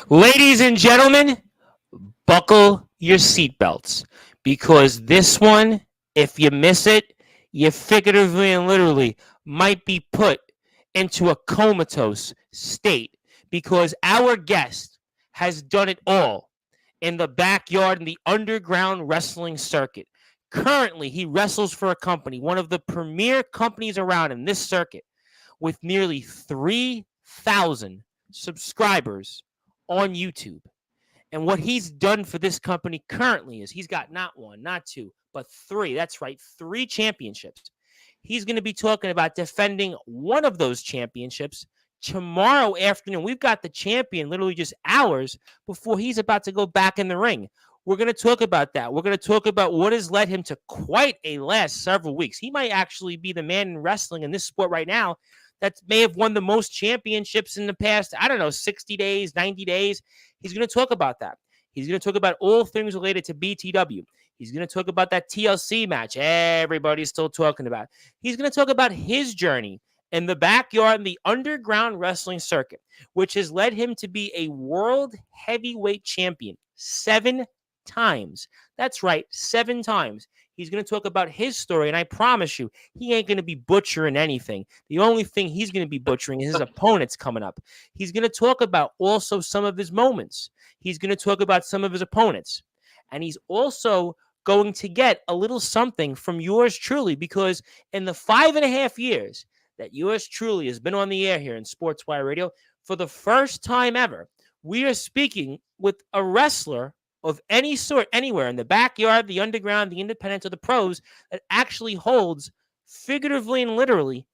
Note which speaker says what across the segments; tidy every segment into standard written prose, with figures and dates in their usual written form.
Speaker 1: Ladies and gentlemen, buckle your seatbelts because this one, if you miss it, you figuratively and literally might be put into a comatose state because our guest has done it all in the backyard in the underground wrestling circuit. Currently, he wrestles for a company, one of the premier companies around in this circuit, with nearly 3,000 subscribers on YouTube. And what he's done for this company currently is he's got not one, not two, but three. That's right, three championships. He's going to be talking about defending one of those championships tomorrow afternoon. We've got the champion literally just hours before he's about to go back in the ring. We're going to talk about that. We're going to talk about what has led him to quite a last several weeks. He might actually be the man in wrestling in this sport right now that may have won the most championships in the past, 60 days, 90 days. He's going to talk about that. He's going to talk about all things related to BTW. He's going to talk about that TLC match everybody's still talking about. He's going to talk about his journey in the backyard in the underground wrestling circuit, which has led him to be a world heavyweight champion 7 times. That's right, 7 times. He's going to talk about his story, and I promise you, he ain't going to be butchering anything. The only thing he's going to be butchering is his opponents coming up. He's going to talk about also some of his moments. He's going to talk about some of his opponents. And he's also going to get a little something from yours truly, because in the 5.5 years that yours truly has been on the air here in Sportswire Radio, for the first time ever, we are speaking with a wrestler of any sort, anywhere in the backyard, the underground, the independent, or the pros, that actually holds, figuratively and literally,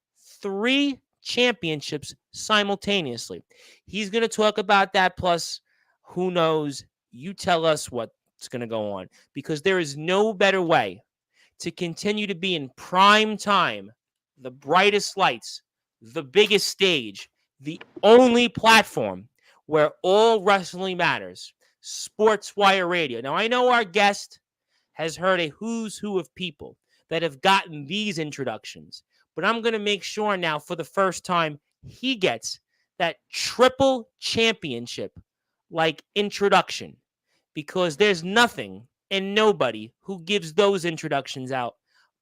Speaker 1: 3 championships simultaneously. He's going to talk about that, plus, who knows, you tell us what's going to go on, because there is no better way to continue to be in prime time, the brightest lights, the biggest stage, the only platform where all wrestling matters. Sportswire Radio. Now, I know our guest has heard a who's who of people that have gotten these introductions, but I'm going to make sure now, for the first time, he gets that triple championship like introduction, because there's nothing and nobody who gives those introductions out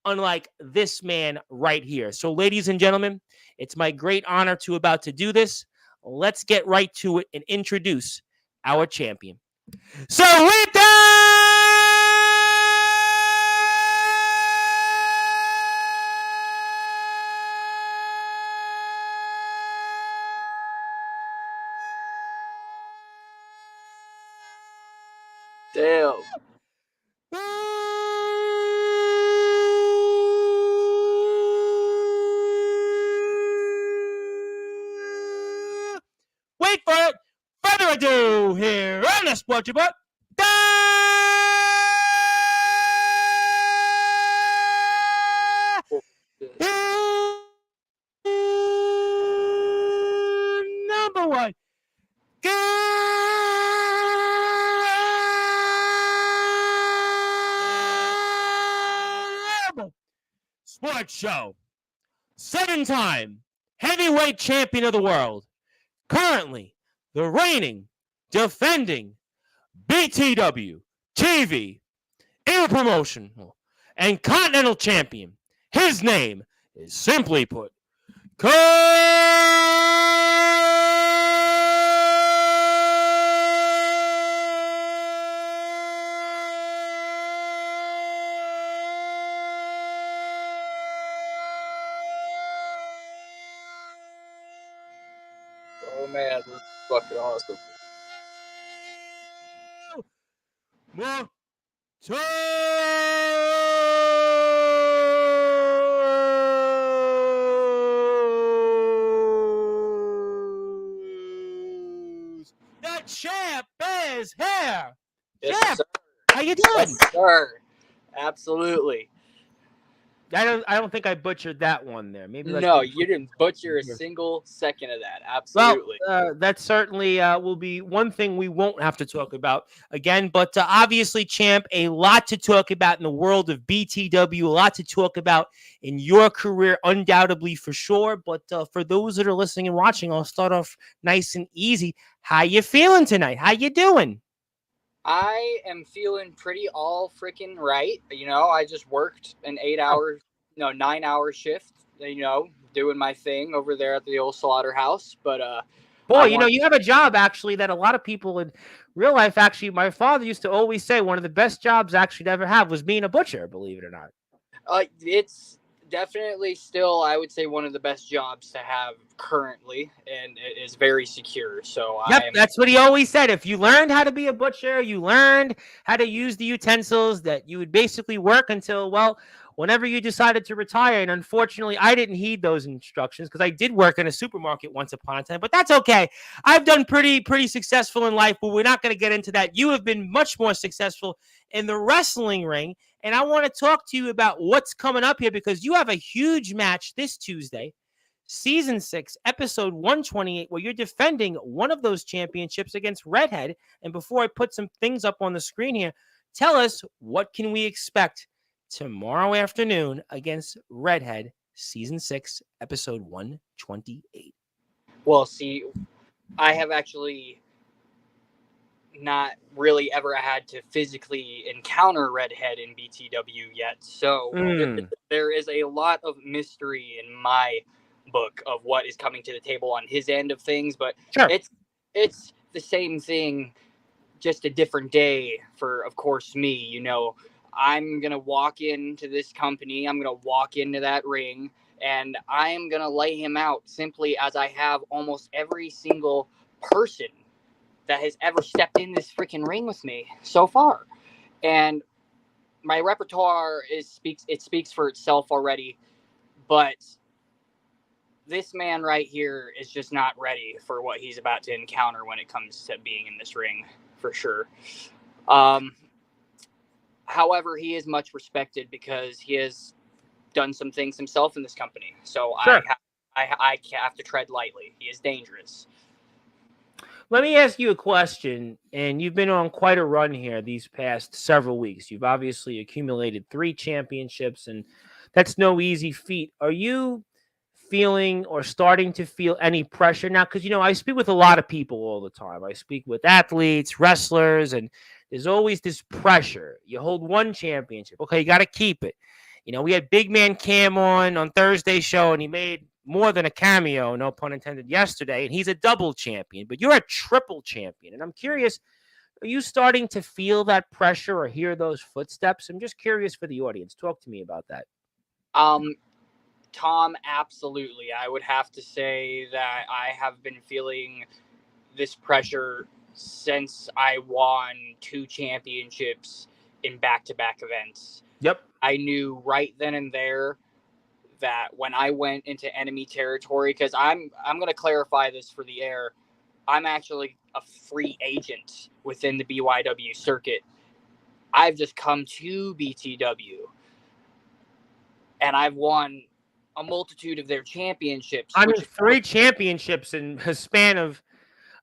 Speaker 1: unlike this man right here. So, ladies and gentlemen, it's my great honor to about to do this. Let's get right to it and introduce our champion. So with that,
Speaker 2: damn.
Speaker 1: Wait for it. Further ado, here on the Sportswire. Number one. Sports show. 7-time heavyweight champion of the world. Currently, the reigning, defending BTW, TV, Air Promotional, and Continental Champion. His name is, simply put,
Speaker 2: Oh man, this is fucking awesome.
Speaker 1: The champ is here.
Speaker 2: Yes,
Speaker 1: Champ,
Speaker 2: sir.
Speaker 1: how you doing?
Speaker 2: Yes, sir. Absolutely.
Speaker 1: I don't think I butchered that one there. Maybe let's
Speaker 2: No,
Speaker 1: be
Speaker 2: you didn't butcher a
Speaker 1: here.
Speaker 2: single second of that.
Speaker 1: Well,
Speaker 2: Absolutely.
Speaker 1: that certainly will be one thing we won't have to talk about again. But obviously, champ, a lot to talk about in the world of BTW, a lot to talk about in your career, undoubtedly for sure. But for those that are listening and watching, I'll start off nice and easy. How you feeling tonight? How you doing?
Speaker 2: I am feeling pretty all freaking right. I just worked an
Speaker 1: Oh,
Speaker 2: 8 hour, no, 9 hour shift, doing my thing over there at the old slaughterhouse. But
Speaker 1: boy,
Speaker 2: I want,
Speaker 1: you have a job actually that a lot of people in real life actually. My father used to always say one of the best jobs actually to ever have was being a butcher. Believe it or not.
Speaker 2: it's definitely still, I would say, one of the best jobs to have currently, and it is very secure. So
Speaker 1: Yep,
Speaker 2: I'm,
Speaker 1: that's what he always said. If you learned how to be a butcher, you learned how to use the utensils, that you would basically work until, well, whenever you decided to retire. And unfortunately, I didn't heed those instructions because I did work in a supermarket once upon a time, but that's okay. I've done pretty successful in life, but we're not going to get into that. You have been much more successful in the wrestling ring. And I want to talk to you about what's coming up here because you have a huge match this Tuesday, Season 6, Episode 128, where you're defending one of those championships against Redhead. And before I put some things up on the screen here, tell us what can we expect tomorrow afternoon against Redhead, Season 6, Episode 128.
Speaker 2: well, see, I have actually not really ever had to physically encounter Redhead in BTW yet. So
Speaker 1: Mm,
Speaker 2: there is a lot of mystery in my book of what is coming to the table on his end of things, but
Speaker 1: sure.
Speaker 2: it's it's the same thing, just a different day for, of course, me. I'm gonna walk into this company, I'm gonna walk into that ring, and I'm gonna lay him out simply as I have almost every single person that has ever stepped in this freaking ring with me so far. And my repertoire speaks for itself already, but this man right here is just not ready for what he's about to encounter when it comes to being in this ring, for sure. Um, However, he is much respected because he has done some things himself in this company. So
Speaker 1: Sure.
Speaker 2: I have to tread lightly. He is dangerous.
Speaker 1: Let me ask you a question. And you've been on quite a run here these past several weeks. You've obviously accumulated 3 championships, and that's no easy feat. Are you feeling or starting to feel any pressure now? Because, I speak with a lot of people all the time. I speak with athletes, wrestlers, and there's always this pressure. You hold one championship. Okay, you got to keep it. We had Big Man Cam on Thursday's show, and he made more than a cameo, no pun intended, yesterday, and he's a double champion, but you're a triple champion. And I'm curious, are you starting to feel that pressure or hear those footsteps? I'm just curious for the audience. Talk to me about that.
Speaker 2: Um, Tom, absolutely. I would have to say that I have been feeling this pressure since I won 2 championships in back-to-back events.
Speaker 1: Yep.
Speaker 2: I knew right then and there that when I went into enemy territory, because I'm going to clarify this for the air, I'm actually a free agent within the BYW circuit. I've just come to BTW, and I've won a multitude of their championships,
Speaker 1: I
Speaker 2: which
Speaker 1: mean,
Speaker 2: of course,
Speaker 1: 3 championships in a span of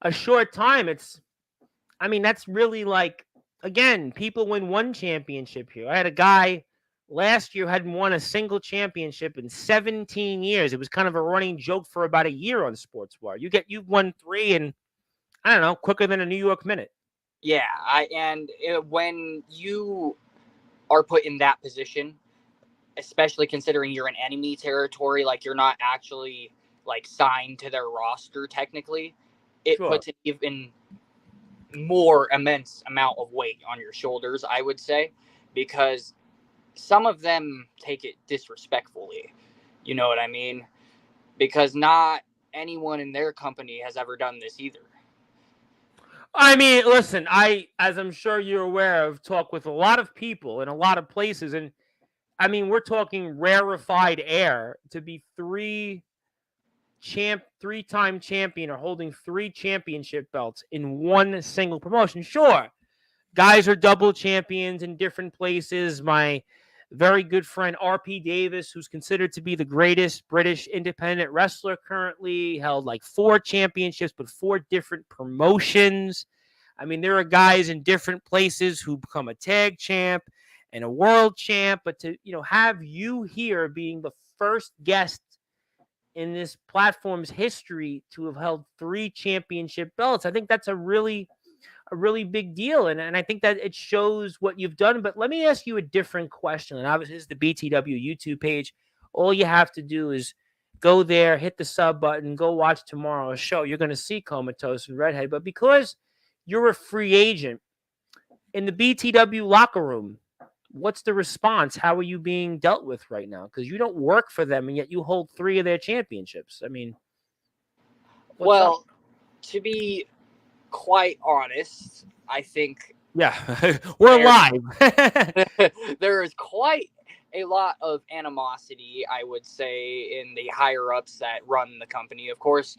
Speaker 1: a short time. That's really like, again, people win one championship here. I had a guy last year hadn't won a single championship in 17 years. It was kind of a running joke for about a year on Sportswire. You've won 3 in, I don't know, quicker than a New York minute.
Speaker 2: yeah, when you are put in that position, especially considering you're in enemy territory, like you're not actually like signed to their roster technically, it
Speaker 1: Sure.
Speaker 2: puts an even more immense amount of weight on your shoulders, I would say, because some of them take it disrespectfully. You know what I mean? Because not anyone in their company has ever done this either.
Speaker 1: I mean, listen, as I'm sure you're aware of, talk with a lot of people in a lot of places. And we're talking rarefied air to be 3-time champion or holding 3 championship belts in one single promotion. Sure, guys are double champions in different places. My very good friend RP Davis, who's considered to be the greatest British independent wrestler currently, held like 4 championships, but 4 different promotions. I mean, there are guys in different places who become a tag champ and a world champ, but to have you here being the first guest in this platform's history to have held 3 championship belts, I think that's a really big deal. And I think that it shows what you've done. But let me ask you a different question. And obviously, this is the BTW YouTube page. All you have to do is go there, hit the sub button, go watch tomorrow's show. You're going to see Comatose and Redhead. But because you're a free agent in the BTW locker room, what's the response? How are you being dealt with right now? Because you don't work for them, and yet you hold 3 of their championships. I mean, what's up?
Speaker 2: Well, to be quite honest, I think
Speaker 1: Yeah, we're
Speaker 2: there
Speaker 1: live.
Speaker 2: there is quite a lot of animosity, I would say, in the higher ups that run the company. Of course,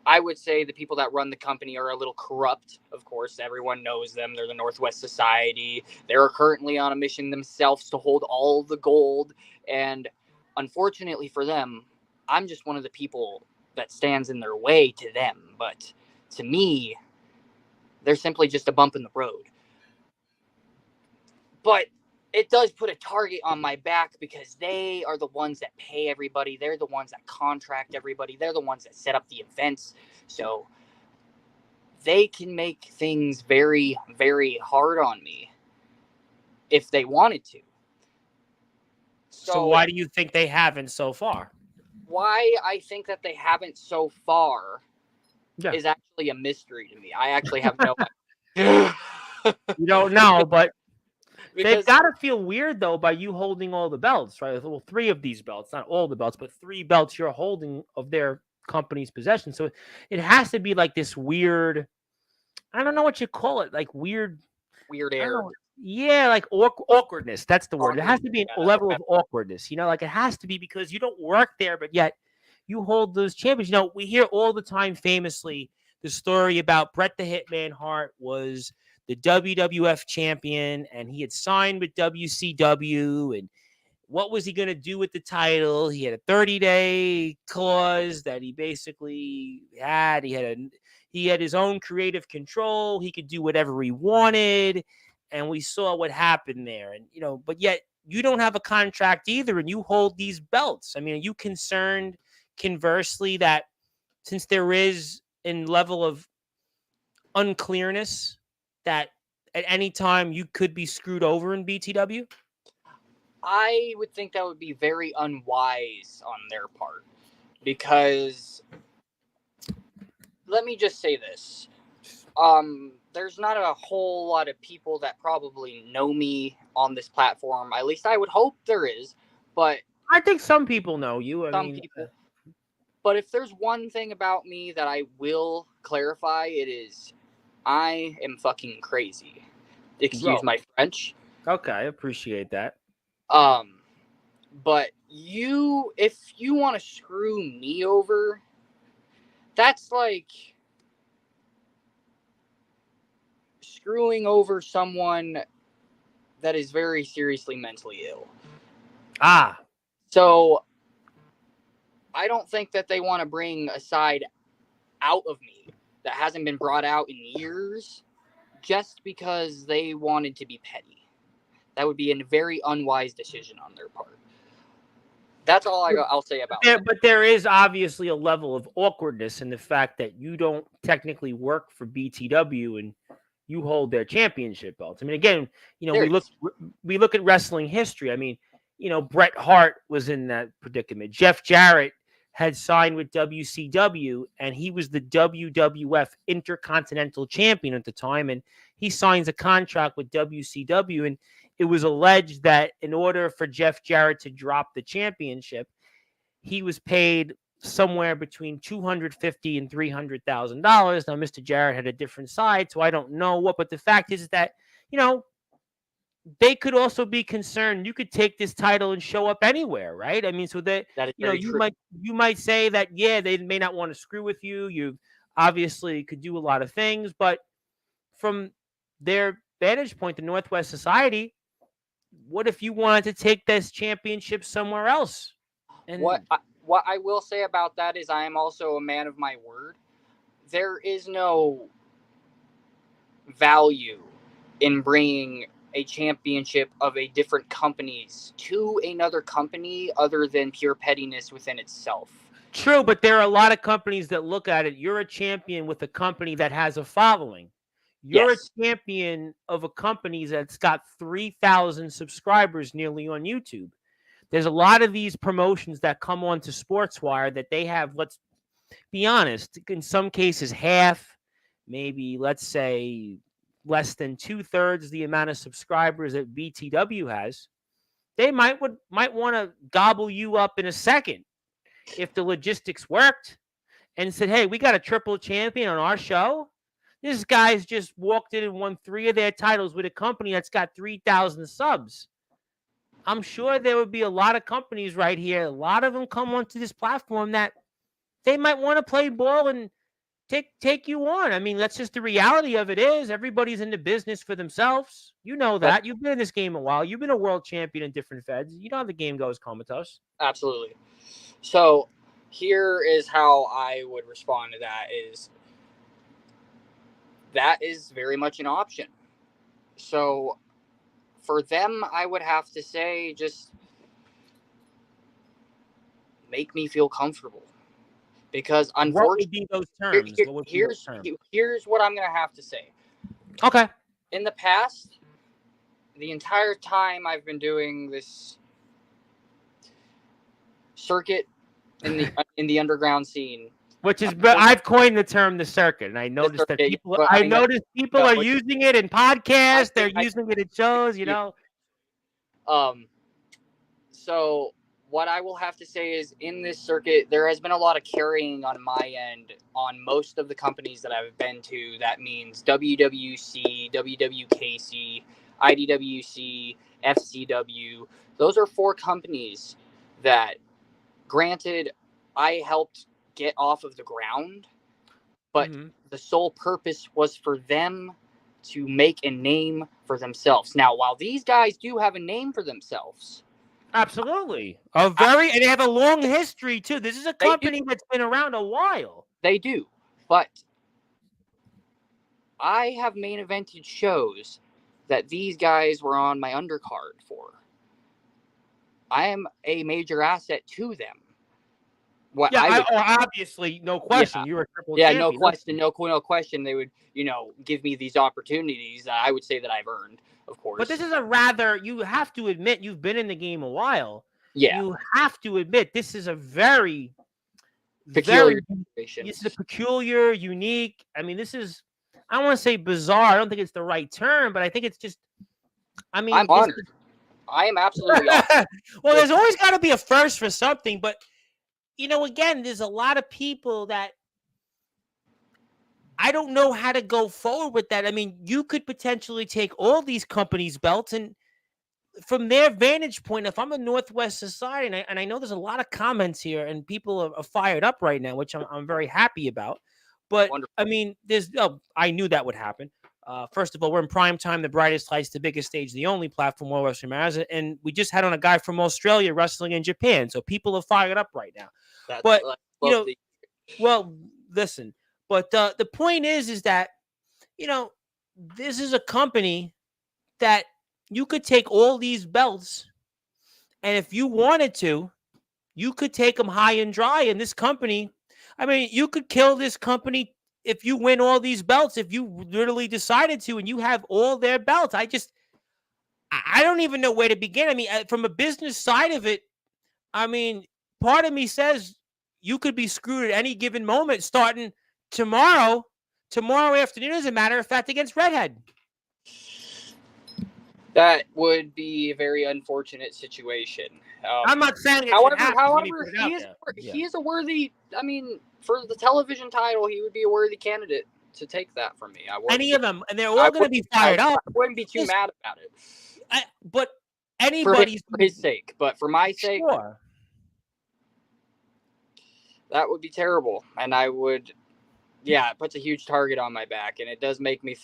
Speaker 2: I would say the people that run the company are a little corrupt. Of course, everyone knows them. They're the Northwest Society. They're currently on a mission themselves to hold all the gold. And unfortunately for them, I'm just one of the people that stands in their way to them. But to me, they're simply just a bump in the road. But it does put a target on my back because they are the ones that pay everybody. They're the ones that contract everybody. They're the ones that set up the events. So they can make things very, very hard on me if they wanted to.
Speaker 1: So
Speaker 2: So
Speaker 1: why do you think they haven't so far?
Speaker 2: why I think that they haven't so far
Speaker 1: Yeah.
Speaker 2: is actually a mystery to me. I actually have no idea.
Speaker 1: You don't know, but they've
Speaker 2: Because
Speaker 1: got to feel weird though by you holding all the belts, right? Well, 3 of these belts, not all the belts, but 3 belts you're holding of their company's possession. So it has to be like this weird. I don't know what you call it, like weird.
Speaker 2: weird
Speaker 1: I don't
Speaker 2: air.
Speaker 1: know. Yeah, like awkwardness. That's the word. It has
Speaker 2: Awkward.
Speaker 1: to be
Speaker 2: Yeah,
Speaker 1: a
Speaker 2: that's
Speaker 1: level of awkwardness. Like it has to be because you don't work there, but yet you hold those champions. We hear all the time famously the story about Bret the Hitman Hart was the WWF champion and he had signed with WCW, and what was he going to do with the title? He had a 30-day clause that he basically had. He had his own creative control. He could do whatever he wanted, and we saw what happened there. And but yet you don't have a contract either, and you hold these belts. I mean, are you concerned, conversely, that since there is a level of unclearness that at any time you could be screwed over in BTW?
Speaker 2: I would think that would be very unwise on their part because let me just say this. There's not a whole lot of people that probably know me on this platform. At least I would hope there is, but
Speaker 1: I think some people know you. I
Speaker 2: some
Speaker 1: mean,
Speaker 2: people. But if there's one thing about me that I will clarify, it is I am fucking crazy. Excuse
Speaker 1: bro.
Speaker 2: my French.
Speaker 1: Okay, I appreciate that.
Speaker 2: Um, but if you want to screw me over, that's like screwing over someone that is very seriously mentally ill.
Speaker 1: Ah,
Speaker 2: So I don't think that they want to bring a side out of me that hasn't been brought out in years just because they wanted to be petty. That would be a very unwise decision on their part. That's all I'll say about that.
Speaker 1: but there is obviously a level of awkwardness in the fact that you don't technically work for BTW and you hold their championship belts. I mean, again,
Speaker 2: There is.
Speaker 1: we look at wrestling history. I mean, Bret Hart was in that predicament. Jeff Jarrett had signed with WCW, and he was the WWF Intercontinental Champion at the time, and he signs a contract with WCW, and it was alleged that in order for Jeff Jarrett to drop the championship, he was paid somewhere between $250,000 and $300,000. Now, Mr. Jarrett had a different side, so I don't know what. But the fact is that they could also be concerned. You could take this title and show up anywhere, right? I mean, so that
Speaker 2: That is very
Speaker 1: you
Speaker 2: true.
Speaker 1: might say that they may not want to screw with you. You obviously could do a lot of things, but from their vantage point, the Northwest Society, what if you wanted to take this championship somewhere else?
Speaker 2: What
Speaker 1: And
Speaker 2: what I will say about that is I am also a man of my word. There is no value in bringing a championship of a different companies to another company other than pure pettiness within itself.
Speaker 1: true, but there are a lot of companies that look at it. You're a champion with a company that has a following. You're a
Speaker 2: Yes.
Speaker 1: champion of a company that's got 3,000 subscribers nearly on YouTube. There's a lot of these promotions that come on to Sportswire that they have, let's be honest, in some cases, half, maybe, let's say, less than 2/3 the amount of subscribers that BTW has. They might want to gobble you up in a second if the logistics worked and said, "Hey, we got a triple champion on our show. This guy's just walked in and won 3 of their titles with a company that's got 3,000 subs." I'm sure there would be a lot of companies right here. A lot of them come onto this platform that they might want to play ball and take you on. I mean, that's just the reality of it is everybody's in the business for themselves. You know
Speaker 2: That
Speaker 1: that. You've been in this game a while. You've been a world champion in different feds. You know how the game goes, Comatose.
Speaker 2: absolutely. So here is how I would respond to that is very much an option. So for them, I would have to say just make me feel comfortable. Because
Speaker 1: What would
Speaker 2: unfortunately,
Speaker 1: be those terms? What would be those terms?
Speaker 2: here's what I'm gonna have to say.
Speaker 1: Okay.
Speaker 2: In the past, the entire time I've been doing this circuit in the underground scene,
Speaker 1: Which is, but I've coined the term the circuit, and I
Speaker 2: the
Speaker 1: noticed that
Speaker 2: circuit,
Speaker 1: people.
Speaker 2: but
Speaker 1: I
Speaker 2: I know,
Speaker 1: noticed people are using it in podcasts. They're
Speaker 2: I
Speaker 1: using it in shows. You
Speaker 2: yeah.
Speaker 1: know.
Speaker 2: So what I will have to say is in this circuit, there has been a lot of carrying on my end on most of the companies that I've been to. That means WWC, WWKC, IDWC, FCW. Those are 4 companies that, granted, I helped get off of the ground, but the sole purpose was for them to make a name for themselves. Now, while these guys do have a name for themselves,
Speaker 1: Absolutely. And they have a long history too. This is a company
Speaker 2: do.
Speaker 1: that's been around a while.
Speaker 2: They do. But I have main evented shows that these guys were on my undercard for. I am a major asset to them. What
Speaker 1: Yeah,
Speaker 2: I would,
Speaker 1: obviously, no question.
Speaker 2: yeah,
Speaker 1: You're a triple
Speaker 2: yeah, no
Speaker 1: champion.
Speaker 2: question, no question. They would, give me these opportunities that I would say that I've earned, of
Speaker 1: But
Speaker 2: course.
Speaker 1: this is you have to admit, you've been in the game a while.
Speaker 2: Yeah,
Speaker 1: You have to admit, this is a very,
Speaker 2: peculiar
Speaker 1: very,
Speaker 2: situations.
Speaker 1: this is a peculiar, unique. I mean, this is, I don't want to say bizarre. I don't think it's the right term, but I think it's just, I mean,
Speaker 2: I'm honored. I am absolutely honored.
Speaker 1: Well, there's always got to be a first for something, but again, there's a lot of people that I don't know how to go forward with that. I mean, you could potentially take all these companies' belts, and from their vantage point, if I'm a Northwest Society, and I know there's a lot of comments here, and people are fired up right now, which I'm very happy about. But
Speaker 2: Wonderful.
Speaker 1: I mean, I knew that would happen. First of all, we're in prime time, the brightest lights, the biggest stage, the only platform where Western Mass, and we just had on a guy from Australia wrestling in Japan, so people are fired up right now. But well, listen. But the point is that this is a company that you could take all these belts, and if you wanted to, you could take them high and dry. And this company, I mean, you could kill this company if you win all these belts, if you literally decided to, and you have all their belts. I don't even know where to begin. I mean, from a business side of it, I mean, part of me says you could be screwed at any given moment starting tomorrow afternoon, as a matter of fact, against Redhead.
Speaker 2: That would be a very unfortunate situation.
Speaker 1: I'm not saying it should
Speaker 2: However,
Speaker 1: happen.
Speaker 2: he is a worthy. I mean, for the television title, he would be a worthy candidate to take that from me.
Speaker 1: Any of them, and they're all going to be fired up.
Speaker 2: I wouldn't be too mad about it.
Speaker 1: But anybody's
Speaker 2: for his sake, but for my sake,
Speaker 1: sure.
Speaker 2: That would be terrible, and I would. Yeah, it puts a huge target on my back, and it does make me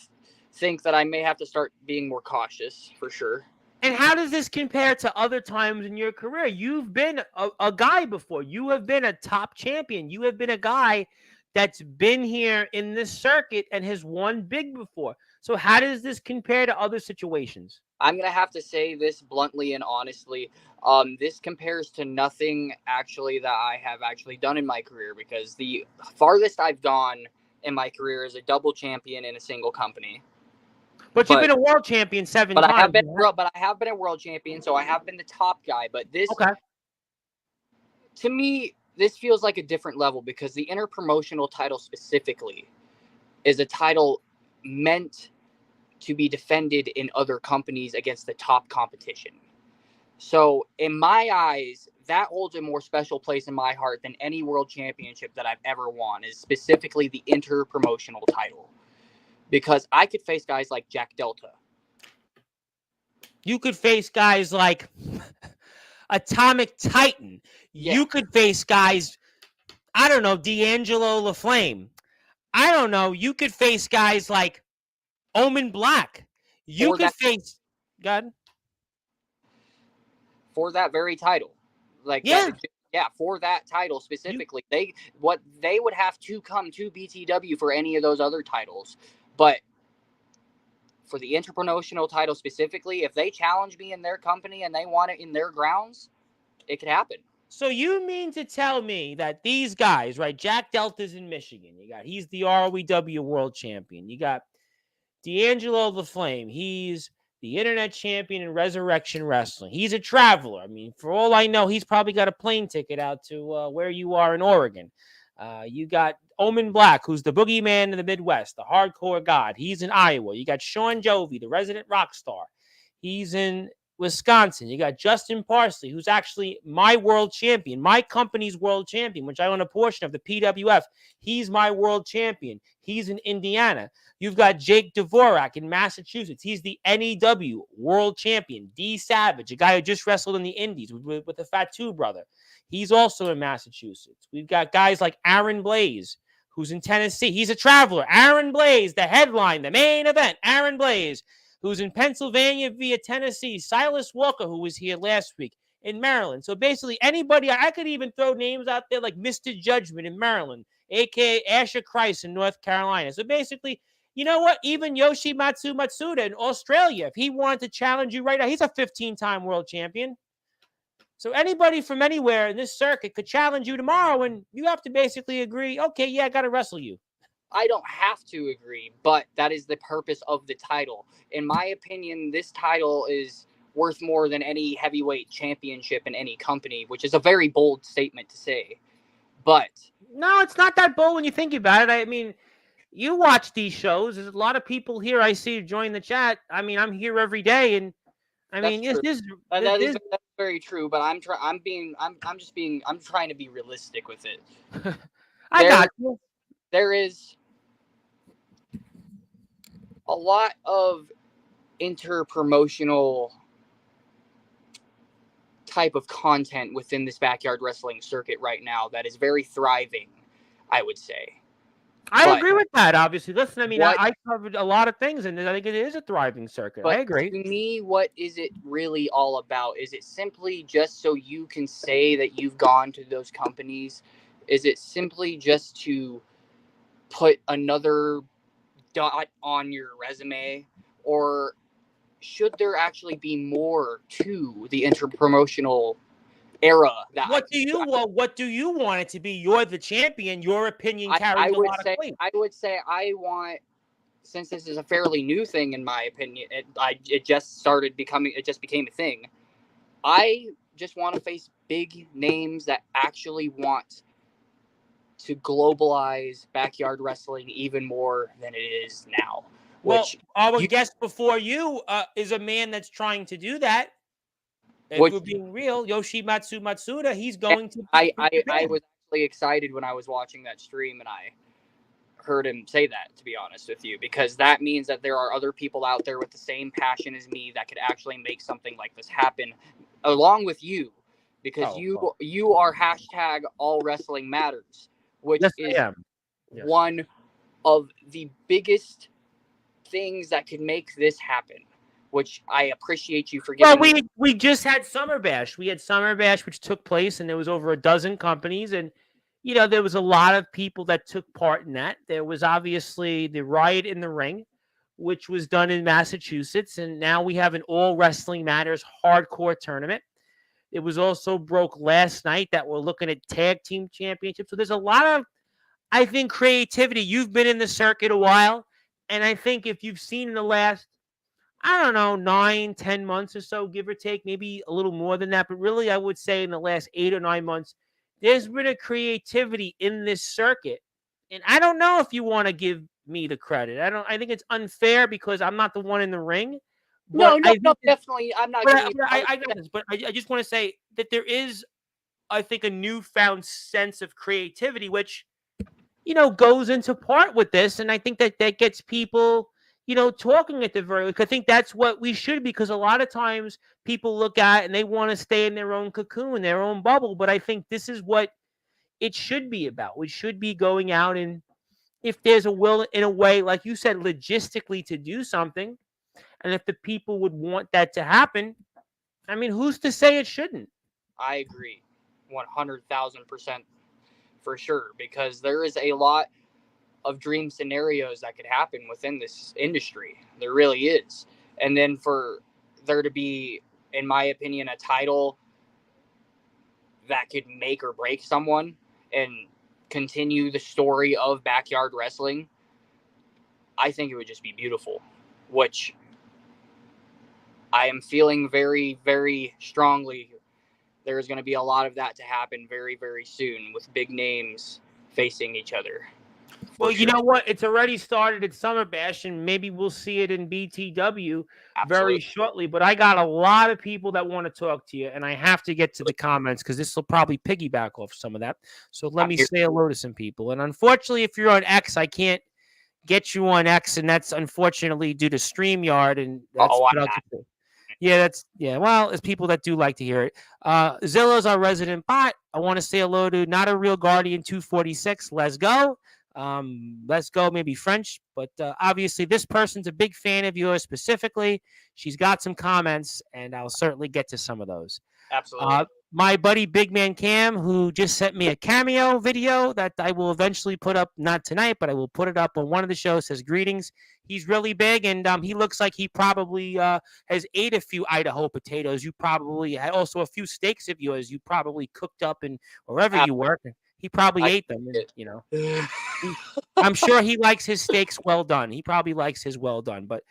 Speaker 2: think that I may have to start being more cautious for sure.
Speaker 1: And how does this compare to other times in your career? You've been a guy before. You have been a top champion. You have been a guy that's been here in this circuit and has won big before. So how does this compare to other situations?
Speaker 2: I'm gonna have to say this bluntly and honestly. This compares to nothing actually that I have actually done in my career, because the farthest I've gone in my career is a double champion in a single company.
Speaker 1: But you've
Speaker 2: But
Speaker 1: been a world champion seven
Speaker 2: but I have
Speaker 1: times.
Speaker 2: been but I have been a world champion, so I have been the top guy. But this,
Speaker 1: Okay.
Speaker 2: to me, this feels like a different level, because the interpromotional title specifically is a title meant to be defended in other companies against the top competition. So, in my eyes, that holds a more special place in my heart than any world championship that I've ever won, is specifically the interpromotional title. Because I could face guys like Jack Delta.
Speaker 1: You could face guys like Atomic Titan.
Speaker 2: Yeah.
Speaker 1: You could face guys, I don't know, D'Angelo LaFlame. I don't know. You could face guys like Omen Black. You
Speaker 2: For
Speaker 1: could
Speaker 2: that
Speaker 1: face God.
Speaker 2: for that very title. Like that,
Speaker 1: Yeah.
Speaker 2: yeah, for that title
Speaker 1: You
Speaker 2: specifically. They would have to come to BTW for any of those other titles. But for the interpromotional title specifically, if they challenge me in their company and they want it in their grounds, it could happen.
Speaker 1: So you mean to tell me that these guys, right? Jack Delta's in Michigan. He's the ROEW world champion. You got D'Angelo the Flame. He's the internet champion in Resurrection Wrestling. He's a traveler. I mean, for all I know, he's probably got a plane ticket out to where you are in Oregon. You got Omen Black, who's the boogeyman in the Midwest, the hardcore god. He's in Iowa. You got Sean Jovi, the resident rock star. He's in Wisconsin. You got Justin Parsley, who's actually my world champion, my company's world champion, which I own a portion of, the PWF. He's my world champion. He's in Indiana. You've got Jake Dvorak in Massachusetts. He's the NEW world champion. D Savage, a guy who just wrestled in the Indies with the Fatu brother. He's also in Massachusetts. We've got guys like Aaron Blaze, who's in Tennessee. He's a traveler. Aaron Blaze, the headline, the main event. Aaron Blaze, who's in Pennsylvania via Tennessee. Silas Walker, who was here last week in Maryland. So basically, anybody, I could even throw names out there like Mr. Judgment in Maryland, aka Asher Christ in North Carolina. So basically, you know what? Even Yoshimatsu Matsuda in Australia, if he wanted to challenge you right now, he's a 15-time world champion. So anybody from anywhere in this circuit could challenge you tomorrow, and you have to basically agree, okay, yeah, I got to wrestle you.
Speaker 2: I don't have to agree, but that is the purpose of the title. In my opinion, this title is worth more than any heavyweight championship in any company, which is a very bold statement to say. But
Speaker 1: No, it's not that bold when you think about it. I mean, you watch these shows. There's a lot of people here I see join the chat. I mean, I'm here every day, and I
Speaker 2: that's
Speaker 1: mean,
Speaker 2: true.
Speaker 1: this
Speaker 2: That's very true. But I'm trying to be realistic with it.
Speaker 1: I
Speaker 2: There
Speaker 1: got you.
Speaker 2: there is a lot of inter-promotional type of content within this backyard wrestling circuit right now that is very thriving, I would say.
Speaker 1: I
Speaker 2: But
Speaker 1: agree with that. Obviously, listen. I mean,
Speaker 2: what
Speaker 1: I covered a lot of things, and I think it is a thriving circuit. I
Speaker 2: but
Speaker 1: agree.
Speaker 2: to me, what is it really all about? Is it simply just so you can say that you've gone to those companies? Is it simply just to put another dot on your resume? Or should there actually be more to the interpromotional era that
Speaker 1: What do you want? What do you want it to be? You're the champion. Your opinion
Speaker 2: I
Speaker 1: carries a
Speaker 2: would
Speaker 1: lot of
Speaker 2: say
Speaker 1: weight.
Speaker 2: I want, since this is a fairly new thing in my opinion, it just started becoming, it just became a thing. I just want to face big names that actually want to globalize backyard wrestling even more than it is now.
Speaker 1: Well,
Speaker 2: Which
Speaker 1: our
Speaker 2: you,
Speaker 1: guest before you is a man that's trying to do that. If
Speaker 2: which
Speaker 1: we're being real, Yoshimatsu Matsuda, he's going to
Speaker 2: I
Speaker 1: Japan.
Speaker 2: was actually excited when I was watching that stream and I heard him say that, to be honest with you, because that means that there are other people out there with the same passion as me that could actually make something like this happen along with you, because
Speaker 1: Oh, well,
Speaker 2: you are hashtag all wrestling matters, which
Speaker 1: yes, I
Speaker 2: is
Speaker 1: am. Yes.
Speaker 2: one of the biggest things that could make this happen, which I appreciate you for
Speaker 1: Well,
Speaker 2: giving me.
Speaker 1: we just had Summer Bash. We had Summer Bash, which took place, and there was over a dozen companies, and there was a lot of people that took part in that. There was obviously the Riot in the Ring, which was done in Massachusetts, and now we have an All Wrestling Matters hardcore tournament. It was also broke last night that we're looking at tag team championships. So there's a lot of, I think, creativity. You've been in the circuit a while, and I think if you've seen in the last, I don't know, 9, 10 months or so, give or take, maybe a little more than that. But really, I would say in the last 8 or 9 months, there's been a creativity in this circuit. And I don't know if you want to give me the credit. I think it's unfair because I'm not the one in the ring. But
Speaker 2: No, no,
Speaker 1: I
Speaker 2: no,
Speaker 1: think that,
Speaker 2: definitely. I'm not giving you.
Speaker 1: I got this. But I just want to say that there is, I think, a newfound sense of creativity, which goes into part with this. And I think that that gets people, talking at the very least. I think that's what we should, because a lot of times people look at it and they want to stay in their own cocoon, their own bubble. But I think this is what it should be about. We should be going out, and if there's a will, in a way, like you said, logistically to do something, and if the people would want that to happen, I mean, who's to say it shouldn't?
Speaker 2: I agree, 100,000% for sure, because there is a lot of dream scenarios that could happen within this industry. There really is. And then for there to be, in my opinion, a title that could make or break someone and continue the story of backyard wrestling, I think it would just be beautiful, which I am feeling very, very strongly. There's going to be a lot of that to happen very, very soon with big names facing each other.
Speaker 1: Well, you
Speaker 2: Sure.
Speaker 1: know what? It's already started at Summer Bash, and maybe we'll see it in BTW very
Speaker 2: Absolutely.
Speaker 1: shortly. But I got a lot of people that want to talk to you, and I have to get to the comments because this will probably piggyback off some of that. So let
Speaker 2: I'm
Speaker 1: me
Speaker 2: here.
Speaker 1: say hello to some people. And unfortunately, if you're on X, I can't get you on X, and that's unfortunately due to StreamYard, and that's
Speaker 2: Oh,
Speaker 1: what
Speaker 2: I'm
Speaker 1: I'll
Speaker 2: not.
Speaker 1: get to. Yeah, that's yeah. Well, there's people that do like to hear it. Zillow's our resident bot. I want to say hello to Not a Real Guardian 246. Let's go. Let's go. Maybe French, but obviously this person's a big fan of yours specifically. She's got some comments, and I'll certainly get to some of those.
Speaker 2: Absolutely.
Speaker 1: My buddy Big Man Cam, who just sent me a cameo video that I will eventually put up, not tonight, but I will put it up on one of the shows, says greetings. He's really big, and he looks like he probably has ate a few Idaho potatoes. You probably had also a few steaks of yours you probably cooked up in wherever you work. He probably
Speaker 2: I
Speaker 1: ate them, and
Speaker 2: did.
Speaker 1: I'm sure he likes his steaks well done. He probably likes his well done, but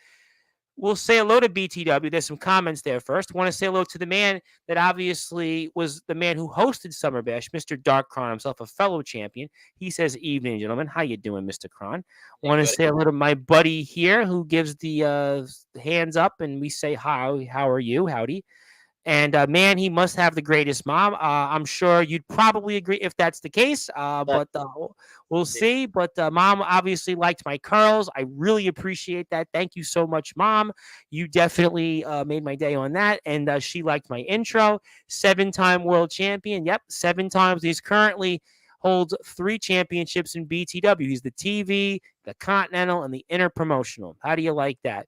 Speaker 1: we'll say hello to BTW. There's some comments there first. Want to say hello to the man that obviously was the man who hosted Summer Bash, Mr. Dark Kron himself, a fellow champion. He says, "Evening, gentlemen. How you doing, Mr. Kron?" Want to
Speaker 2: Good.
Speaker 1: say hello to my buddy here who gives the hands up, and we say, "Hi, how are you? Howdy." And man, he must have the greatest mom. I'm sure you'd probably agree if that's the case, but we'll see. But mom obviously liked my curls. I really appreciate that. Thank you so much, mom. You definitely made my day on that. And she liked my intro. 7-time world champion. Yep, 7 times. He's currently holds 3 championships in BTW. He's the TV, the Continental, and the Interpromotional. How do you like that?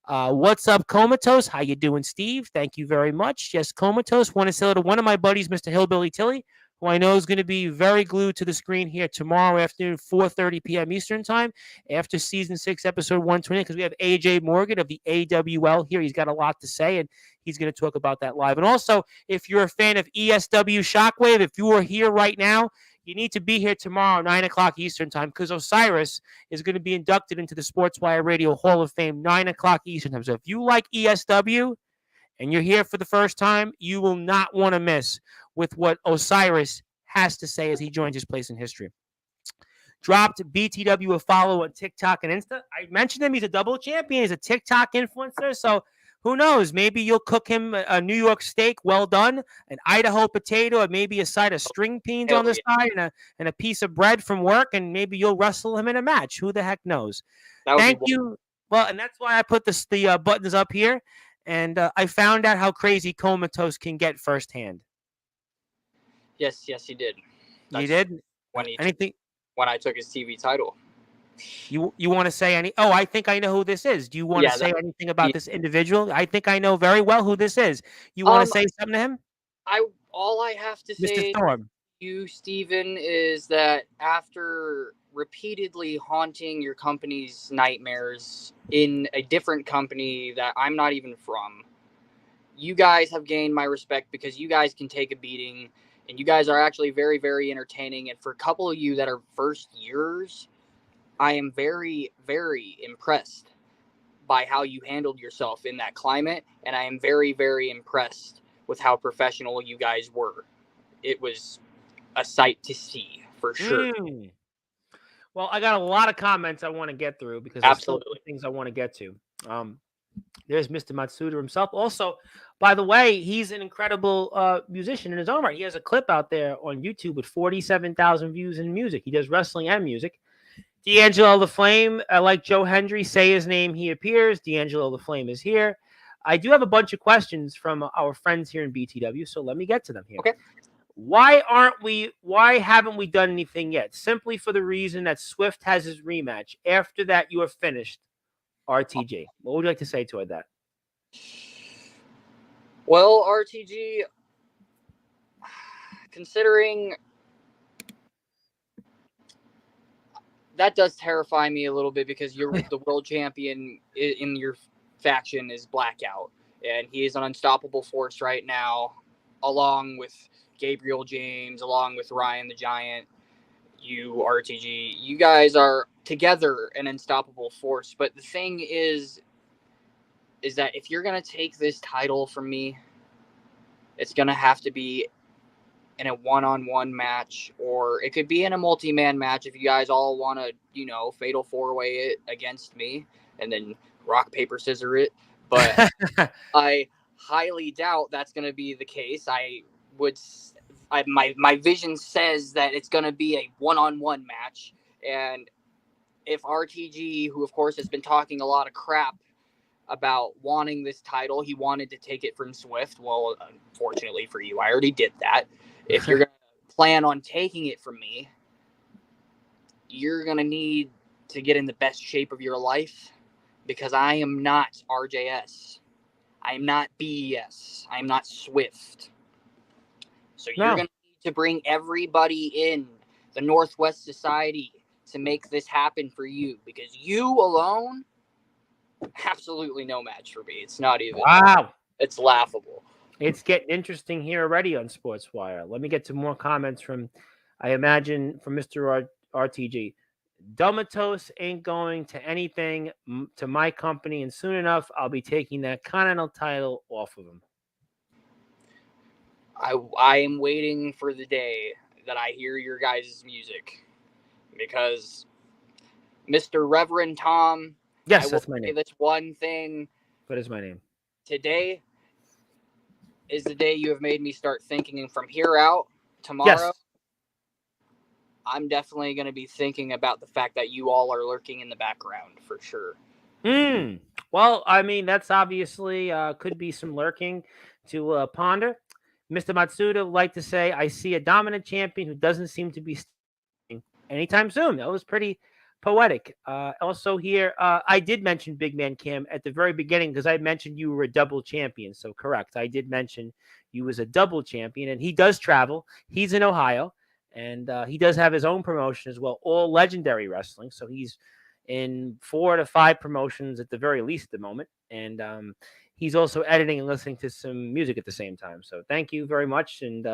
Speaker 1: What's up, Comatose? How you doing, Steve? Thank you very much. Yes, Comatose. Want to say hello to one of my buddies, Mr. Hillbilly Tilly, who I know is going to be very glued to the screen here tomorrow afternoon, 4:30 p.m. Eastern Time, after Season 6, Episode 120, because we have AJ Morgan of the AWL here. He's got a lot to say, and he's going to talk about that live. And also, if you're a fan of ESW Shockwave, if you are here right now, you need to be here tomorrow, 9 o'clock Eastern Time, because Osiris is going to be inducted into the Sportswire Radio Hall of Fame, 9 o'clock Eastern Time. So if you like ESW and you're here for the first time, you will not want to miss with what Osiris has to say as he joins his place in history. Dropped BTW a follow on TikTok and Insta. I mentioned him. He's a double champion. He's a TikTok influencer. So who knows? Maybe you'll cook him a New York steak well done, an Idaho potato, or maybe a side of string beans on the side, and a piece of bread from work, and maybe you'll wrestle him in a match. Who the heck knows? Thank you. Well, and that's why I put the buttons up here, and I found out how crazy Comatose can get firsthand.
Speaker 2: Yes, he did.
Speaker 1: You did?
Speaker 2: When he
Speaker 1: Anything?
Speaker 2: when I took his TV title.
Speaker 1: You want to say any? Oh, I think I know who this is. Do you want to
Speaker 2: Yeah,
Speaker 1: say anything about
Speaker 2: yeah.
Speaker 1: this individual? I think I know very well who this is. You want to
Speaker 2: Um,
Speaker 1: say something to him,
Speaker 2: I all I have to
Speaker 1: Mr.
Speaker 2: say to
Speaker 1: Storm?
Speaker 2: you, Steven, is that after repeatedly haunting your company's nightmares in a different company that I'm not even from, you guys have gained my respect because you guys can take a beating and you guys are actually very, very entertaining. And for a couple of you that are first years, I am very, very impressed by how you handled yourself in that climate. And I am very, very impressed with how professional you guys were. It was a sight to see for sure.
Speaker 1: Mm. Well, I got a lot of comments I want to get through because there's still
Speaker 2: Absolutely.
Speaker 1: things I want to get to. Um, there's Mr. Matsuda himself. Also, by the way, he's an incredible musician in his own right. He has a clip out there on YouTube with 47,000 views in music. He does wrestling and music. D'Angelo the Flame, like Joe Hendry, say his name, he appears. D'Angelo the Flame is here. I do have a bunch of questions from our friends here in BTW, so let me get to them here.
Speaker 2: Okay.
Speaker 1: Why haven't we done anything yet? Simply for the reason that Swift has his rematch. After that, you are finished. RTG. What would you like to say toward that?
Speaker 2: Well, RTG, considering that does terrify me a little bit because you're the world champion in your faction is Blackout, and he is an unstoppable force right now, along with Gabriel James, along with Ryan the Giant. You RTG, you guys are together an unstoppable force. But the thing is that if you're gonna take this title from me, it's gonna have to be in a one-on-one match, or it could be in a multi-man match if you guys all want to, fatal four-way it against me and then rock paper scissor it. But I highly doubt that's going to be the case. Would, my vision says that it's going to be a one-on-one match, and if RTG, who of course has been talking a lot of crap about wanting this title. He wanted to take it from Swift. Well, unfortunately for you, I already did that. If you're going to plan on taking it from me, you're going to need to get in the best shape of your life because I am not RJS. I am not BES. I am not Swift. So you're
Speaker 1: No.
Speaker 2: going to need to bring everybody in the Northwest Society to make this happen for you because you alone, absolutely no match for me. It's not even.
Speaker 1: Wow.
Speaker 2: It's laughable.
Speaker 1: It's getting interesting here already on Sportswire. Let me get to more comments from, I imagine, from Mr. RTG. Comatose ain't going to anything to my company, and soon enough, I'll be taking that Continental title off of him.
Speaker 2: I am waiting for the day that I hear your guys' music because Mr. Reverend Tom, I
Speaker 1: Yes,
Speaker 2: will
Speaker 1: that's my
Speaker 2: say
Speaker 1: name.
Speaker 2: this one thing.
Speaker 1: What is my name?
Speaker 2: Today is the day you have made me start thinking from here out tomorrow.
Speaker 1: Yes.
Speaker 2: I'm definitely going to be thinking about the fact that you all are lurking in the background for sure.
Speaker 1: Well, I mean, that's obviously could be some lurking to ponder. Mr. Matsuda would like to say, I see a dominant champion who doesn't seem to be anytime soon. That was pretty poetic. Also, here, I did mention Big Man Kim at the very beginning because I mentioned you were a double champion. So, correct. I did mention you was a double champion, and he does travel. He's in Ohio, and he does have his own promotion as well, all legendary wrestling. So, he's in 4 to 5 promotions at the very least at the moment. And he's also editing and listening to some music at the same time. So, thank you very much. And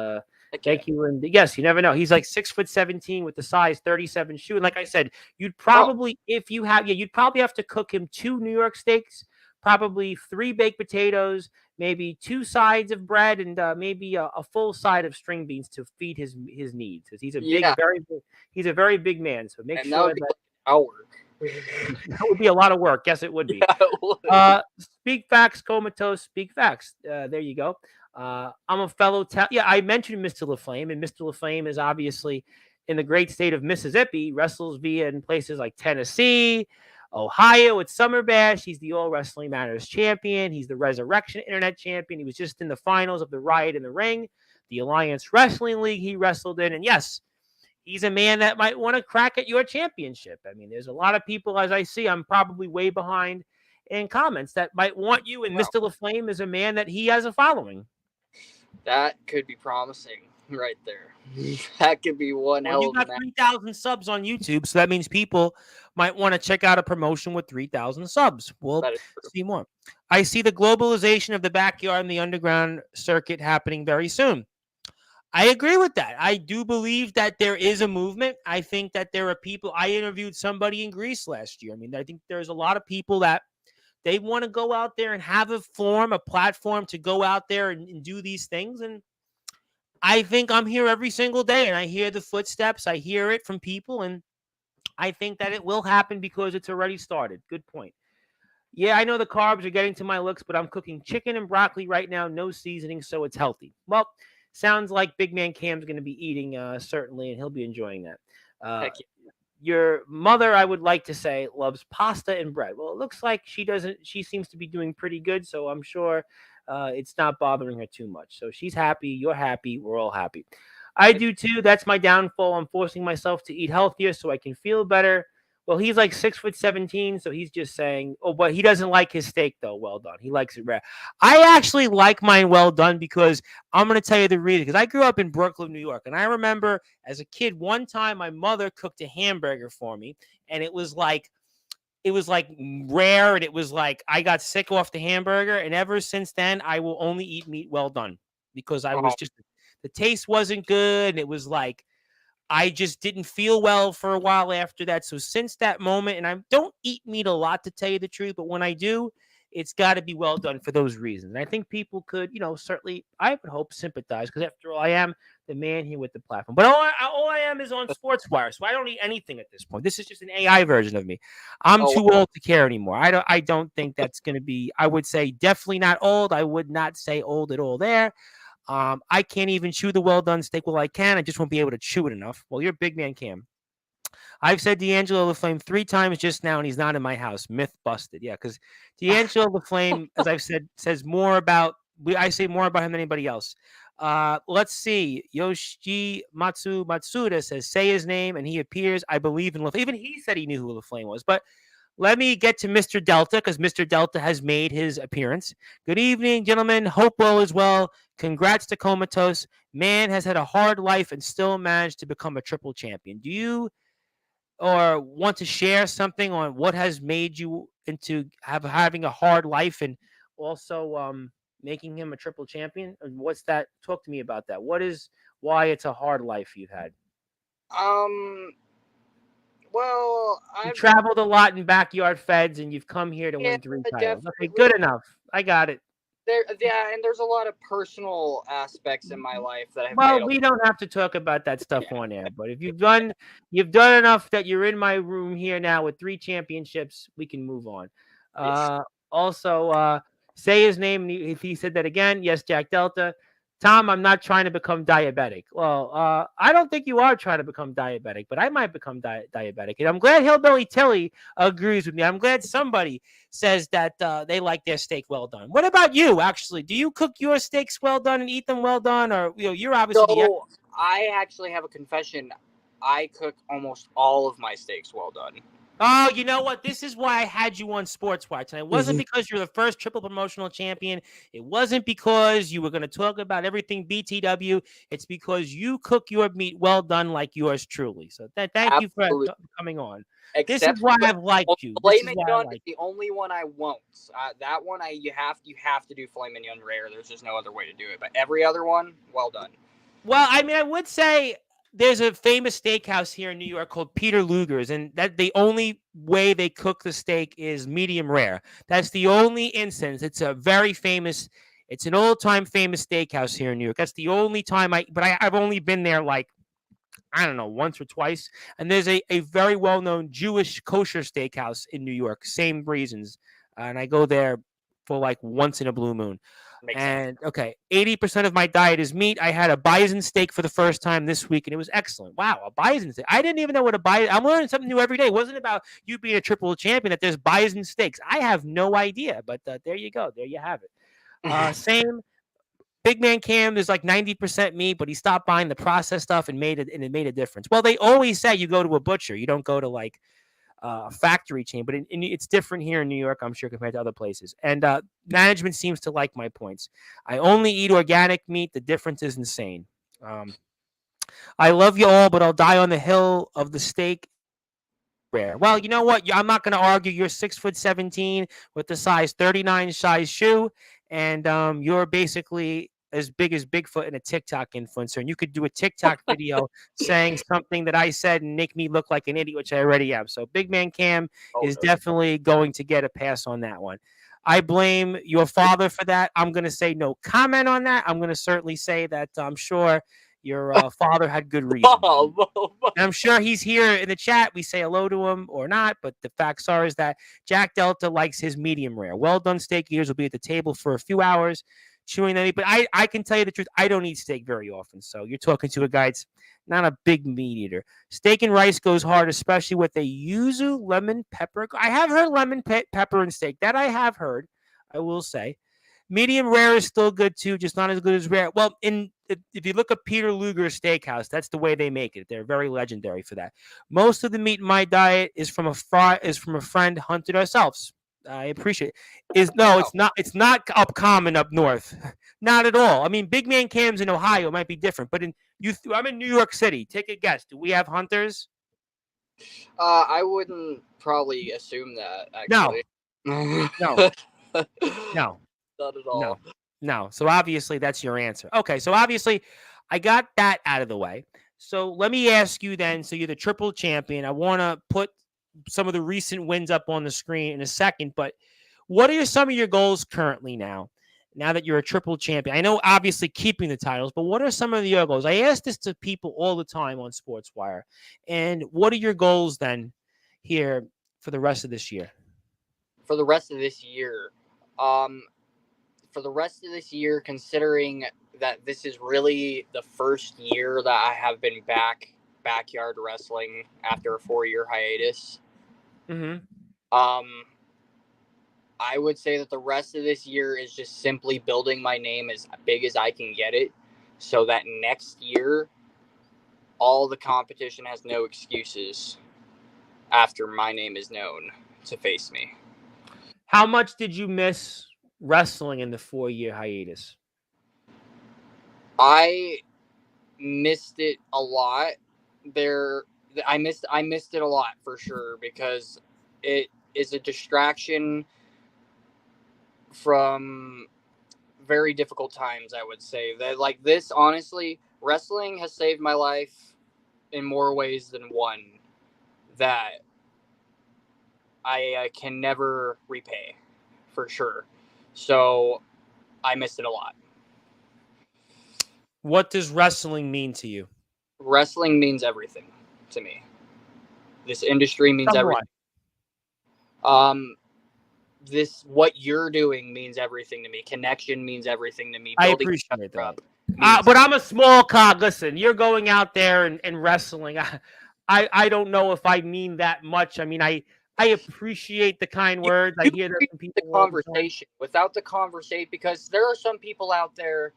Speaker 2: Okay.
Speaker 1: thank you. And yes, you never know. He's like 6'17" with the size 37 shoe. And like I said, you'd
Speaker 2: Oh,
Speaker 1: probably, if you have, yeah, you'd probably have to cook him 2 New York steaks, probably 3 baked potatoes, maybe 2 sides of bread, and maybe a full side of string beans to feed his needs. Because he's a
Speaker 2: yeah.
Speaker 1: he's a very big man. So make
Speaker 2: And that
Speaker 1: sure
Speaker 2: would be
Speaker 1: that
Speaker 2: like an hour.
Speaker 1: that would be a lot of work. Yes, it would be.
Speaker 2: Yeah, it would.
Speaker 1: Speak facts, Comatose. Speak facts. There you go. I'm a fellow. Yeah, I mentioned Mr. LaFlame, and Mr. LaFlame is obviously in the great state of Mississippi. Wrestles via in places like Tennessee, Ohio at Summer Bash. He's the All Wrestling Matters champion. He's the Resurrection Internet champion. He was just in the finals of the Riot in the Ring, the Alliance Wrestling League. He wrestled in, and yes, he's a man that might want to crack at your championship. I mean, there's a lot of people, as I see, I'm probably way behind in comments that might want you. And
Speaker 2: Well,
Speaker 1: Mr. LaFlame is a man that he has a following.
Speaker 2: that could be promising right there. That could be one
Speaker 1: Well,
Speaker 2: hell
Speaker 1: you
Speaker 2: of a
Speaker 1: got
Speaker 2: match.
Speaker 1: 3,000 subs on YouTube, so that means people might want to check out a promotion with 3,000 subs. We'll
Speaker 2: That is true.
Speaker 1: see more. I see the globalization of the backyard and the underground circuit happening very soon. I agree with that. I do believe that there is a movement. I think that there are people. I interviewed somebody in Greece last year. I mean, I think there's a lot of people that they want to go out there and have a platform to go out there and do these things. And I think I'm here every single day and I hear the footsteps. I hear it from people. And I think that it will happen because it's already started. Good point. Yeah, I know the carbs are getting to my looks, but I'm cooking chicken and broccoli right now, no seasoning, so it's healthy. Well, sounds like Big Man Cam's going to be eating certainly, and he'll be enjoying that. Uh,
Speaker 2: Heck yeah.
Speaker 1: your mother, I would like to say, loves pasta and bread. Well, it looks like she doesn't. She seems to be doing pretty good, so I'm sure it's not bothering her too much. So she's happy. You're happy. We're all happy. I do too. That's my downfall. I'm forcing myself to eat healthier so I can feel better. Well, he's like 6'17", so he's just saying, oh, but he doesn't like his steak though. Well done. He likes it rare. I actually like mine well done because I'm going to tell you the reason. Because I grew up in Brooklyn, New York, and I remember as a kid, one time my mother cooked a hamburger for me, and it was like rare, and it was like I got sick off the hamburger, and ever since then, I will only eat meat well done because I was
Speaker 2: Oh,
Speaker 1: just the taste wasn't good, and it was like I just didn't feel well for a while after that. So since that moment, and I don't eat meat a lot to tell you the truth, but when I do, it's got to be well done for those reasons. And I think people could, certainly, I would hope sympathize because after all, I am the man here with the platform. But all I am is on Sportswire, so I don't eat anything at this point. This is just an AI version of me. I'm
Speaker 2: oh,
Speaker 1: too old to care anymore. I don't think that's going to be. I would say definitely not old. I would not say old at all there. I can't even chew the well done steak. Well, I can. I just won't be able to chew it enough. Well, you're a big man, Cam. I've said D'Angelo LaFlame 3 times just now, and he's not in my house. Myth busted. Yeah, because D'Angelo LaFlame, as I've said, says more about. I say more about him than anybody else. Let's see. Yoshi Matsuda says, say his name, and he appears. I believe in LaFlame. Even he said he knew who LaFlame was. But let me get to Mr. Delta because Mr. Delta has made his appearance. Good evening, gentlemen. Hope well as well. Congrats to Comatose. Man has had a hard life and still managed to become a triple champion. Do you or want to share something on what has made you into having a hard life and also making him a triple champion? And what's that? Talk to me about that. Why it's a hard life you've had?
Speaker 2: um. Well,
Speaker 1: You
Speaker 2: I've
Speaker 1: traveled a lot in backyard feds, and you've come here to
Speaker 2: yeah,
Speaker 1: win 3 titles. Okay, good
Speaker 2: definitely.
Speaker 1: enough. I got it.
Speaker 2: Yeah, and there's a lot of personal aspects in my life that have made
Speaker 1: Well,
Speaker 2: a
Speaker 1: we don't have to talk about that stuff
Speaker 2: yeah.
Speaker 1: on air, but if you've done enough that you're in my room here now with 3 championships, we can move on.
Speaker 2: Yes.
Speaker 1: Also, say his name. If he said that again, yes, Jack Delta. Tom, I'm not trying to become diabetic. Well, I don't think you are trying to become diabetic, but I might become diabetic. And I'm glad Hillbilly Tilly agrees with me. I'm glad somebody says that they like their steak well done. What about you? Actually, do you cook your steaks well done and eat them well done, or you're obviously the
Speaker 2: So I actually have a confession. I cook almost all of my steaks well done.
Speaker 1: Oh, you know what? This is why I had you on Sportswire tonight. It wasn't because you're the first triple promotional champion. It wasn't because you were going to talk about everything BTW. It's because you cook your meat well done like yours truly. So thank you for
Speaker 2: Absolutely.
Speaker 1: coming on. This is
Speaker 2: Except
Speaker 1: why
Speaker 2: for
Speaker 1: I've liked you. This
Speaker 2: filet
Speaker 1: is why I
Speaker 2: mignon is
Speaker 1: like you.
Speaker 2: the only one I won't. That one you have to do filet mignon rare. There's just no other way to do it. But every other one, well done.
Speaker 1: Well, I mean, I would say there's a famous steakhouse here in New York called Peter Luger's, and that the only way they cook the steak is medium rare. That's the only instance. It's a very famous. It's an old-time famous steakhouse here in New York. That's the only time I've only been there like I don't know, once or twice. And there's a very well known Jewish kosher steakhouse in New York, same reasons. And I go there for like once in a blue moon.
Speaker 2: Makes sense.
Speaker 1: And okay, 80% of my diet is meat. I had a bison steak for the first time this week, and it was excellent. Wow, a bison steak. I didn't even know what a bison. I'm learning something new every day. It wasn't about you being a triple champion that there's bison steaks. I have no idea, but there you go. There you have it. Same Big Man Cam is like 90% meat, but he stopped buying the processed stuff and made it, and it made a difference. Well, they always say you go to a butcher, you don't go to like a factory chain, but it's different here in New York, I'm sure, compared to other places. And management seems to like my points. I only eat organic meat. The difference is insane. Um, I love you all, but I'll die on the hill of the steak rare. Well, you know what? I'm not going to argue. You're 6'17" with the size 39 size shoe, and you're basically as big as Bigfoot and a TikTok influencer. And you could do a TikTok video saying something that I said and make me look like an idiot, which I already am. So Big Man Cam
Speaker 2: Oh,
Speaker 1: is
Speaker 2: no.
Speaker 1: definitely going to get a pass on that one. I blame your father for that. I'm going to say no comment on that. I'm going to certainly say that I'm sure your father had good reason. And I'm sure he's here in the chat. We say hello to him or not, but the facts are is that Jack Delta likes his medium rare. Well done steak eaters will be at the table for a few hours chewing them. But I can tell you the truth. I don't eat steak very often. So you're talking to a guy that's not a big meat eater. Steak and rice goes hard, especially with a yuzu lemon pepper. I have heard lemon pepper and steak. That I have heard, I will say. Medium rare is still good too, just not as good as rare. Well, if you look at Peter Luger's Steakhouse, that's the way they make it. They're very legendary for that. Most of the meat in my diet is from a friend hunted ourselves. I appreciate it.
Speaker 2: Wow.
Speaker 1: It's not up common up north, not at all. I mean, Big Man Cams in Ohio might be different, but I'm in New York City. Take a guess. Do we have hunters?
Speaker 2: I wouldn't probably assume that,
Speaker 1: No,
Speaker 2: actually.
Speaker 1: no, no.
Speaker 2: Not at
Speaker 1: No,
Speaker 2: all.
Speaker 1: no. So obviously that's your answer. Okay, so obviously I got that out of the way. So let me ask you then. So you're the triple champion. I want to put some of the recent wins up on the screen in a second, but what are some of your goals currently now? Now that you're a triple champion, I know obviously keeping the titles, but what are some of your goals? I ask this to people all the time on Sportswire. And what are your goals then here for the rest of this year?
Speaker 2: For the rest of this year, um, considering that this is really the first year that I have been backyard wrestling after a 4-year hiatus,
Speaker 1: Mm-hmm.
Speaker 2: um, I would say that the rest of this year is just simply building my name as big as I can get it, so that next year, all the competition has no excuses after my name is known to face me.
Speaker 1: How much did you miss wrestling in the 4-year hiatus?
Speaker 2: I missed it a lot. There, I missed it a lot for sure because it is a distraction from very difficult times. I would say that, like, this, honestly, wrestling has saved my life in more ways than one that I can never repay, for sure. So I missed it a lot.
Speaker 1: What does wrestling mean to you?
Speaker 2: Wrestling means everything to me. This industry means
Speaker 1: Somewhat.
Speaker 2: everything. Um, what you're doing means everything to me. Connection means everything to me.
Speaker 1: I
Speaker 2: Building each
Speaker 1: appreciate
Speaker 2: other
Speaker 1: that.
Speaker 2: up means.
Speaker 1: But I'm a small cog. Listen, you're going out there and wrestling. I don't know if I mean that much. I mean, I appreciate the kind
Speaker 2: You,
Speaker 1: words. I
Speaker 2: you
Speaker 1: hear that
Speaker 2: create
Speaker 1: from
Speaker 2: the
Speaker 1: people all the time.
Speaker 2: conversation. Without the conversation, because there are some people out there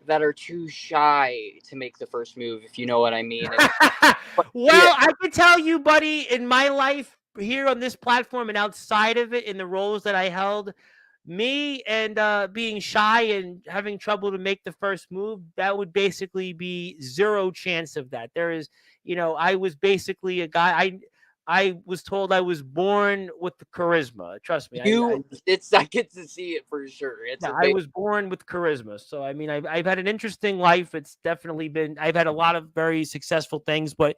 Speaker 2: that are too shy to make the first move, if you know what I mean. And yeah,
Speaker 1: Well, I can tell you, buddy, in my life here on this platform and outside of it, in the roles that I held, me and being shy and having trouble to make the first move, that would basically be zero chance of that. There is, I was basically a guy. I was told I was born with the charisma. Trust me,
Speaker 2: I get to see it for sure. It's
Speaker 1: yeah, I
Speaker 2: amazing.
Speaker 1: was born with charisma. So I mean, I've had an interesting life. It's definitely been. I've had a lot of very successful things, but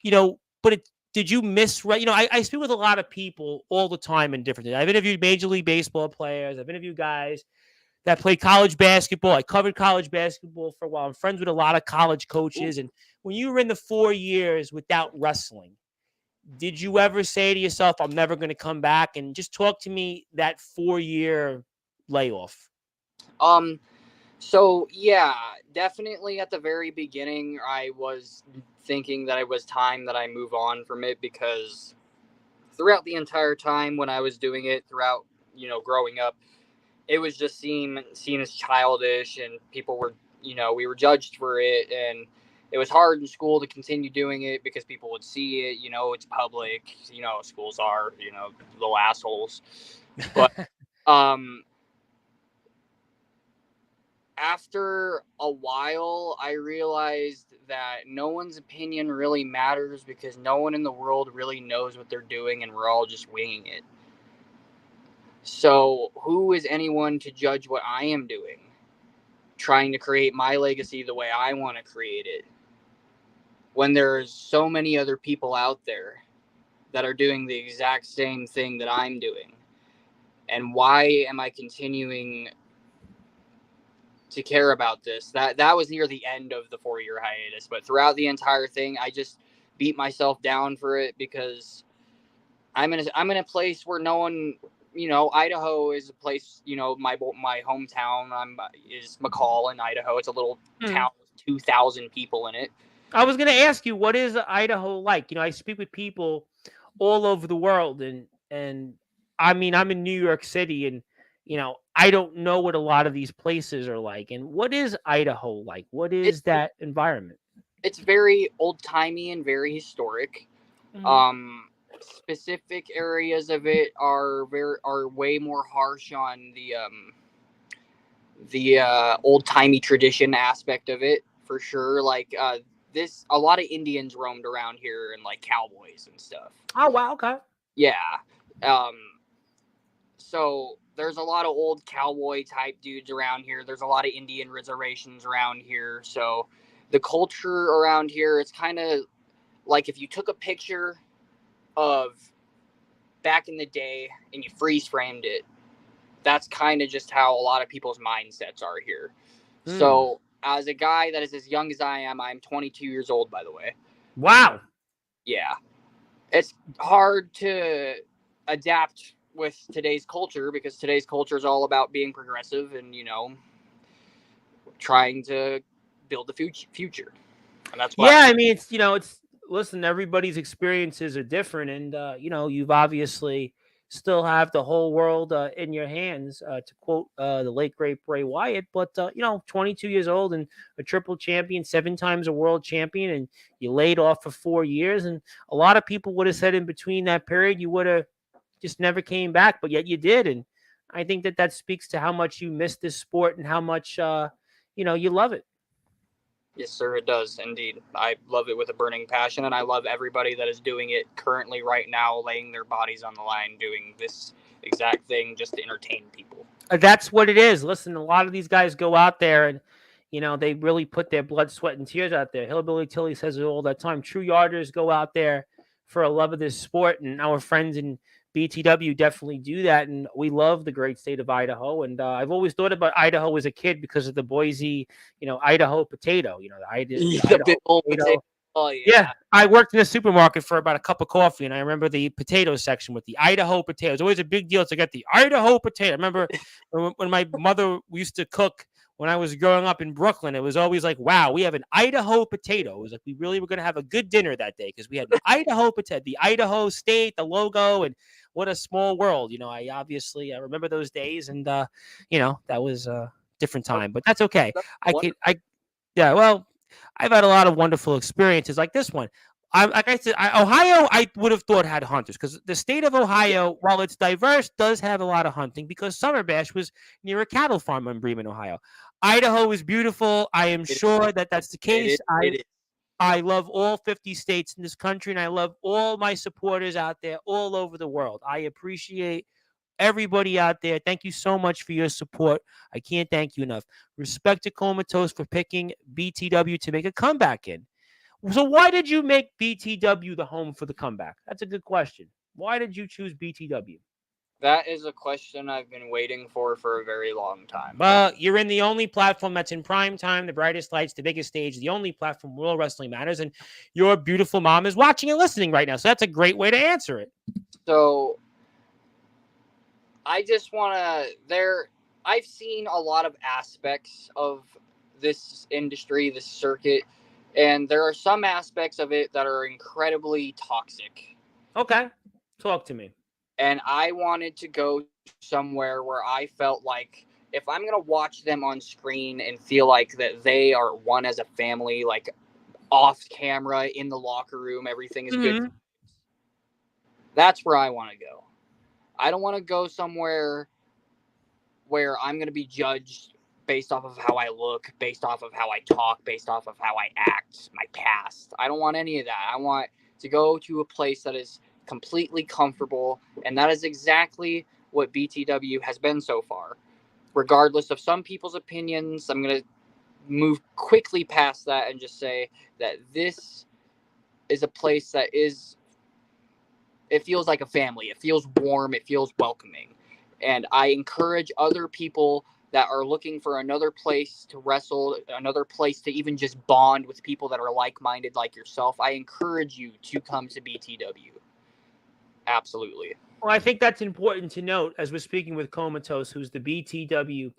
Speaker 1: did you miss? Right, I speak with a lot of people all the time in different things. I've interviewed Major League Baseball players. I've interviewed guys that play college basketball. I covered college basketball for a while. I'm friends with a lot of college
Speaker 2: Ooh.
Speaker 1: coaches. And when you were in the 4 years without wrestling, did you ever say to yourself, I'm never going to come back? And just talk to me that 4-year layoff.
Speaker 2: Um. So yeah, definitely at the very beginning, I was thinking that it was time that I move on from it because throughout the entire time when I was doing it, throughout growing up, it was just seen as childish, and people were, we were judged for it, and it was hard in school to continue doing it because people would see it. It's public. Schools are, little assholes. But um, after a while, I realized that no one's opinion really matters because no one in the world really knows what they're doing, and we're all just winging it. So, who is anyone to judge what I am doing? Trying to create my legacy the way I want to create it. When there's so many other people out there that are doing the exact same thing that I'm doing. And why am I continuing to care about this? That was near the end of the 4-year hiatus, but throughout the entire thing, I just beat myself down for it because I'm in a place where no one, Idaho is a place, my hometown is McCall in Idaho. It's a little
Speaker 1: Hmm.
Speaker 2: town with 2,000 people in it.
Speaker 1: I was going to ask you, what is Idaho like? I speak with people all over the world, and I mean, I'm in New York City, and I don't know what a lot of these places are like. And what is Idaho like? What
Speaker 2: It
Speaker 1: is that environment?
Speaker 2: it's very old timey and very historic.
Speaker 1: Hmm.
Speaker 2: Um, Specific areas of it are way more harsh on the old timey tradition aspect of it for sure. Like this, a lot of Indians roamed around here and like cowboys and stuff.
Speaker 1: Oh wow, okay.
Speaker 2: Yeah. Um, so there's a lot of old cowboy type dudes around here. There's a lot of Indian reservations around here. So the culture around here, it's kind of like if you took a picture of back in the day and you freeze framed it, that's kind of just how a lot of people's mindsets are here.
Speaker 1: Hmm.
Speaker 2: So, as a guy that is as young as I am, I'm 22 years old, by the way.
Speaker 1: Wow.
Speaker 2: Yeah. It's hard to adapt with today's culture because today's culture is all about being progressive and, trying to build the future. And that's what
Speaker 1: Yeah, I mean, it's listen, everybody's experiences are different, and you've obviously still have the whole world in your hands, to quote the late great Bray Wyatt. But 22 years old and a triple champion, 7 times a world champion, and you laid off for 4 years, and a lot of people would have said in between that period you would have just never came back, but yet you did, and I think that speaks to how much you miss this sport and how much you love it.
Speaker 2: Yes, sir, it does indeed. I love it with a burning passion, and I love everybody that is doing it currently right now, laying their bodies on the line, doing this exact thing just to entertain people.
Speaker 1: That's what it is. Listen, a lot of these guys go out there and they really put their blood, sweat, and tears out there. Hillbilly Tilly says it all the time. True yarders go out there for a love of this sport, and our friends in BTW definitely do that. And we love the great state of Idaho. And I've always thought about Idaho as a kid because of the Boise, Idaho potato. The
Speaker 2: The big
Speaker 1: Idaho
Speaker 2: old potato.
Speaker 1: potato.
Speaker 2: Oh
Speaker 1: Yeah,
Speaker 2: yeah,
Speaker 1: I worked in a supermarket for about a cup of coffee, and I remember the potato section with the Idaho potato. It was always a big deal to get the Idaho potato. I remember when my mother used to cook when I was growing up in Brooklyn. It was always like, wow, we have an Idaho potato. It was like we really were going to have a good dinner that day because we had an Idaho potato, the Idaho state, the logo, and what a small world. I remember those days, and that was a different
Speaker 2: oh,
Speaker 1: time, but that's okay.
Speaker 2: that's
Speaker 1: I could,
Speaker 2: wonderful.
Speaker 1: I Yeah, well, I've had a lot of wonderful experiences like this one. Like I said, Ohio, I would have thought had hunters because the state of
Speaker 2: Yeah,
Speaker 1: Ohio, while it's diverse, does have a lot of hunting because Summer Bash was near a cattle farm in Bremen, Ohio. Idaho is beautiful. I am
Speaker 2: it,
Speaker 1: sure that that's the
Speaker 2: it is.
Speaker 1: case.
Speaker 2: It is.
Speaker 1: I love all 50 states in this country, and I love all my supporters out there all over the world. I appreciate everybody out there. Thank you so much for your support. I can't thank you enough. Respect to Comatose for picking BTW to make a comeback in. So why did you make BTW the home for the comeback? That's a good question. Why did you choose BTW?
Speaker 2: That is a question I've been waiting for a very long time.
Speaker 1: Well, you're in the only platform that's in prime time, the brightest lights, the biggest stage, the only platform where wrestling matters, and your beautiful mom is watching and listening right now. So that's a great way to answer it.
Speaker 2: So I just want to there. I've seen a lot of aspects of this industry, this circuit, and there are some aspects of it that are incredibly toxic.
Speaker 1: Okay. Talk to me.
Speaker 2: and I wanted to go somewhere where I felt like if I'm gonna watch them on screen and feel like that they are one as a family, like off camera in the locker room, everything is good.
Speaker 1: Mm-hmm.
Speaker 2: That's where I want to go. I don't want to go somewhere where I'm going to be judged based off of how I look, based off of how I talk, based off of how I act, my past. I don't want any of that. I want to go to a place that is completely comfortable, and that is exactly what BTW has been so far. Regardless of some people's opinions, I'm going to move quickly past that and just say that this is a place that is, it feels like a family. It feels warm. It feels welcoming. And I encourage other people that are looking for another place to wrestle, another place to even just bond with people that are like minded like yourself. I encourage you to come to BTW. Absolutely.
Speaker 1: Well, I think that's important to note as we're speaking with Comatose, who's the BTW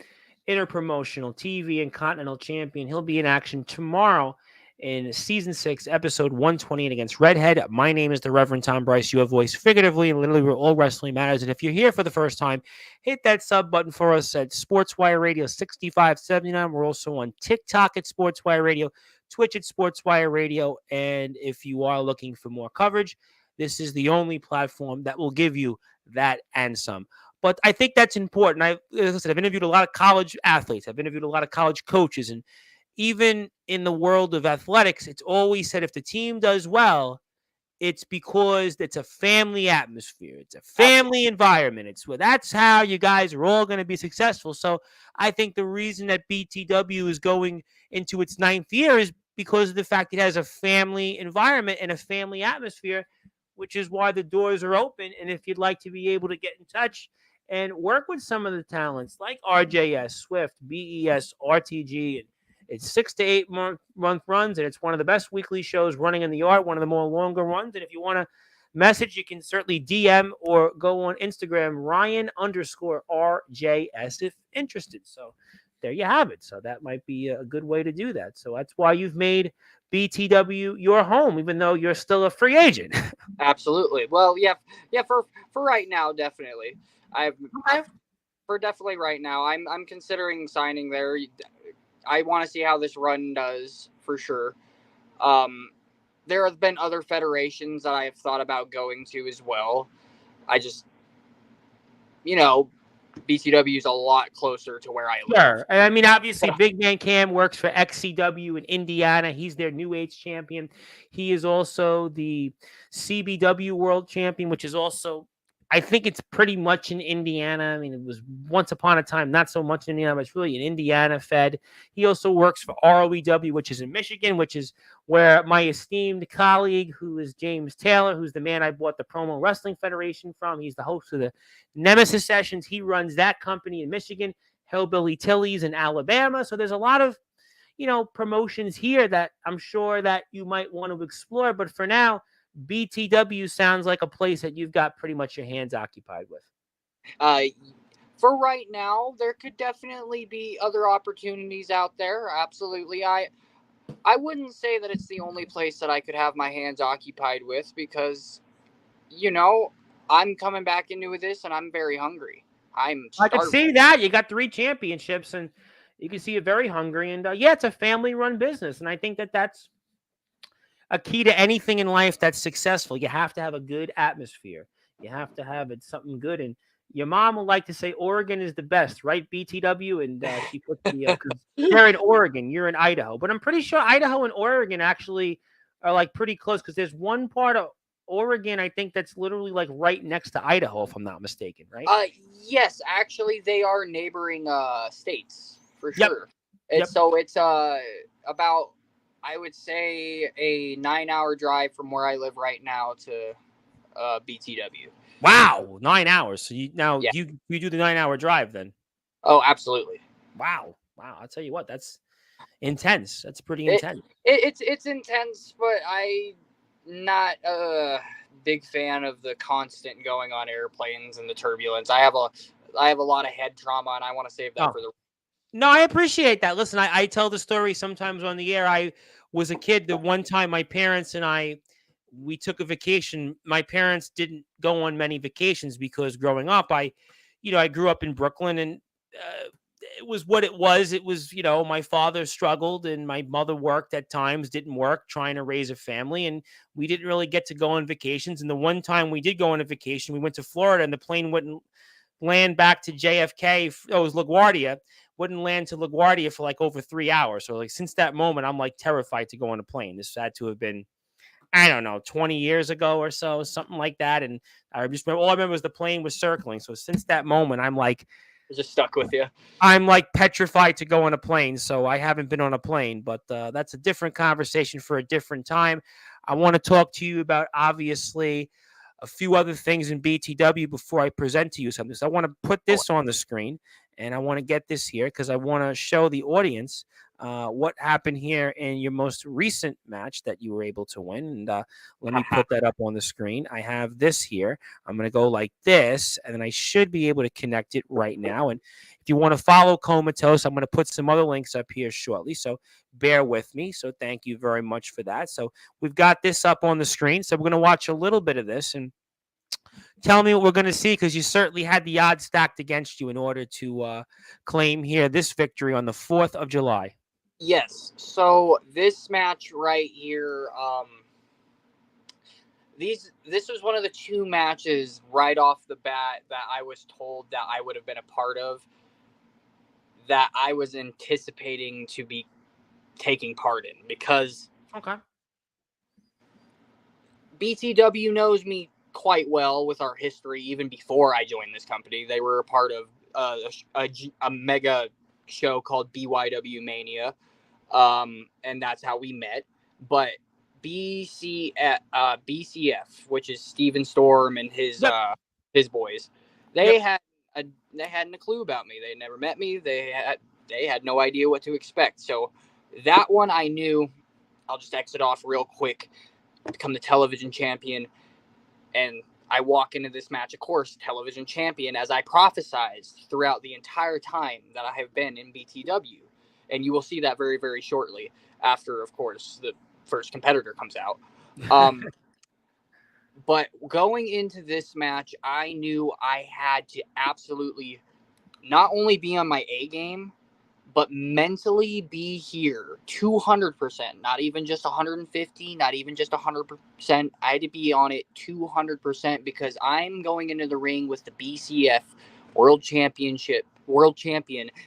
Speaker 1: Interpromotional TV and Continental Champion. He'll be in action tomorrow in Season 6, Episode 128 against Redhead. My name is the Reverend Tom Bryce. You have voice figuratively and literally where all wrestling matters. And if you're here for the first time, hit that sub button for us at Sportswire Radio 6579. We're also on TikTok at Sportswire Radio, Twitch at Sportswire Radio. And if you are looking for more coverage, this is the only platform that will give you that and some. But I think that's important. I've interviewed a lot of college athletes. I've interviewed a lot of college coaches. And even in the world of athletics, it's always said if the team does well, it's because it's a family atmosphere. It's a
Speaker 2: Absolutely.
Speaker 1: family environment. It's where that's how you guys are all going to be successful. So I think the reason that BTW is going into its ninth year is because of the fact it has a family environment and a family atmosphere, which is why the doors are open. And if you'd like to be able to get in touch and work with some of the talents like RJS, Swift, BES, RTG, and it's 6 to 8 month runs, and it's one of the best weekly shows running in the yard, one of the more longer runs. And if you want to message, you can certainly DM or go on Instagram, Ryan_RJS if interested. So there you have it. So that might be a good way to do that. So that's why you've made BTW your home, even though you're still a free agent.
Speaker 2: Absolutely. Well, yeah, yeah. For right now, definitely. I've
Speaker 1: Okay.
Speaker 2: for definitely right now. I'm considering signing there. I want to see how this run does for sure. Um, there have been other federations that I have thought about going to as well. I just, you know, BTW is a lot closer to where I live.
Speaker 1: Sure. And I mean, obviously, Big Man Cam works for XCW in Indiana. He's their new age champion. He is also the CBW world champion, which is also, I think it's pretty much in Indiana. I mean, it was once upon a time, not so much in Indiana, but it's really an Indiana fed. He also works for ROEW, which is in Michigan, which is where my esteemed colleague, who is James Taylor, who's the man I bought the Promo Wrestling Federation from. He's the host of the Nemesis Sessions. He runs that company in Michigan. Hillbilly Tilly's in Alabama. So there's a lot of, promotions here that I'm sure that you might want to explore. But for now, BTW sounds like a place that you've got pretty much your hands occupied with.
Speaker 2: Uh, for right now, there could definitely be other opportunities out there. Absolutely. I wouldn't say that it's the only place that I could have my hands occupied with because, you know, I'm coming back into this and I'm very hungry. I'm
Speaker 1: I could
Speaker 2: starving.
Speaker 1: see that. You got 3 championships, and you can see you're very hungry. And yeah, it's a family run business. And I think that that's a key to anything in life that's successful. You have to have a good atmosphere. You have to have it something good. And your mom will like to say Oregon is the best, right? BTW, and she puts the because they're in Oregon, you're in Idaho, but I'm pretty sure Idaho and Oregon actually are like pretty close because there's one part of Oregon I think that's literally like right next to Idaho, if I'm not mistaken, right?
Speaker 2: Uh, yes, actually, they are neighboring states for
Speaker 1: Yep,
Speaker 2: sure.
Speaker 1: yep.
Speaker 2: It's about, I would say, a 9 hour drive from where I live right now to BTW.
Speaker 1: Wow, 9 hours. So you now
Speaker 2: Yeah.
Speaker 1: you do the 9 hour drive then?
Speaker 2: Oh, absolutely.
Speaker 1: Wow, wow. I'll tell you what, that's intense. That's pretty
Speaker 2: It,
Speaker 1: intense.
Speaker 2: it's intense, but I not a big fan of the constant going on airplanes and the turbulence. I have a lot of head trauma, and I want to save that
Speaker 1: Oh,
Speaker 2: for the.
Speaker 1: no, I appreciate that. Listen, I tell the story sometimes on the air. I was a kid the one time my parents and I we took a vacation. My parents didn't go on many vacations because growing up, I grew up in Brooklyn, and it was what it was. It was, my father struggled and my mother worked at times, didn't work, trying to raise a family. And we didn't really get to go on vacations. And the one time we did go on a vacation, we went to Florida, and the plane wouldn't land back to JFK. Oh, it was LaGuardia. Wouldn't land to LaGuardia for like over 3 hours. So like since that moment, I'm like terrified to go on a plane. This had to have been, I don't know, 20 years ago or so, something like that. And I just remember, all I remember was the plane was circling. So since that moment,
Speaker 2: It's just stuck with you.
Speaker 1: I'm like petrified to go on a plane. So I haven't been on a plane, but that's a different conversation for a different time. I want to talk to you about, obviously, a few other things in BTW before I present to you something. So I want to put this on the screen, and I want to get this here because I want to show the audience what happened here in your most recent match that you were able to win. And let me put that up on the screen. I have this here. I'm going to go like this, and then I should be able to connect it right now. And if you want to follow Comatose, I'm going to put some other links up here shortly. So bear with me. So thank you very much for that. So we've got this up on the screen. So we're going to watch a little bit of this and tell me what we're going to see, because you certainly had the odds stacked against you in order to claim here this victory on the 4th of July.
Speaker 2: Yes. So this match right here, this was one of the two matches right off the bat that I was told that I would have been a part of, that I was anticipating to be taking part in, because
Speaker 1: Okay.
Speaker 2: BTW knows me quite well with our history. Even before I joined this company, they were a part of a mega show called BYW Mania, and that's how we met. But BCF, which is Steven Storm and
Speaker 1: Yep.
Speaker 2: his boys, they
Speaker 1: Yep.
Speaker 2: had they hadn't a clue about me. They had never met me. They had no idea what to expect. So that one I knew. I'll just exit off real quick, become the television champion, and I walk into this match, of course, television champion, as I prophesized throughout the entire time that I have been in BTW. And you will see that very, very shortly after, of course, the first competitor comes out. But going into this match, I knew I had to absolutely not only be on my A game, but mentally be here 200%, not even just 150, not even just 100%. I had to be on it 200% because I'm going into the ring with the BCF world champion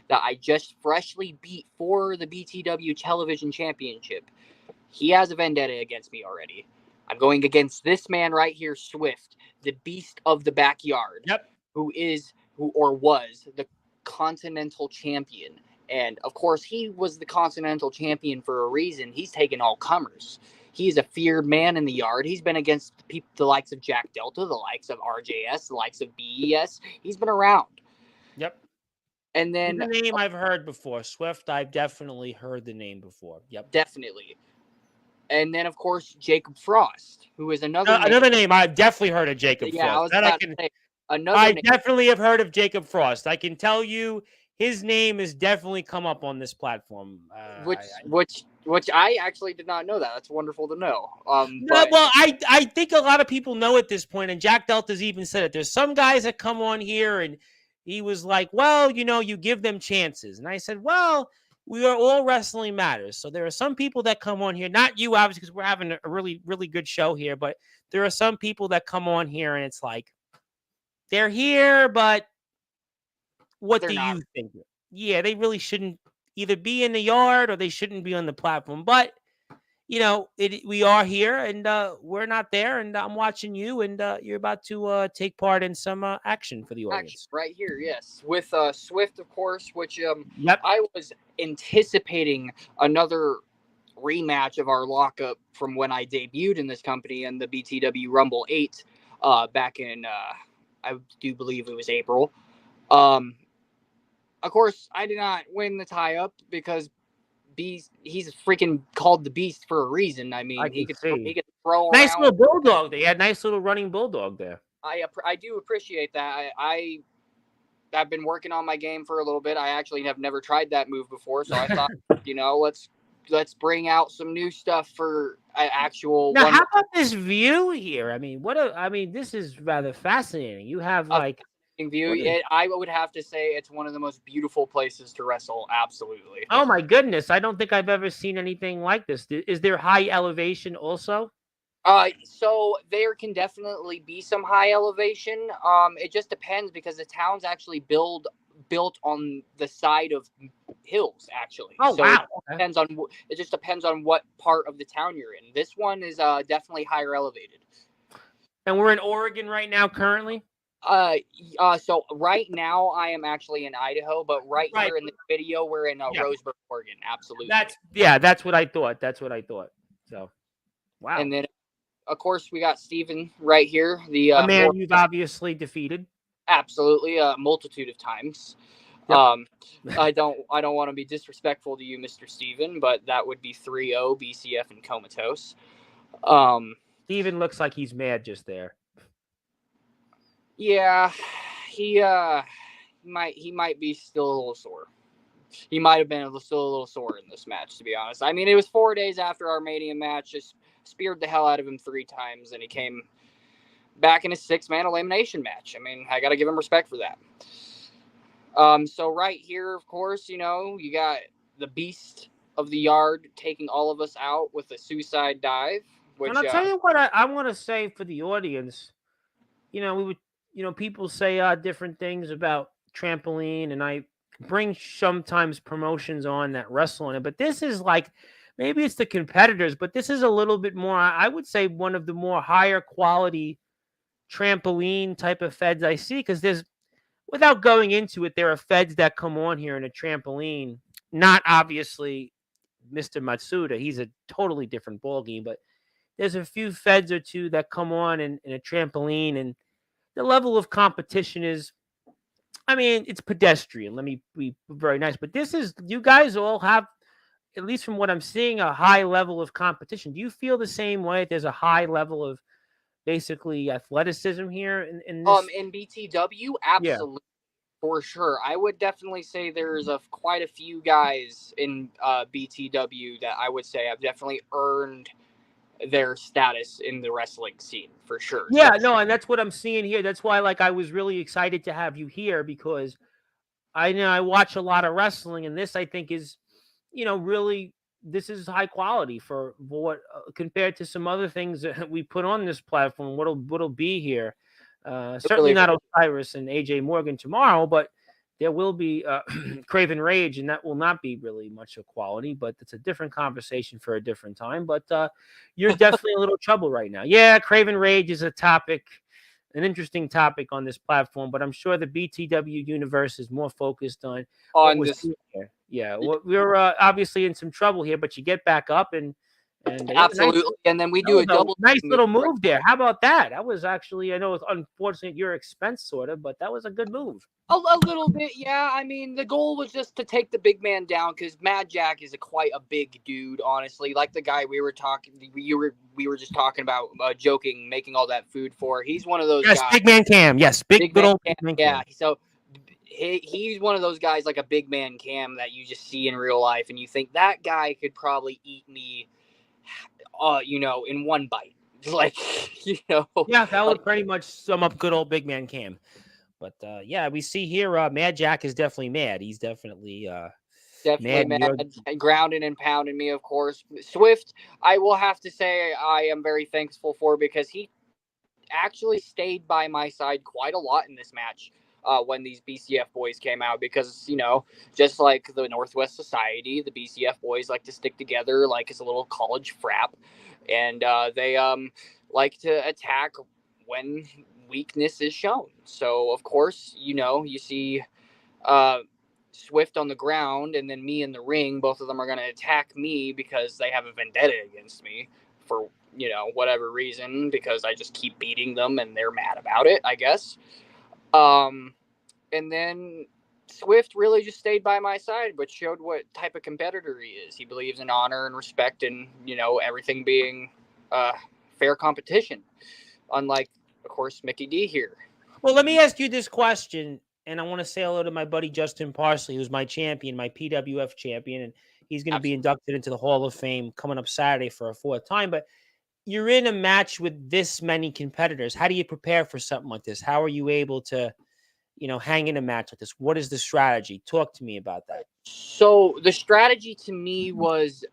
Speaker 2: that I just freshly beat for the BTW television championship. He has a vendetta against me already. I'm going against this man right here, Swift, the beast of the backyard,
Speaker 1: Yep.
Speaker 2: who was the continental champion. And of course, he was the continental champion for a reason. He's taken all comers. He's a feared man in the yard. He's been against the likes of Jack Delta, the likes of RJS, the likes of BES. He's been around.
Speaker 1: Yep.
Speaker 2: And
Speaker 1: He's
Speaker 2: then,
Speaker 1: a name I've heard before. Swift, I've definitely heard the name before. Yep.
Speaker 2: definitely. And then, of course, Jacob Frost, who is another name.
Speaker 1: Another name I've definitely heard of Jacob
Speaker 2: Yeah, I
Speaker 1: Frost.
Speaker 2: was
Speaker 1: That
Speaker 2: about to say another
Speaker 1: I
Speaker 2: name.
Speaker 1: definitely have heard of Jacob Frost. I can tell you his name has definitely come up on this platform.
Speaker 2: Which I actually did not know that. That's wonderful to know.
Speaker 1: No, well, I think a lot of people know at this point, and Jack Delta's even said it. There's some guys that come on here, and he was like, well, you give them chances. And I said, well, we are all wrestling matters. So there are some people that come on here, not you, obviously, because we're having a really, really good show here, but there are some people that come on here, and it's like, they're here, but what
Speaker 2: they're
Speaker 1: do
Speaker 2: not.
Speaker 1: you think? Yeah, they really shouldn't either be in the yard or they shouldn't be on the platform. But we are here, and we're not there, and I'm watching you, and you're about to take part in some action for the
Speaker 2: Action
Speaker 1: audience.
Speaker 2: right here, yes, with Swift, of course, which
Speaker 1: Yep.
Speaker 2: I was anticipating another rematch of our lockup from when I debuted in this company in the BTW Rumble 8 back in I do believe it was April. Of course, I did not win the tie up because he's freaking called the Beast for a reason. I
Speaker 1: I
Speaker 2: mean,
Speaker 1: can
Speaker 2: he
Speaker 1: see.
Speaker 2: could throw
Speaker 1: Nice
Speaker 2: around.
Speaker 1: little bulldog. They had nice little running bulldog there.
Speaker 2: I do appreciate that. I've been working on my game for a little bit. I actually have never tried that move before, so I thought, let's let's bring out some new stuff for actual
Speaker 1: Now,
Speaker 2: one.
Speaker 1: how about this view here? I mean, this is rather fascinating. You have
Speaker 2: A
Speaker 1: like
Speaker 2: view.
Speaker 1: what is?
Speaker 2: I would have to say it's one of the most beautiful places to wrestle. Absolutely.
Speaker 1: Oh my goodness! I don't think I've ever seen anything like this. Is there high elevation also?
Speaker 2: So there can definitely be some high elevation. It just depends because the town's actually built on the side of hills, actually.
Speaker 1: Oh
Speaker 2: So
Speaker 1: wow! Okay.
Speaker 2: it just depends on what part of the town you're in. This one is definitely higher elevated.
Speaker 1: And we're in Oregon right now, currently.
Speaker 2: So right now I am actually in Idaho, but right
Speaker 1: Right.
Speaker 2: here in the video we're in
Speaker 1: Yeah.
Speaker 2: Roseburg, Oregon. Absolutely.
Speaker 1: That's what I thought. That's what I thought. So, wow.
Speaker 2: And then of course we got Steven right here, the
Speaker 1: A man
Speaker 2: more
Speaker 1: you've obviously defeated.
Speaker 2: absolutely a multitude of times.
Speaker 1: Yep.
Speaker 2: I don't want to be disrespectful to you, Mr. Steven, but that would be 3-0 BCF and Comatose.
Speaker 1: Steven looks like he's mad just there.
Speaker 2: Yeah, he might be still a little sore. He might have been still a little sore in this match, to be honest. I mean, it was 4 days after our Mania match. Just speared the hell out of him 3 times, and he came back in a 6-man elimination match. I mean, I got to give him respect for that. So right here, of course, you got the beast of the yard taking all of us out with a suicide dive. Which
Speaker 1: And I'll tell you what I want to say for the audience. We would, people say different things about trampoline, and I bring sometimes promotions on that wrestle on it. But this is like, maybe it's the competitors, but this is a little bit more, I would say, one of the more higher quality trampoline type of feds I see, because without going into it, there are feds that come on here in a trampoline, not obviously Mr. Matsuda. He's a totally different ballgame, but there's a few feds or two that come on in a trampoline, and the level of competition is, I mean, it's pedestrian. Let me be very nice, but you guys all have, at least from what I'm seeing, a high level of competition. Do you feel the same way? There's a high level of basically athleticism here in this?
Speaker 2: in BTW,
Speaker 1: Yeah.
Speaker 2: absolutely. For sure. I would definitely say there's quite a few guys in BTW that I would say have definitely earned their status in the wrestling scene, for sure.
Speaker 1: Yeah, no, and that's what I'm seeing here. That's why, like, I was really excited to have you here, because I know I watch a lot of wrestling, and this I think is, really, this is high quality for what compared to some other things that we put on this platform. What'll be here?
Speaker 2: It
Speaker 1: Certainly
Speaker 2: really
Speaker 1: not Osiris and AJ Morgan tomorrow, but there will be Craven Rage, and that will not be really much of quality. But it's a different conversation for a different time. But you're definitely in a little trouble right now. Yeah, Craven Rage is a topic, an interesting topic on this platform, but I'm sure the BTW universe is more focused on what
Speaker 2: on
Speaker 1: was
Speaker 2: this.
Speaker 1: here. Yeah, we're obviously in some trouble here, but you get back up, and yeah,
Speaker 2: Absolutely. And then we
Speaker 1: that
Speaker 2: do
Speaker 1: was
Speaker 2: a
Speaker 1: a
Speaker 2: double
Speaker 1: nice
Speaker 2: move.
Speaker 1: little move there. How about that? That was actually, I know it's unfortunate at your expense, sort of, but that was a good move.
Speaker 2: A little bit, yeah. I mean, the goal was just to take the big man down because Mad Jack is quite a big dude, honestly. Like the guy we were just talking about, joking, making all that food for. He's one of those
Speaker 1: Yes,
Speaker 2: guys.
Speaker 1: Big Man Cam. Yes,
Speaker 2: Big
Speaker 1: good
Speaker 2: man
Speaker 1: old
Speaker 2: Cam,
Speaker 1: Big Man
Speaker 2: yeah.
Speaker 1: Cam.
Speaker 2: So he's one of those guys, like a big man Cam, that you just see in real life, and you think that guy could probably eat me, in one bite. Like,
Speaker 1: Yeah, that
Speaker 2: like
Speaker 1: would pretty much sum up good old Big Man Cam. But yeah, we see here Mad Jack is definitely mad. He's definitely
Speaker 2: definitely
Speaker 1: mad. And
Speaker 2: mad, and grounding and pounding me, of course. Swift, I will have to say I am very thankful for, because he actually stayed by my side quite a lot in this match. When these BCF boys came out, because just like the Northwest Society, the BCF boys like to stick together like it's a little college frap, and they like to attack when weakness is shown. So of course, you see uh, Swift on the ground, and then me in the ring. Both of them are going to attack me because they have a vendetta against me for whatever reason, because I just keep beating them and they're mad about it, I guess. And then Swift really just stayed by my side, but showed what type of competitor he is. He believes in honor and respect, and everything being fair competition, unlike, of course, Mickey D here.
Speaker 1: Well, let me ask you this question, and I want to say hello to my buddy Justin Parsley, who's my champion, my PWF champion, and He's going to be
Speaker 2: Absolutely.
Speaker 1: inducted into the Hall of Fame coming up Saturday for a fourth time. But you're in a match with this many competitors. How do you prepare for something like this? How are you able to, hang in a match like this? What is the strategy? Talk to me about that.
Speaker 2: So the strategy to me was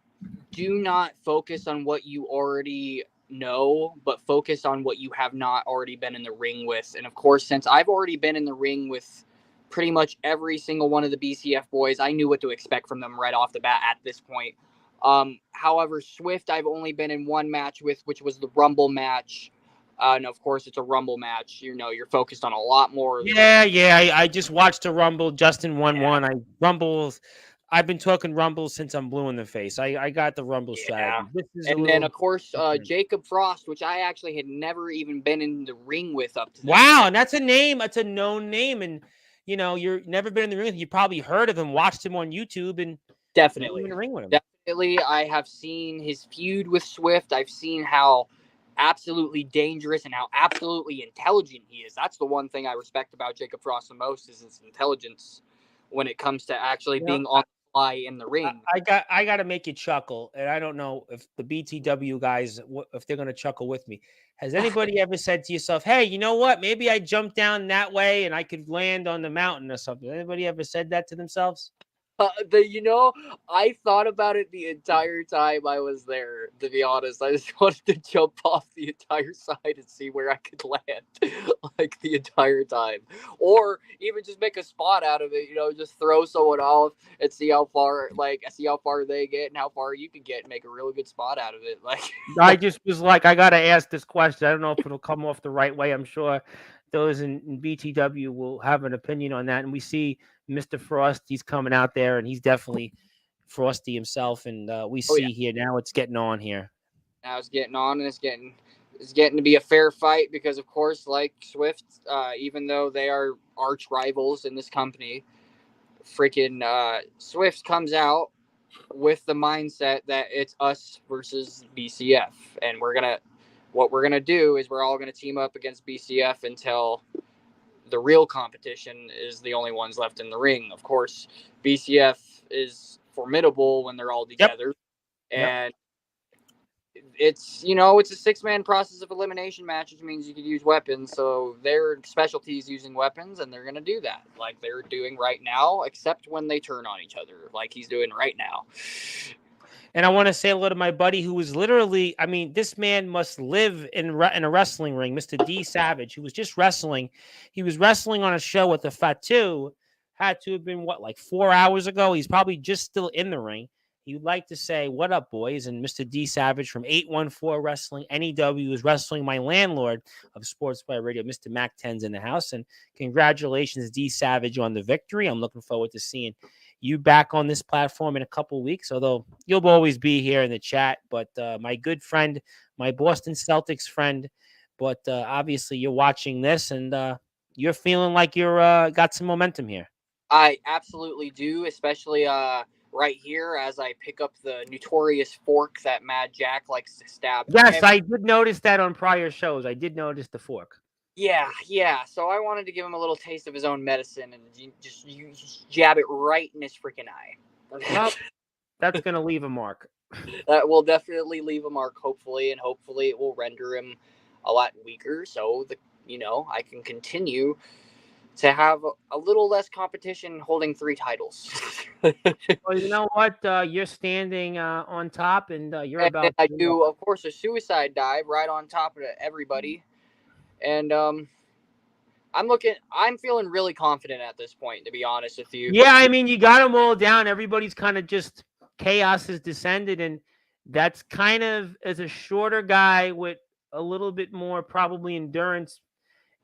Speaker 2: do not focus on what you already know, but focus on what you have not already been in the ring with. And of course, since I've already been in the ring with pretty much every single one of the BCF boys, I knew what to expect from them right off the bat at this point. However, Swift, I've only been in one match with, which was the Rumble match. And of course, it's a Rumble match. You're focused on a lot more.
Speaker 1: Yeah. I just watched a Rumble. Justin won
Speaker 2: Yeah,
Speaker 1: one. Rumbles. I've been talking Rumble since I'm blue in the face. I got the Rumble
Speaker 2: yeah.
Speaker 1: strategy. This is a
Speaker 2: And then,
Speaker 1: little
Speaker 2: of course,
Speaker 1: different.
Speaker 2: Jacob Frost, which I actually had never even been in the ring with up to this
Speaker 1: Wow,
Speaker 2: point.
Speaker 1: and that's a name. That's a known name, and you're never been in the ring. You probably heard of him, watched him on YouTube, and now you're in
Speaker 2: Definitely.
Speaker 1: the ring with him.
Speaker 2: Definitely. I have seen his feud with Swift. I've seen how absolutely dangerous and how absolutely intelligent he is. That's the one thing I respect about Jacob Frost the most is his intelligence when it comes to actually
Speaker 1: You know,
Speaker 2: being on the fly in the ring.
Speaker 1: I got to make you chuckle, and I don't know if the BTW guys if they're gonna chuckle with me. Has anybody ever said to yourself, "Hey, you know what? Maybe I jump down that way and I could land on the mountain or something"? Anybody ever said that to themselves?
Speaker 2: I thought about it the entire time I was there. To be honest, I just wanted to jump off the entire side and see where I could land, like the entire time, or even just make a spot out of it. Just throw someone off and see how far they get and how far you can get, and make a really good spot out of it. Like,
Speaker 1: I just was like, I got to ask this question. I don't know if it'll come off the right way. I'm sure those in BTW will have an opinion on that. And we see Mr. Frost, he's coming out there, and he's definitely Frosty himself. And we
Speaker 2: oh yeah,
Speaker 1: see here now it's getting on here.
Speaker 2: now it's getting on and it's getting to be a fair fight because, of course, like Swift, even though they are arch rivals in this company, freaking Swift comes out with the mindset that it's us versus BCF, and what we're gonna do is we're all gonna team up against BCF until the real competition is the only ones left in the ring. Of course, BCF is formidable when they're all
Speaker 1: Yep.
Speaker 2: together,
Speaker 1: Yep.
Speaker 2: and it's a 6-man process of elimination match, which means you could use weapons. So their specialty is using weapons, and they're going to do that like they're doing right now, except when they turn on each other, like he's doing right now.
Speaker 1: And I want to say hello to my buddy who was literally, I mean, this man must live in a wrestling ring, Mr. D Savage, who was just wrestling. He was wrestling on a show with the Fatu. Had to have been, what, like 4 hours ago? He's probably just still in the ring. He'd like to say, "What up, boys?" And Mr. D Savage from 814 Wrestling, NEW, is wrestling my landlord of Sportswire Radio, Mr. Mac 10's in the house. And congratulations, D Savage, on the victory. I'm looking forward to seeing you back on this platform in a couple weeks, although you'll always be here in the chat. But my good friend, my Boston Celtics friend, but obviously you're watching this and you're feeling like you're got some momentum here.
Speaker 2: I absolutely do, especially right here as I pick up the notorious fork that Mad Jack likes to stab.
Speaker 1: Yes, I did notice that on prior shows. I did notice the fork.
Speaker 2: Yeah. So I wanted to give him a little taste of his own medicine and you just jab it right in his freaking eye.
Speaker 1: Well, that's going to leave a mark.
Speaker 2: That will definitely leave a mark, hopefully, and hopefully it will render him a lot weaker. So I can continue to have a little less competition holding 3 titles.
Speaker 1: Well, you know what? You're standing on top, and you're
Speaker 2: And then
Speaker 1: about
Speaker 2: I
Speaker 1: to.
Speaker 2: do, of course, a suicide dive right on top of everybody. And I'm feeling really confident at this point, to be honest with you.
Speaker 1: Yeah, I mean, you got them all down. Everybody's kind of just chaos has descended, and that's kind of as a shorter guy with a little bit more probably endurance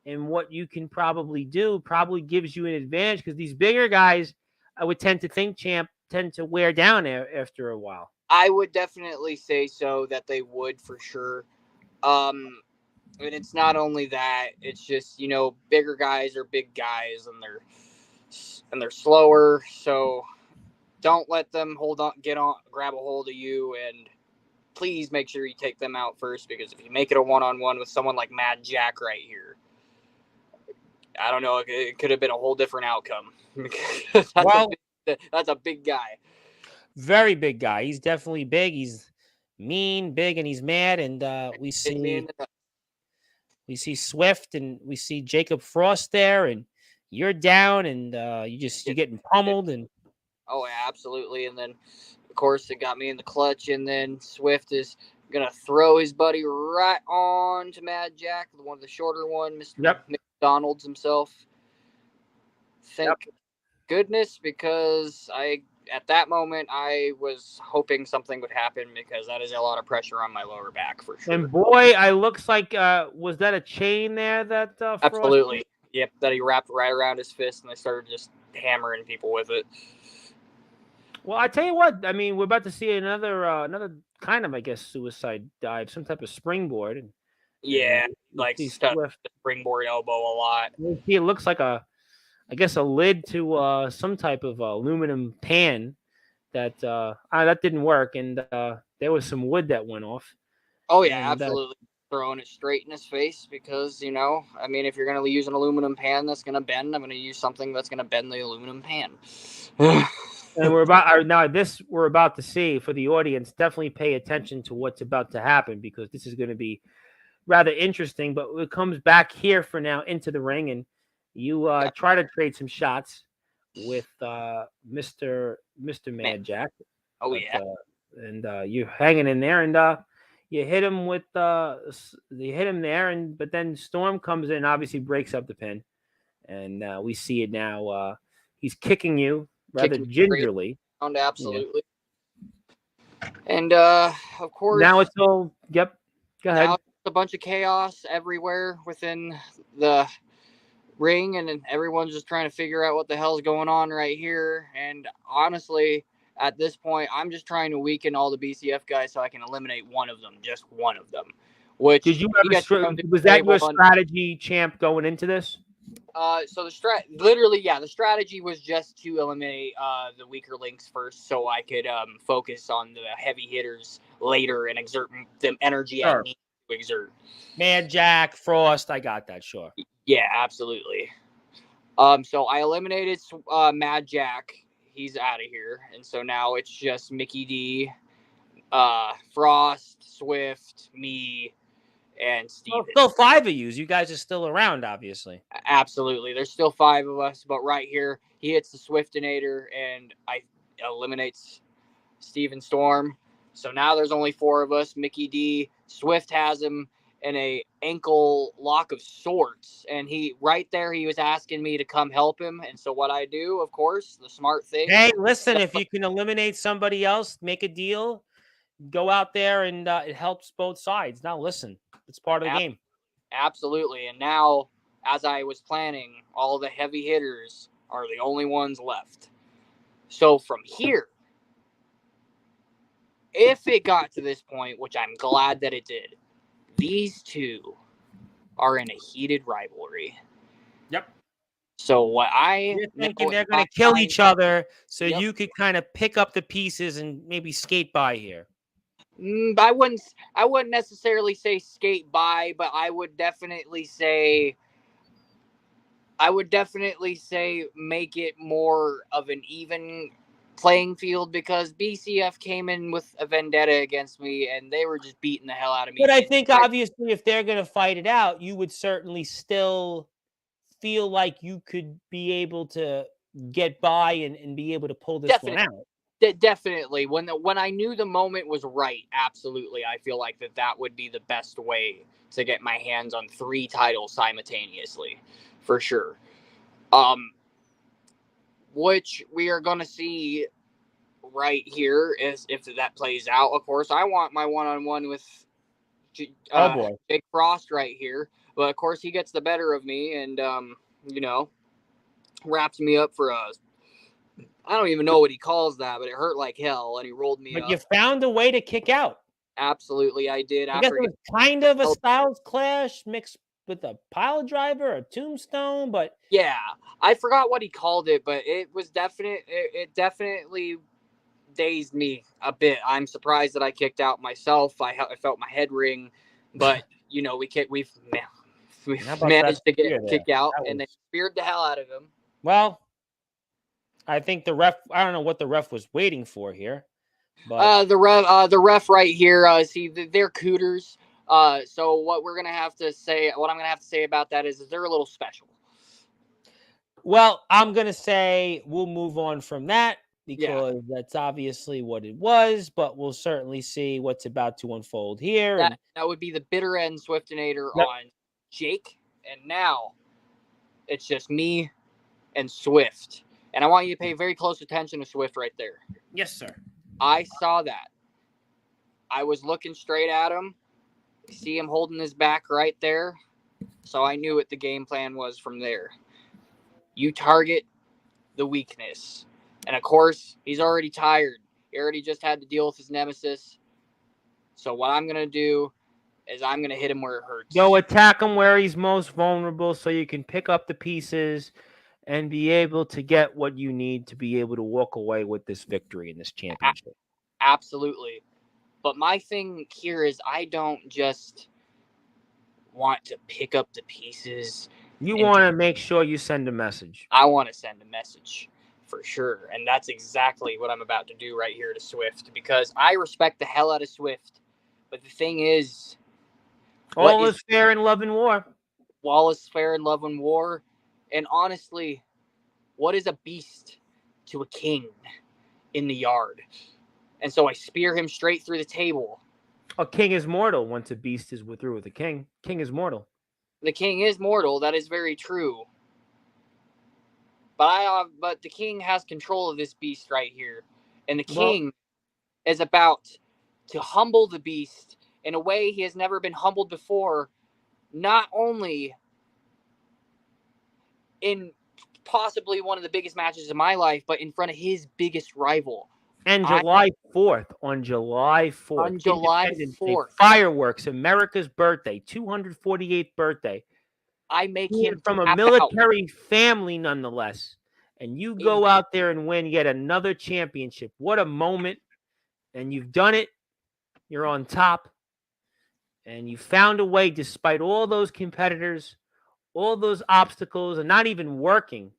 Speaker 1: and what you can probably do probably gives you an advantage because these bigger guys, I would tend to think, champ, tend to wear down after a while.
Speaker 2: I would definitely say so that they would for sure. And it's not only that; it's just bigger guys are big guys, and they're slower. So don't let them grab a hold of you, and please make sure you take them out first because if you make it a one-on-one with someone like Mad Jack right here, I don't know, it could have been a whole different outcome.
Speaker 1: Well,
Speaker 2: that's a big guy.
Speaker 1: Very big guy. He's definitely big. He's mean, big, and he's mad. And
Speaker 2: Hit me in the
Speaker 1: we see Swift and we see Jacob Frost there, and you're down, and you're
Speaker 2: get,
Speaker 1: getting
Speaker 2: get,
Speaker 1: pummeled. And
Speaker 2: oh, absolutely. And then, of course, it got me in the clutch. And then Swift is gonna throw his buddy right on to Mad Jack, the one of the shorter one, Mr.
Speaker 1: yep,
Speaker 2: McDonald's himself.
Speaker 1: yep.
Speaker 2: Thank goodness, because at that moment I was hoping something would happen, because that is a lot of pressure on my lower back for
Speaker 1: And
Speaker 2: sure.
Speaker 1: boy, I looks like was that a chain there that Frost?
Speaker 2: Absolutely. Yep, that he wrapped right around his fist, and I started just hammering people with it.
Speaker 1: Well, I tell you what. I mean, we're about to see another kind of, I guess, suicide dive, some type of springboard, and
Speaker 2: Yeah,
Speaker 1: we
Speaker 2: like
Speaker 1: see
Speaker 2: stuck
Speaker 1: Swift.
Speaker 2: the springboard elbow a lot.
Speaker 1: We see it looks like I guess, a lid to some type of aluminum pan that didn't work, and there was some wood that went off,
Speaker 2: Oh yeah,
Speaker 1: and
Speaker 2: absolutely. Throwing it straight in his face, because I mean, if you're gonna use an aluminum pan that's gonna bend, I'm gonna use something that's gonna bend the aluminum pan.
Speaker 1: and we're about to see for the audience. Definitely pay attention to what's about to happen because this is going to be rather interesting. But it comes back here for now into the ring, and you
Speaker 2: Yeah.
Speaker 1: try to trade some shots with Mister
Speaker 2: Man.
Speaker 1: Mad Jack,
Speaker 2: Oh
Speaker 1: but
Speaker 2: yeah.
Speaker 1: and you're hanging in there, and you hit him with you hit him there, and but then Storm comes in, and obviously breaks up the pin, and we see it now. He's kicking you rather
Speaker 2: Kicking straight
Speaker 1: gingerly.
Speaker 2: around,
Speaker 1: Yeah.
Speaker 2: absolutely. And of
Speaker 1: Now
Speaker 2: course,
Speaker 1: it's all. Yep. Go
Speaker 2: now
Speaker 1: ahead.
Speaker 2: it's a bunch of chaos everywhere within the ring, and everyone's just trying to figure out what the hell's going on right here. And honestly, at this point, I'm just trying to weaken all the BCF guys so I can eliminate one of them, just one of them.
Speaker 1: Did
Speaker 2: Which
Speaker 1: you
Speaker 2: we
Speaker 1: ever?
Speaker 2: get thrown to
Speaker 1: Was
Speaker 2: the
Speaker 1: that
Speaker 2: table
Speaker 1: your
Speaker 2: on.
Speaker 1: strategy, champ, going into this?
Speaker 2: So literally, yeah, the strategy was just to eliminate the weaker links first, so I could focus on the heavy hitters later and exert the energy I
Speaker 1: Sure.
Speaker 2: need to exert.
Speaker 1: Mad Jack, Frost. I got that. Sure.
Speaker 2: Yeah, absolutely. So I eliminated Mad Jack. He's out of here, and so now it's just Mickey D, Frost, Swift, me, and
Speaker 1: Well,
Speaker 2: Steven.
Speaker 1: still five of you guys are still around, obviously.
Speaker 2: Absolutely. There's still five of us, but right here, he hits the Swiftinator, and I eliminates Steven Storm. So now there's only four of us. Mickey D, Swift has him in a ankle lock of sorts, and he right there he was asking me to come help him. And so what I do, of course, the smart thing.
Speaker 1: Hey, listen, if you can eliminate somebody else, make a deal, go out there, and it helps both sides. Now, listen, it's part of the game.
Speaker 2: Absolutely. And now, as I was planning, all the heavy hitters are the only ones left. So from here, if it got to this point, which I'm glad that it did, these two are in a heated rivalry.
Speaker 1: Yep.
Speaker 2: So what I
Speaker 1: You're
Speaker 2: know
Speaker 1: thinking
Speaker 2: in
Speaker 1: they're going
Speaker 2: my
Speaker 1: to kill
Speaker 2: mind,
Speaker 1: each other so
Speaker 2: yep.
Speaker 1: you could kind of pick up the pieces and maybe skate by here.
Speaker 2: I wouldn't necessarily say skate by, but I would definitely say make it more of an even playing field, because BCF came in with a vendetta against me, and they were just beating the hell out of me.
Speaker 1: But I think obviously if they're going to fight it out, you would certainly still feel like you could be able to get by and be able to pull this one
Speaker 2: Definitely.
Speaker 1: out.
Speaker 2: Definitely, when I knew the moment was right, absolutely, I feel like that would be the best way to get my hands on 3 titles simultaneously, for sure. Which we are gonna see right here is if that plays out. Of course, I want my one-on-one with
Speaker 1: Oh boy.
Speaker 2: Jake Frost right here, but of course he gets the better of me, and you know, wraps me up for a. I don't even know what he calls that, but it hurt like hell, and he rolled me
Speaker 1: But
Speaker 2: up.
Speaker 1: you found a way to kick out.
Speaker 2: Absolutely, I did.
Speaker 1: I guess
Speaker 2: After
Speaker 1: it was kind of a styles clash mixed with a pile driver or tombstone, but
Speaker 2: yeah, I forgot what he called it, but it was definite. It definitely dazed me a bit. I'm surprised that I kicked out myself. I felt my head ring, but you know we've
Speaker 1: how about that
Speaker 2: managed to
Speaker 1: spear
Speaker 2: get
Speaker 1: there?
Speaker 2: kick out,
Speaker 1: That
Speaker 2: and then
Speaker 1: was
Speaker 2: speared the hell out of him.
Speaker 1: well. I think the ref. I don't know what the ref was waiting for here, but
Speaker 2: The ref right here. See, they're cooters. So what I'm gonna have to say about that is they're a little special.
Speaker 1: well, I'm gonna say we'll move on from that
Speaker 2: Yeah,
Speaker 1: because that's obviously what it was. But we'll certainly see what's about to unfold here.
Speaker 2: that
Speaker 1: And
Speaker 2: that would be the bitter end Swiftinator
Speaker 1: yep,
Speaker 2: on Jake, and now it's just me and Swift. And I want you to pay very close attention to Swift right there.
Speaker 1: yes, sir.
Speaker 2: I saw that. I was looking straight at him. See him holding his back right there. So I knew what the game plan was from there. You target the weakness. And of course, he's already tired. He already just had to deal with his nemesis. So what I'm going to do is I'm going to hit him where it
Speaker 1: Go
Speaker 2: hurts.
Speaker 1: attack him where he's most vulnerable, so you can pick up the pieces and be able to get what you need to be able to walk away with this victory in this championship.
Speaker 2: Absolutely. But my thing here is I don't just want to pick up the pieces
Speaker 1: You
Speaker 2: and
Speaker 1: want to make sure you send a message.
Speaker 2: I want to send a message for sure. And that's exactly what I'm about to do right here to Swift because I respect the hell out of Swift. But the thing is, what
Speaker 1: All
Speaker 2: is
Speaker 1: is fair in love and war.
Speaker 2: Wallace fair in love and war? And honestly, what is a beast to a king in the yard? And so I spear him straight through the table.
Speaker 1: A king is mortal once a beast is through with a king. King is mortal.
Speaker 2: The king is mortal, that is very true. But the king has control of this beast right here. And the
Speaker 1: Well,
Speaker 2: king is about to humble the beast in a way he has never been humbled before, not only in possibly one of the biggest matches of my life, but in front of his biggest rival.
Speaker 1: and
Speaker 2: I
Speaker 1: July 4th, on July 4th,
Speaker 2: on July
Speaker 1: Independence Day,
Speaker 2: 4th,
Speaker 1: fireworks, America's birthday, 248th birthday.
Speaker 2: I make
Speaker 1: Being
Speaker 2: him
Speaker 1: from a
Speaker 2: tap out
Speaker 1: military family, nonetheless. And you
Speaker 2: in
Speaker 1: go out there and win yet another championship. What a moment. And you've done it. You're on top. And you found a way, despite all those competitors, all those obstacles, and not even working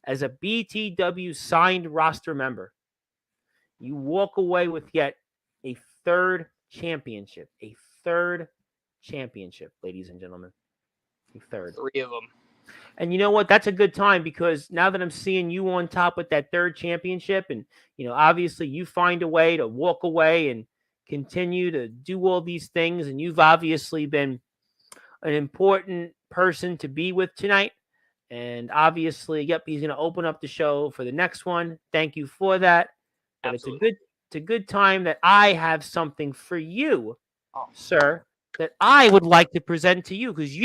Speaker 1: as a BTW signed roster member. You walk away with yet a third championship. A third championship, ladies and gentlemen. A third.
Speaker 2: three of them.
Speaker 1: And you know what? That's a good time because now that I'm seeing you on top with that third championship, and obviously you find a way to walk away and continue to do all these things, and you've obviously been an important person to be with tonight. And obviously, yep, he's going to open up the show for the next one. Thank you for that. But
Speaker 2: Absolutely.
Speaker 1: it's a good time that I have something for you,
Speaker 2: Oh,
Speaker 1: sir, that I would like to present to you because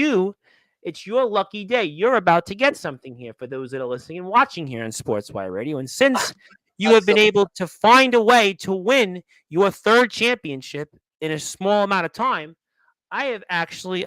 Speaker 1: it's your lucky day. You're about to get something here for those that are listening and watching here on Sportswire Radio. And since you have
Speaker 2: that's
Speaker 1: been
Speaker 2: so.
Speaker 1: able to find a way to win your third championship in a small amount of time, I'm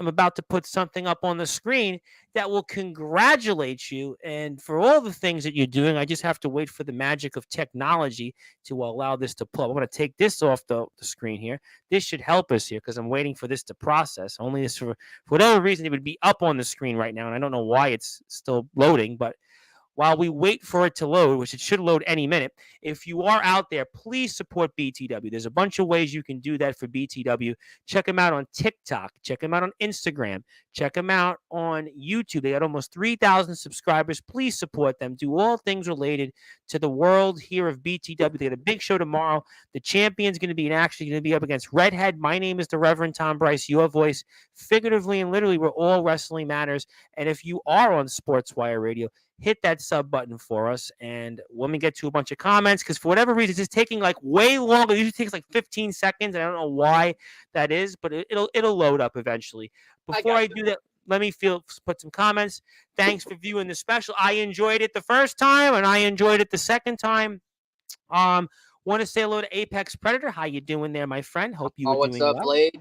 Speaker 1: about to put something up on the screen that will congratulate you. And for all the things that you're doing, I just have to wait for the magic of technology to allow this to pull. I'm going to take this off the screen here. This should help us here because I'm waiting for this to process. Only this for whatever reason, it would be up on the screen right now. And I don't know why it's still loading, but while we wait for it to load, which it should load any minute, if you are out there, please support BTW. There's a bunch of ways you can do that for BTW. Check them out on TikTok. Check them out on Instagram. Check them out on YouTube. They got almost 3,000 subscribers. Please support them. Do all things related to the world here of BTW. They got a big show tomorrow. The champion's going to be actually going to be up against Redhead. My name is the Reverend Tom Bryce, your voice. Figuratively and literally, we're all wrestling matters. And if you are on Sportswire Radio, hit that sub button for us. And when we get to a bunch of comments, because for whatever reason, it's just taking like way longer. It usually takes like 15 seconds. I don't know why that is, but it'll load up eventually. Before I do that, let me put some comments. Thanks for viewing the special. I enjoyed it the first time, and I enjoyed it the second time. Want to say hello to Apex Predator. How you doing there, my friend? Hope you
Speaker 2: Oh,
Speaker 1: were
Speaker 2: what's
Speaker 1: doing
Speaker 2: up,
Speaker 1: well.
Speaker 2: Blade?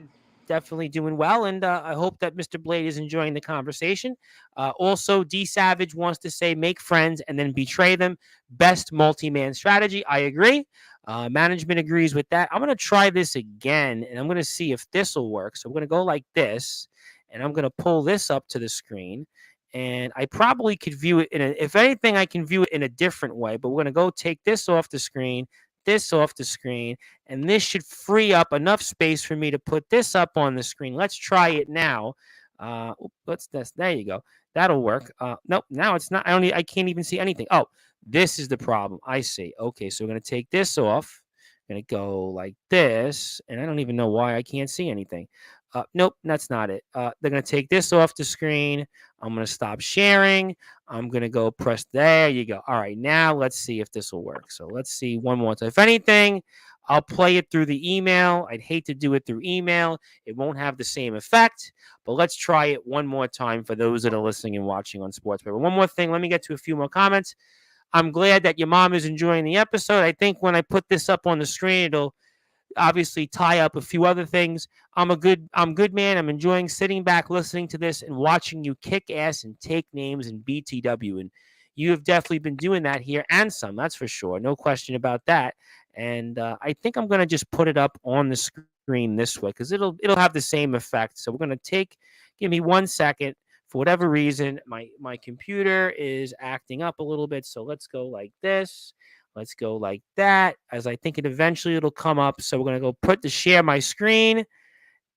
Speaker 1: Definitely doing well, and I hope that Mr. Blade is enjoying the conversation. Also, D Savage wants to say make friends and then betray them. Best multi-man strategy. I agree. Management agrees with that. I'm going to try this again, and I'm going to see if this will work. So I'm going to go like this, and I'm going to pull this up to the screen, And I probably could view it if anything, I can view it in a different way. But we're gonna go take this off the screen, this off the screen, and this should free up enough space for me to put this up on the screen. Let's try it now. What's this? There you go. That'll work. Nope. Now it's not. I can't even see anything. Oh, this is the problem. I see. Okay, so we're gonna take this off. Gonna go like this, and I don't even know why I can't see anything. Nope, that's not it. They're gonna take this off the screen. I'm going to stop sharing. I'm going to go press. There you go. All right. Now let's see if this will work. So let's see one more time. If anything, I'll play it through the email. I'd hate to do it through email. It won't have the same effect, but let's try it one more time for those that are listening and watching on Sportswire. One more thing. Let me get to a few more comments. I'm glad that your mom is enjoying the episode. I think when I put this up on the screen, it'll obviously tie up a few other things. I'm good man. I'm enjoying sitting back, listening to this, and watching you kick ass and take names in BTW. And you have definitely been doing that here and some, that's for sure. No question about that. And I think I'm going to just put it up on the screen this way because it'll have the same effect. So we're going to give me 1 second. For whatever reason, my computer is acting up a little bit. So let's go like this. Let's go like that, as I think it'll come up. So we're going to go put the share my screen,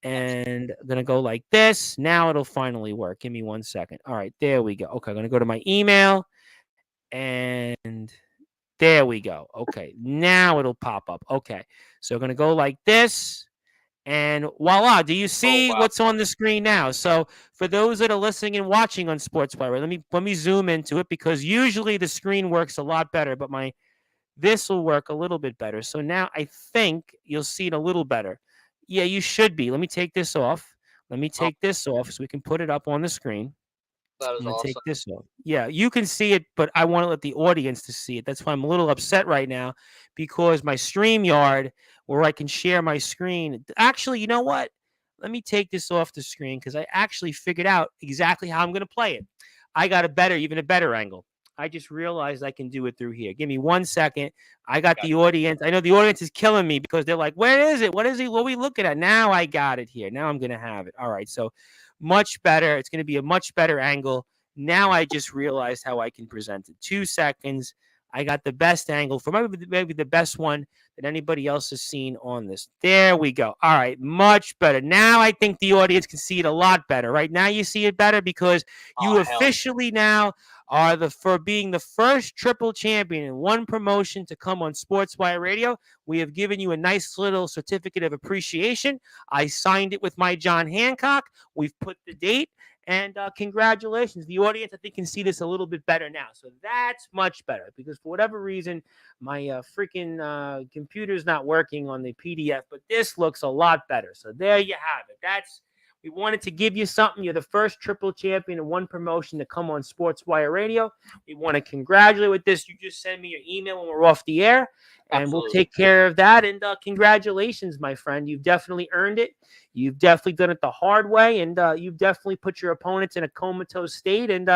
Speaker 1: and I'm going to go like this. Now it'll finally work. Give me 1 second. All right, there we go. Okay, I'm going to go to my email, and there we go. Okay, now it'll pop up. Okay, so I'm going to go like this. And voila, do you
Speaker 2: Oh
Speaker 1: see
Speaker 2: wow,
Speaker 1: what's on the screen now? So for those that are listening and watching on Sportswire, let me zoom into it because usually the screen works a lot better, but this will work a little bit better. So now I think you'll see it a little better. Yeah, you should be. Let me take this off. Let me
Speaker 2: oh,
Speaker 1: take this off so we can put it up on the screen.
Speaker 2: that
Speaker 1: I'm
Speaker 2: is
Speaker 1: gonna take
Speaker 2: awesome.
Speaker 1: this off. Yeah, you can see it, but I want to let the audience to see it. That's why I'm a little upset right now because my StreamYard, where I can share my screen. Actually, you know what? Let me take this off the screen because I actually figured out exactly how I'm gonna play it. I got even a better angle. I just realized I can do it through here. Give me 1 second. I got
Speaker 2: Got
Speaker 1: the audience. I know the audience is killing me because they're like, "Where is it? What is he? What are we looking at?" Now I got it here. Now I'm gonna have it. All right. So much better. It's going to be a much better angle. Now I just realized how I can present it. 2 seconds. I got the best angle for maybe the best one that anybody else has seen on this. There we go. All right, much better. Now I think the audience can see it a lot better. Right now you see it better because
Speaker 2: Oh
Speaker 1: you
Speaker 2: hell,
Speaker 1: officially now are for being the first triple champion in one promotion to come on Sportswire Radio. We have given you a nice little certificate of appreciation. I signed it with my John Hancock. We've put the date. And congratulations. The audience, I think, can see this a little bit better now. So that's much better because for whatever reason, my freaking computer's not working on the PDF, but this looks a lot better. So there you have it. We wanted to give you something. You're the first triple champion in one promotion to come on Sportswire Radio. We want to congratulate with this. You just send me your email when we're off the air, and we'll
Speaker 2: absolutely,
Speaker 1: take care of that. And congratulations, my friend. You've definitely earned it. You've definitely done it the hard way, and you've definitely put your opponents in a comatose state, and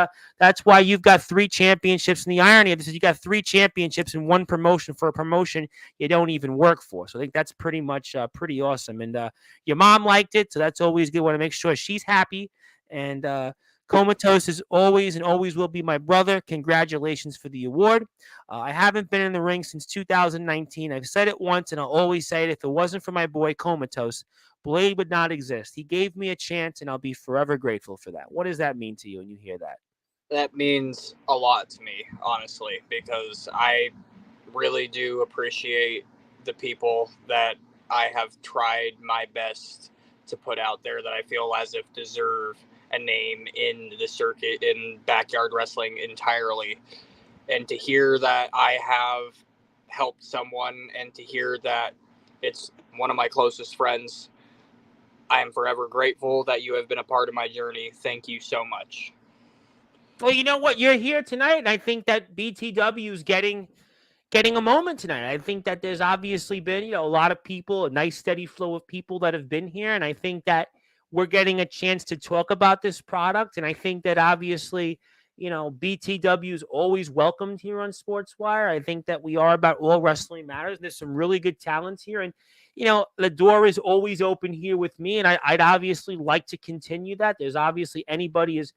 Speaker 1: that's why you've got 3 championships. And the irony of this is you got 3 championships in one promotion for a promotion you don't even work for. So I think that's pretty much pretty awesome. And your mom liked it, so that's always good. Want to make sure she's happy. And Comatose is always and always will be my brother. Congratulations for the award. I haven't been in the ring since 2019. I've said it once, and I'll always say it. If it wasn't for my boy Comatose, Blade would not exist. He gave me a chance, and I'll be forever grateful for that. What does that mean to you when you hear that?
Speaker 2: that means a lot to me, honestly, because I really do appreciate the people that I have tried my best to put out there that I feel as if deserve a name in the circuit in backyard wrestling entirely. And to hear that I have helped someone and to hear that it's one of my closest friends, I am forever grateful that you have been a part of my journey. Thank you so much.
Speaker 1: Well, you know what? You're here tonight, and I think that BTW is getting a moment tonight. I think that there's obviously been, a lot of people, a nice steady flow of people that have been here. And I think that we're getting a chance to talk about this product. And I think that obviously, BTW is always welcomed here on Sportswire. I think that we are about all wrestling matters. There's some really good talents here. And, the door is always open here with me. And I'd obviously like to continue that. There's obviously anybody is,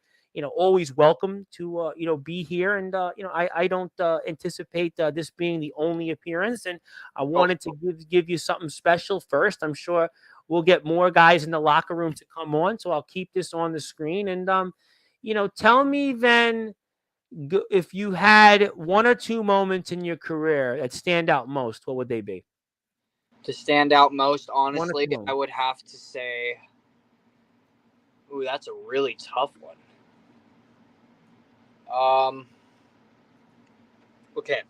Speaker 1: always welcome to be here. And I don't anticipate this being the only appearance. And I
Speaker 2: Oh,
Speaker 1: wanted to give you something special first. I'm sure we'll get more guys in the locker room to come on, so I'll keep this on the screen. And tell me then, if you had one or two moments in your career that stand out most, what would they be?
Speaker 2: to stand out most,
Speaker 1: One or
Speaker 2: honestly,
Speaker 1: two
Speaker 2: I
Speaker 1: moments.
Speaker 2: would have to say, ooh, that's a really tough one. Okay.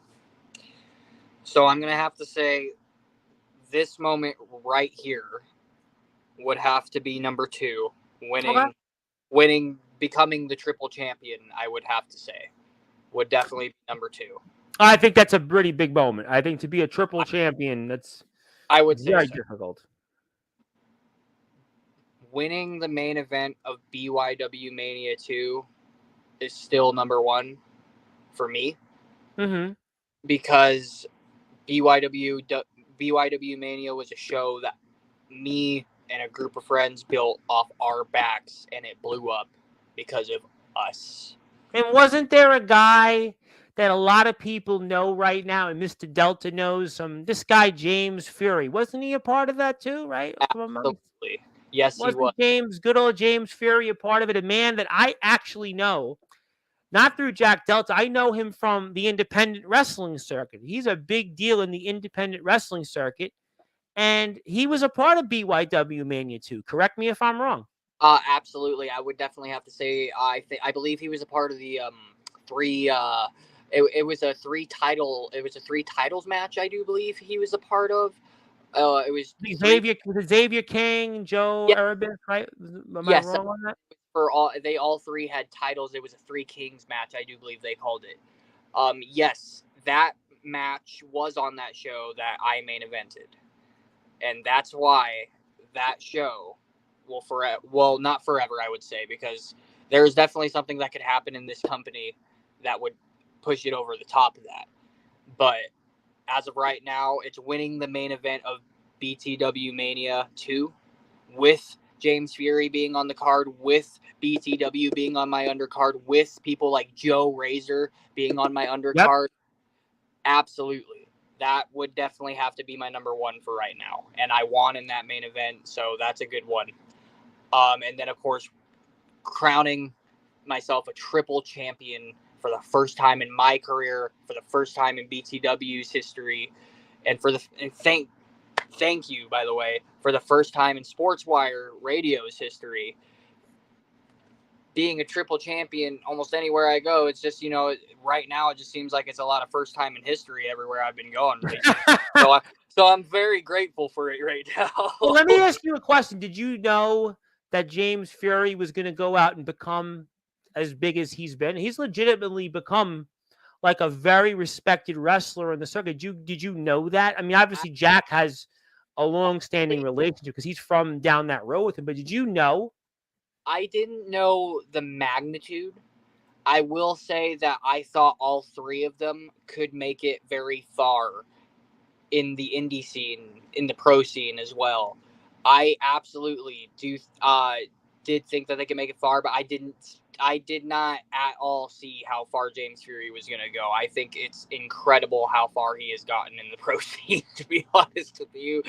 Speaker 2: So I'm going to have to say this moment right here would have to be number 2,
Speaker 1: Okay.
Speaker 2: becoming the triple champion. I would have to say would definitely be number 2.
Speaker 1: I think that's a pretty big moment. I think to be a triple champion, that's
Speaker 2: I would say
Speaker 1: very
Speaker 2: so.
Speaker 1: difficult.
Speaker 2: Winning the main event of BYW Mania 2 is still number 1 for me
Speaker 1: Mm-hmm.
Speaker 2: because BYW BYW Mania was a show that me and a group of friends built off our backs, and it blew up because of us.
Speaker 1: And wasn't there a guy that a lot of people know right now, and Mr. Delta knows this guy James Fury? Wasn't he a part of that too? Right?
Speaker 2: Absolutely. Yes, he was.
Speaker 1: Wasn't good old James Fury a part of it? A man that I actually know, not through Jack Delta. I know him from the independent wrestling circuit. He's a big deal in the independent wrestling circuit. And he was a part of BYW Mania 2. Correct me if I'm wrong.
Speaker 2: Absolutely. I would definitely have to say I believe he was a part of the three. It was a three titles match. I do believe he was a part of. It was three.
Speaker 1: Xavier King, Joe
Speaker 2: Yeah,
Speaker 1: Erebus, right? Am I
Speaker 2: yes.
Speaker 1: wrong on that?
Speaker 2: For they all three had titles. It was a Three Kings match. I do believe they called it. Yes, that match was on that show that I main evented, and that's why that show will forever. Well, not forever, I would say, because there is definitely something that could happen in this company that would push it over the top of that. But as of right now, it's winning the main event of BTW Mania 2 with James Fury being on the card, with BTW being on my undercard, with people like Joe Razor being on my
Speaker 1: Yep.
Speaker 2: undercard. Absolutely. That would definitely have to be my number 1 for right now. And I won in that main event, so that's a good one. And then, of course, crowning myself a triple champion for the first time in my career, for the first time in BTW's history, and thank you, by the way, for the first time in Sportswire Radio's history. Being a triple champion almost anywhere I go, it's just, right now it just seems like it's a lot of first time in history everywhere I've been going recently. So I'm very grateful for it right now.
Speaker 1: Well, let me ask you a question. Did you know that James Fury was going to go out and become as big as he's been? He's legitimately become like a very respected wrestler in the circuit. Did you know that? I mean, obviously Jack has a long-standing relationship because he's from down that road with him. But did you know?
Speaker 2: I didn't know the magnitude. I will say that I thought all 3 of them could make it very far in the indie scene, in the pro scene as well. I absolutely did think that they could make it far, but I did not at all see how far James Fury was going to go. I think it's incredible how far he has gotten in the pro scene, to be honest with you.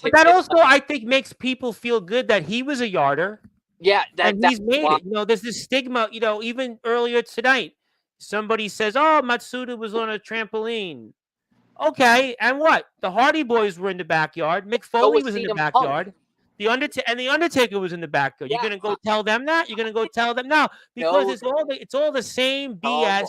Speaker 1: But that also, I think, makes people feel good that he was a yarder.
Speaker 2: Yeah,
Speaker 1: And
Speaker 2: that's
Speaker 1: he's made
Speaker 2: why.
Speaker 1: it. There's this stigma, even earlier tonight, somebody says, "Oh, Matsuda was on a trampoline." Okay, and what? The Hardy Boys were in the backyard. Mick
Speaker 2: So
Speaker 1: Foley
Speaker 2: was
Speaker 1: was in the
Speaker 2: CM Punk.
Speaker 1: backyard. The Undertaker was in the backyard. You're
Speaker 2: Yeah,
Speaker 1: gonna go tell them that? You're gonna go tell them no, because
Speaker 2: no,
Speaker 1: it's all the same BS.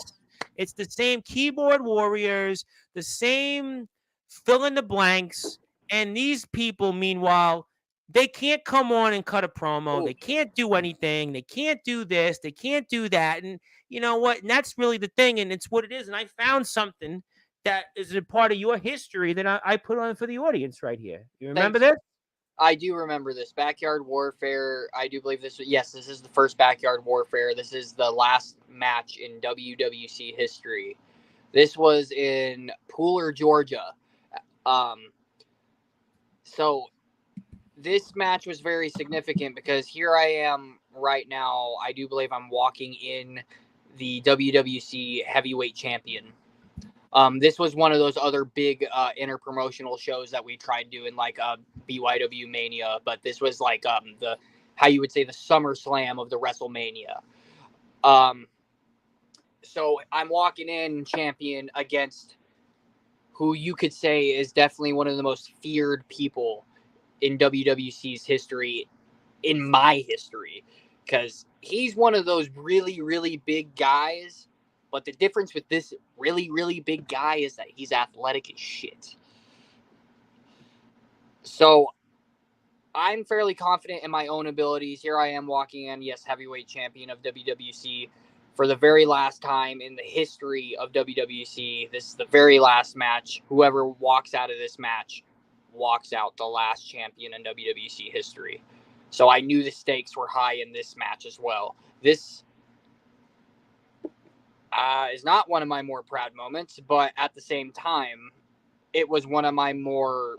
Speaker 1: It's the same keyboard warriors, the same fill in the blanks, and these people, meanwhile, they can't come on and cut a promo. They can't do anything. They can't do this. They can't do that. And you know what? And that's really the thing. And it's what it is. And I found something that is a part of your history that I put on for the audience right here. You remember
Speaker 2: thank you.
Speaker 1: this?
Speaker 2: I do remember this Backyard Warfare. I do believe this. Yes, this is the first Backyard Warfare. This is the last match in WWC history. This was in Pooler, Georgia. Um, so this match was very significant because here I am right now, I do believe I'm walking in the WWC heavyweight champion. This was one of those other big interpromotional shows that we tried doing, like BYW Mania, but this was like the how you would say the SummerSlam of the WrestleMania. Um, so I'm walking in champion against who you could say is definitely one of the most feared people in WWC's history, in my history, because he's one of those really, really big guys. But the difference with this really, really big guy is that he's athletic as shit. So I'm fairly confident in my own abilities. Here I am walking in, yes, heavyweight champion of WWC for the very last time in the history of WWC. This is the very last match. Whoever walks out of this match walks out the last champion in WWC history. So I knew the stakes were high in this match as well. This is not one of my more proud moments, but at the same time, it was one of my more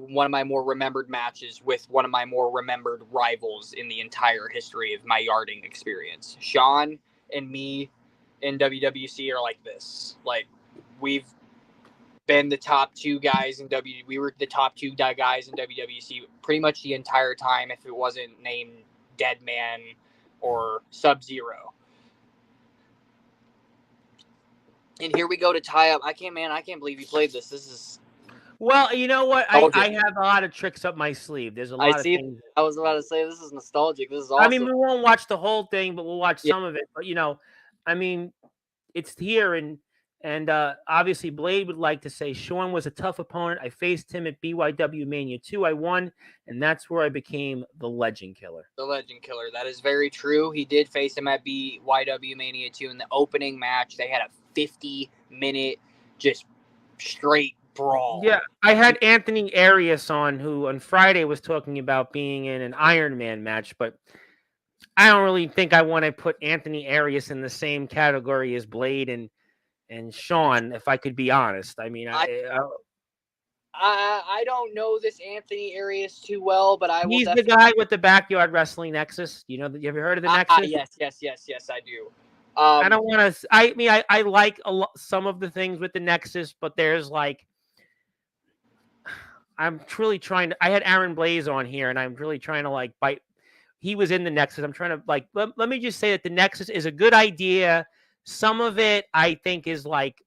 Speaker 2: one of my more remembered matches with one of my more remembered rivals in the entire history of my yarding experience. Sean and me in WWC are like this. Like, we've been the top two guys in we were the top two guys in WWC pretty much the entire time, if it wasn't named Deadman or Sub-Zero. And here we go to tie up. I can't believe you played this. This is...
Speaker 1: Well, you know what? I have a lot of tricks up my sleeve. There's a lot of things.
Speaker 2: I was about to say, this is nostalgic. This is awesome.
Speaker 1: I mean, we won't watch the whole thing, but we'll watch some of it. But, I mean, it's here. And obviously, Blade would like to say Sean was a tough opponent. I faced him at BYW Mania 2. I won, and that's where I became the Legend Killer.
Speaker 2: The Legend Killer. That is very true. He did face him at BYW Mania 2 in the opening match. They had a 50-minute just straight brawl.
Speaker 1: Yeah, I had Anthony Arias on, who on Friday was talking about being in an Iron Man match, but I don't really think I want to put Anthony Arias in the same category as Blade and Sean, if I could be honest. I mean,
Speaker 2: I don't know this Anthony Arias too well, but I will.
Speaker 1: He's the guy with the backyard wrestling Nexus. You ever heard of the Nexus?
Speaker 2: Yes, I do.
Speaker 1: I don't want to. I mean, I like some of the things with the Nexus, but there's like, I'm truly trying to. I had Aaron Blaze on here, and I'm really trying to like bite. He was in the Nexus. I'm trying to like. Let me just say that the Nexus is a good idea. Some of it, I think, is like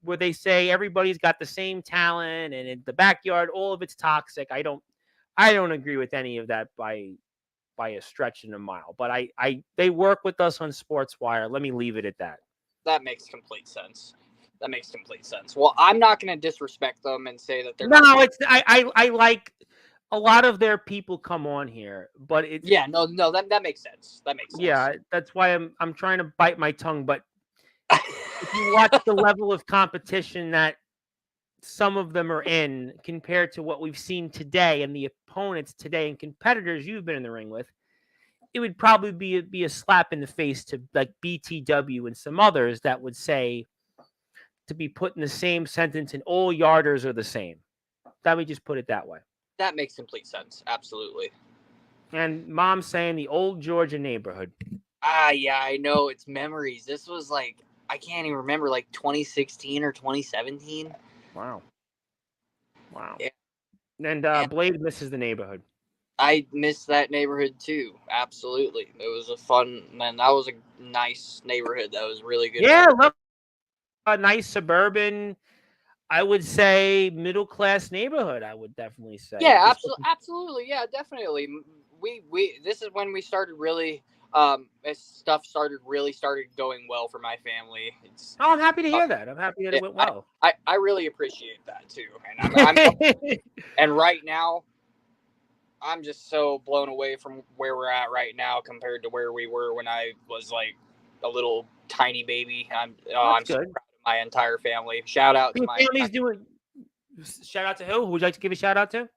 Speaker 1: where they say everybody's got the same talent, and in the backyard, all of it's toxic. I don't agree with any of that by a stretch and a mile. But they work with us on Sportswire. Let me leave it at that.
Speaker 2: That makes complete sense. Well, I'm not going to disrespect them and say that they're
Speaker 1: I like a lot of their people come on here, but it's
Speaker 2: that makes sense.
Speaker 1: Yeah, that's why I'm trying to bite my tongue. But if you watch the level of competition that some of them are in compared to what we've seen today and the opponents today and competitors you've been in the ring with, it would probably be a slap in the face to like BTW and some others that would say to be put in the same sentence and all yarders are the same. That would just put it that way.
Speaker 2: That makes complete sense. Absolutely.
Speaker 1: And Mom's saying the old Georgia neighborhood.
Speaker 2: Yeah, I know. It's memories. This was like, I can't even remember, like 2016 or 2017.
Speaker 1: Wow.
Speaker 2: Yeah.
Speaker 1: And Blade misses the neighborhood.
Speaker 2: I miss that neighborhood too. Absolutely. It was that was a nice neighborhood. That was really good.
Speaker 1: Yeah, look, a nice suburban, I would say middle-class neighborhood, I would definitely say.
Speaker 2: Yeah, absolutely. Yeah, definitely. We this is when we started really as stuff started going well for my family.
Speaker 1: I'm happy to hear that. I'm happy that it went well.
Speaker 2: I really appreciate that too. And and right now I'm just so blown away from where we're at right now compared to where we were when I was like a little tiny baby. I'm so proud of my entire family. Shout out to my
Speaker 1: family's doing. Shout out to who? Who would you like to give a shout out to?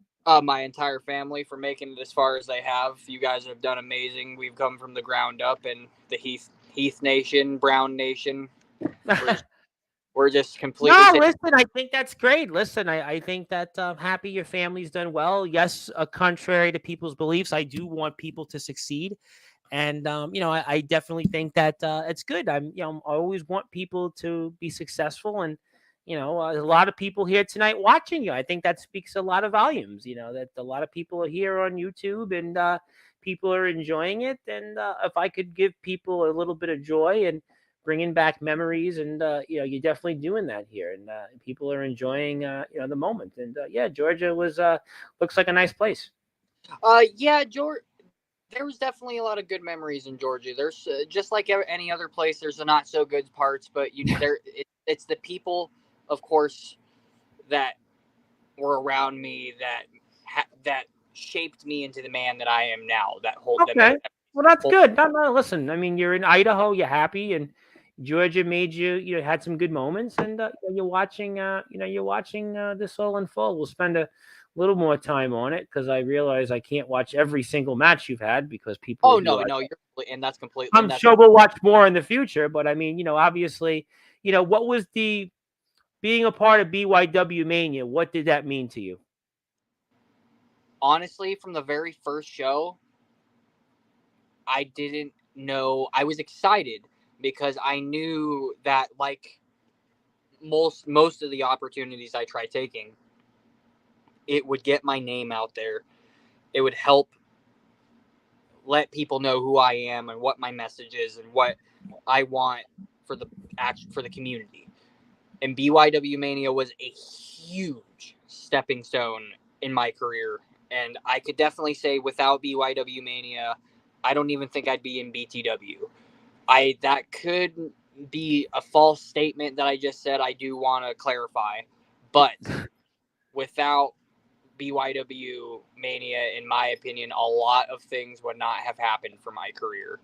Speaker 2: My entire family for making it as far as they have. You guys have done amazing. We've come from the ground up, and the Heath Nation, Brown Nation. we're just completely
Speaker 1: No,
Speaker 2: taking.
Speaker 1: listen, I think that's great. Listen, I think that happy your family's done well. Yes, contrary to people's beliefs, I do want people to succeed. And I definitely think that it's good. I always want people to be successful, and a lot of people here tonight watching you. I think that speaks a lot of volumes. That a lot of people are here on YouTube, and people are enjoying it. And if I could give people a little bit of joy and bringing back memories, and you're definitely doing that here, and people are enjoying the moment. And yeah, Georgia was looks like a nice place.
Speaker 2: Yeah, George. There was definitely a lot of good memories in Georgia. There's just like any other place. There's the not so good parts, but it's the people, of course, that were around me that shaped me into the man that I am now. That made
Speaker 1: Okay. Well, that's
Speaker 2: that
Speaker 1: good. No, no, listen. I mean, you're in Idaho. You're happy, and Georgia made you. Had some good moments, and you're watching. You're watching this all unfold. We'll spend a little more time on it because I realize I can't watch every single match you've had because people
Speaker 2: Oh
Speaker 1: who
Speaker 2: no,
Speaker 1: are.
Speaker 2: no, and that's completely
Speaker 1: I'm
Speaker 2: and that's
Speaker 1: sure we'll watch more in the future, but I mean, obviously, what was the being a part of BYW Mania? What did that mean to you?
Speaker 2: honestly from the very first show. I didn't know. I was excited because I knew that like most of the opportunities I try taking, it would get my name out there. It would help let people know who I am and what my message is and what I want for the community. And BYW Mania was a huge stepping stone in my career. And I could definitely say without BYW Mania, I don't even think I'd be in BTW. I That could be a false statement that I just said. I do want to clarify, but without BYW Mania, in my opinion, a lot of things would not have happened for my career.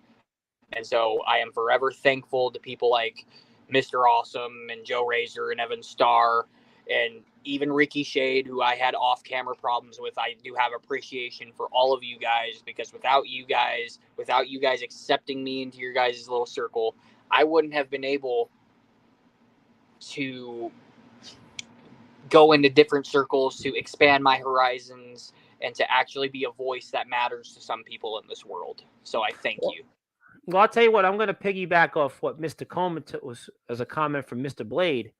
Speaker 2: And so I am forever thankful to people like Mr. Awesome and Joe Razor and Evan Starr and even Ricky Shade, who I had off camera problems with. I do have appreciation for all of you guys because without you guys accepting me into your guys' little circle, I wouldn't have been able to go into different circles, to expand my horizons, and to actually be a voice that matters to some people in this world. So I thank you.
Speaker 1: Well, I'll tell you what. I'm going to piggyback off what Mr. Comatose was as a comment from Mr. Blade.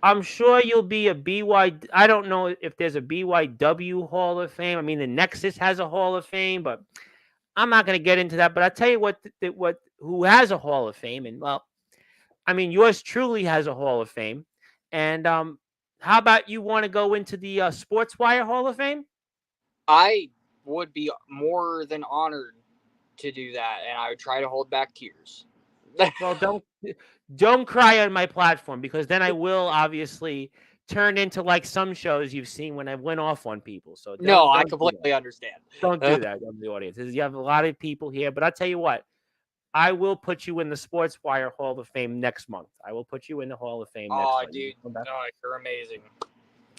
Speaker 1: I'm sure you'll be a BY. I don't know if there's a BYW Hall of Fame. I mean, the Nexus has a Hall of Fame, but I'm not going to get into that. But I'll tell you what who has a Hall of Fame, and well, I mean, yours truly has a Hall of Fame. And how about you want to go into the Sportswire Hall of Fame?
Speaker 2: I would be more than honored to do that, and I would try to hold back tears.
Speaker 1: Well, don't cry on my platform because then I will obviously turn into like some shows you've seen when I went off on people. So
Speaker 2: No, I
Speaker 1: don't do that.
Speaker 2: completely understand.
Speaker 1: Don't do that on the audience. You have a lot of people here, but I'll tell you what. I will put you in the Sportswire Hall of Fame next month. I will put you in the Hall of Fame next
Speaker 2: Oh,
Speaker 1: month.
Speaker 2: dude, oh, you're amazing.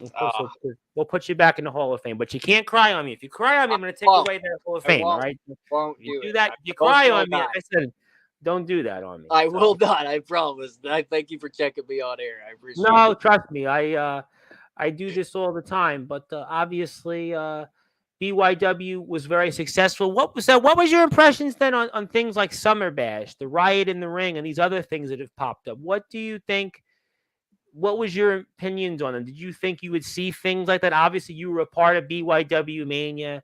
Speaker 1: Of course, we'll put you back in the Hall of Fame, but you can't cry on me. If you cry on me, I'm going to take
Speaker 2: won't.
Speaker 1: away the Hall of
Speaker 2: I
Speaker 1: Fame. All right?
Speaker 2: won't
Speaker 1: If you
Speaker 2: do
Speaker 1: do
Speaker 2: it.
Speaker 1: that,
Speaker 2: I
Speaker 1: if you
Speaker 2: most
Speaker 1: cry
Speaker 2: will
Speaker 1: on me,
Speaker 2: not.
Speaker 1: I said, don't do that on me.
Speaker 2: I
Speaker 1: So,
Speaker 2: will not. I promise. I thank you for checking me on air. I appreciate
Speaker 1: no,
Speaker 2: it.
Speaker 1: trust me, I do this all the time. But obviously, BYW was very successful. What was that? What was your impressions then on things like Summer Bash, the Riot in the Ring, and these other things that have popped up? What do you think? What was your opinions on them? Did you think you would see things like that? Obviously, you were a part of BYW Mania.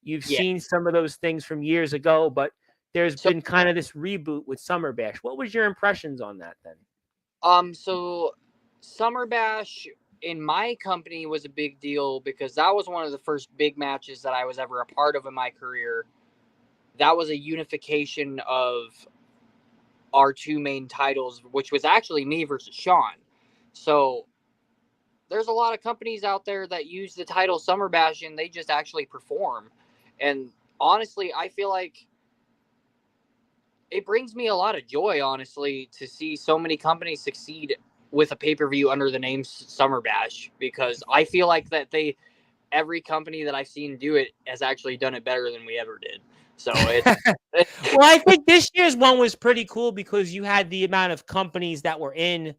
Speaker 1: You've
Speaker 2: Yeah.
Speaker 1: seen some of those things from years ago, but there's
Speaker 2: So,
Speaker 1: been kind of this reboot with Summer Bash. What was your impressions on that then?
Speaker 2: so Summer Bash in my company was a big deal because that was one of the first big matches that I was ever a part of in my career. That was a unification of our two main titles, which was actually me versus Sean. So there's a lot of companies out there that use the title Summer Bash and they just actually perform. And honestly, I feel like it brings me a lot of joy, honestly, to see so many companies succeed with a pay-per-view under the name Summer Bash, because I feel like that every company that I've seen do it has actually done it better than we ever did. So it
Speaker 1: Well, I think this year's one was pretty cool because you had the amount of companies that were in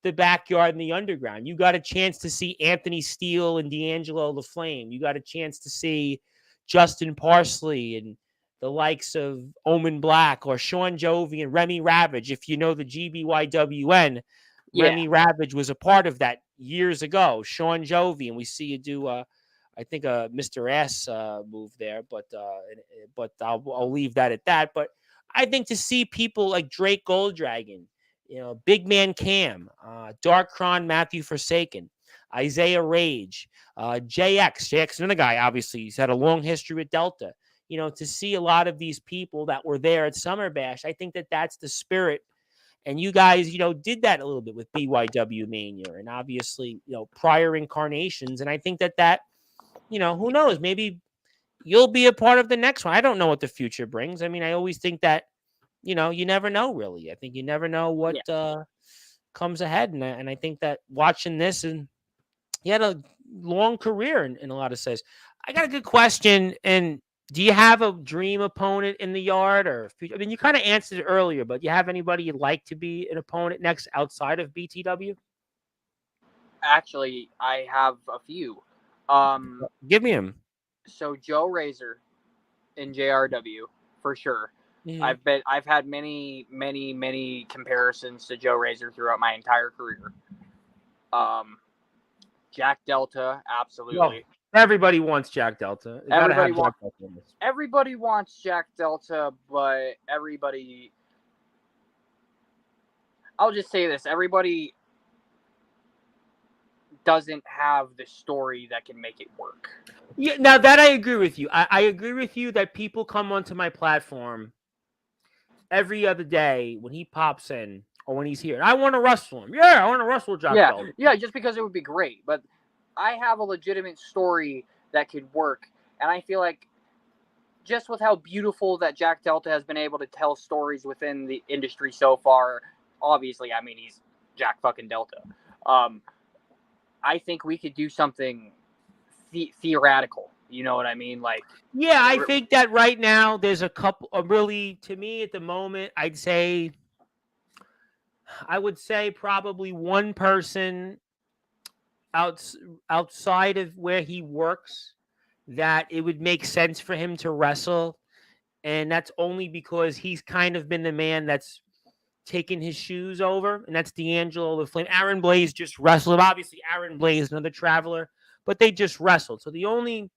Speaker 1: the backyard and the underground. You got a chance to see Anthony Steele and D'Angelo the Flame. You got a chance to see Justin Parsley and the likes of Omen Black or Sean Jovi and Remy Ravage. If you know the GBYWN,
Speaker 2: yeah,
Speaker 1: Remy Ravage was a part of that years ago. Sean Jovi, and we see you do I think a Mr. S move there, but I'll leave that at that. But I think to see people like Drake Golddragon, Big Man Cam, Dark Cron Matthew Forsaken, Isaiah Rage, JX, another guy, obviously, he's had a long history with Delta. To see a lot of these people that were there at Summer Bash, I think that that's the spirit. And you guys, did that a little bit with BYW Mania and obviously, prior incarnations. And I think that, who knows, maybe you'll be a part of the next one. I don't know what the future brings. I mean, I always think that, you never know, really. I think you never know what
Speaker 2: yeah.
Speaker 1: comes ahead. And I think that watching this, and he had a long career in a lot of sense. I got a good question. And do you have a dream opponent in the yard? I mean, you kind of answered it earlier, but you have anybody you'd like to be an opponent next outside of BTW?
Speaker 2: Actually, I have a few. Um,
Speaker 1: Give me him.
Speaker 2: so Joe Razor in JRW for sure.
Speaker 1: Mm-hmm.
Speaker 2: I've had many comparisons to Joe Razor throughout my entire career. Um, Jack Delta,
Speaker 1: Well,
Speaker 2: absolutely.
Speaker 1: everybody wants Jack Delta. You got to
Speaker 2: Everybody
Speaker 1: have Jack
Speaker 2: wants
Speaker 1: Delta in this.
Speaker 2: everybody wants Jack Delta, but everybody. I'll just say this: everybody doesn't have the story that can make it work.
Speaker 1: Yeah, now that I agree with you. I agree with you that people come onto my platform every other day when he pops in or when he's here. I want to wrestle him. Yeah, I want to wrestle Jack
Speaker 2: Yeah,
Speaker 1: Delta.
Speaker 2: yeah, just because it would be great, but I have a legitimate story that could work, and I feel like just with how beautiful that Jack Delta has been able to tell stories within the industry so far. Obviously, I mean he's Jack fucking Delta. Um, I think we could do something theoretical. You know what I mean? Like,
Speaker 1: Yeah, I think that right now there's a couple really, to me at the moment, I would say probably one person out, outside of where he works that it would make sense for him to wrestle. And that's only because he's kind of been the man that's taken his shoes over, and that's D'Angelo the Flame. Aaron Blaze just wrestled. Obviously, Aaron Blaze, another traveler, but they just wrestled. So the only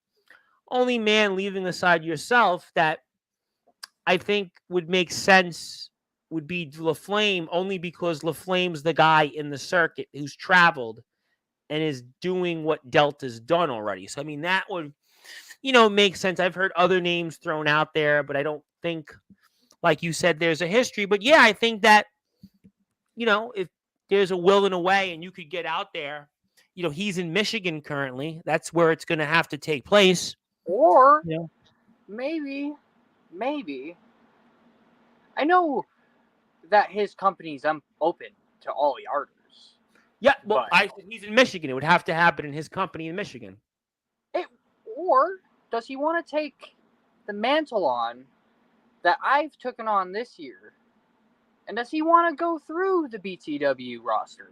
Speaker 1: man, leaving aside yourself, that I think would make sense would be LaFlame, only because LaFlame's the guy in the circuit who's traveled and is doing what Delta's done already. So I mean that would, make sense. I've heard other names thrown out there, but I don't think, like you said, there's a history. But yeah, I think that, if there's a will and a way and you could get out there, he's in Michigan currently. That's where it's going to have to take place.
Speaker 2: or
Speaker 1: Yeah.
Speaker 2: maybe I know that his company's open to all yarders,
Speaker 1: Yeah. Well,
Speaker 2: but
Speaker 1: he's in Michigan. It would have to happen in his company in Michigan.
Speaker 2: it, or does he want to take the mantle on that I've taken on this year? And does he want to go through the BTW roster?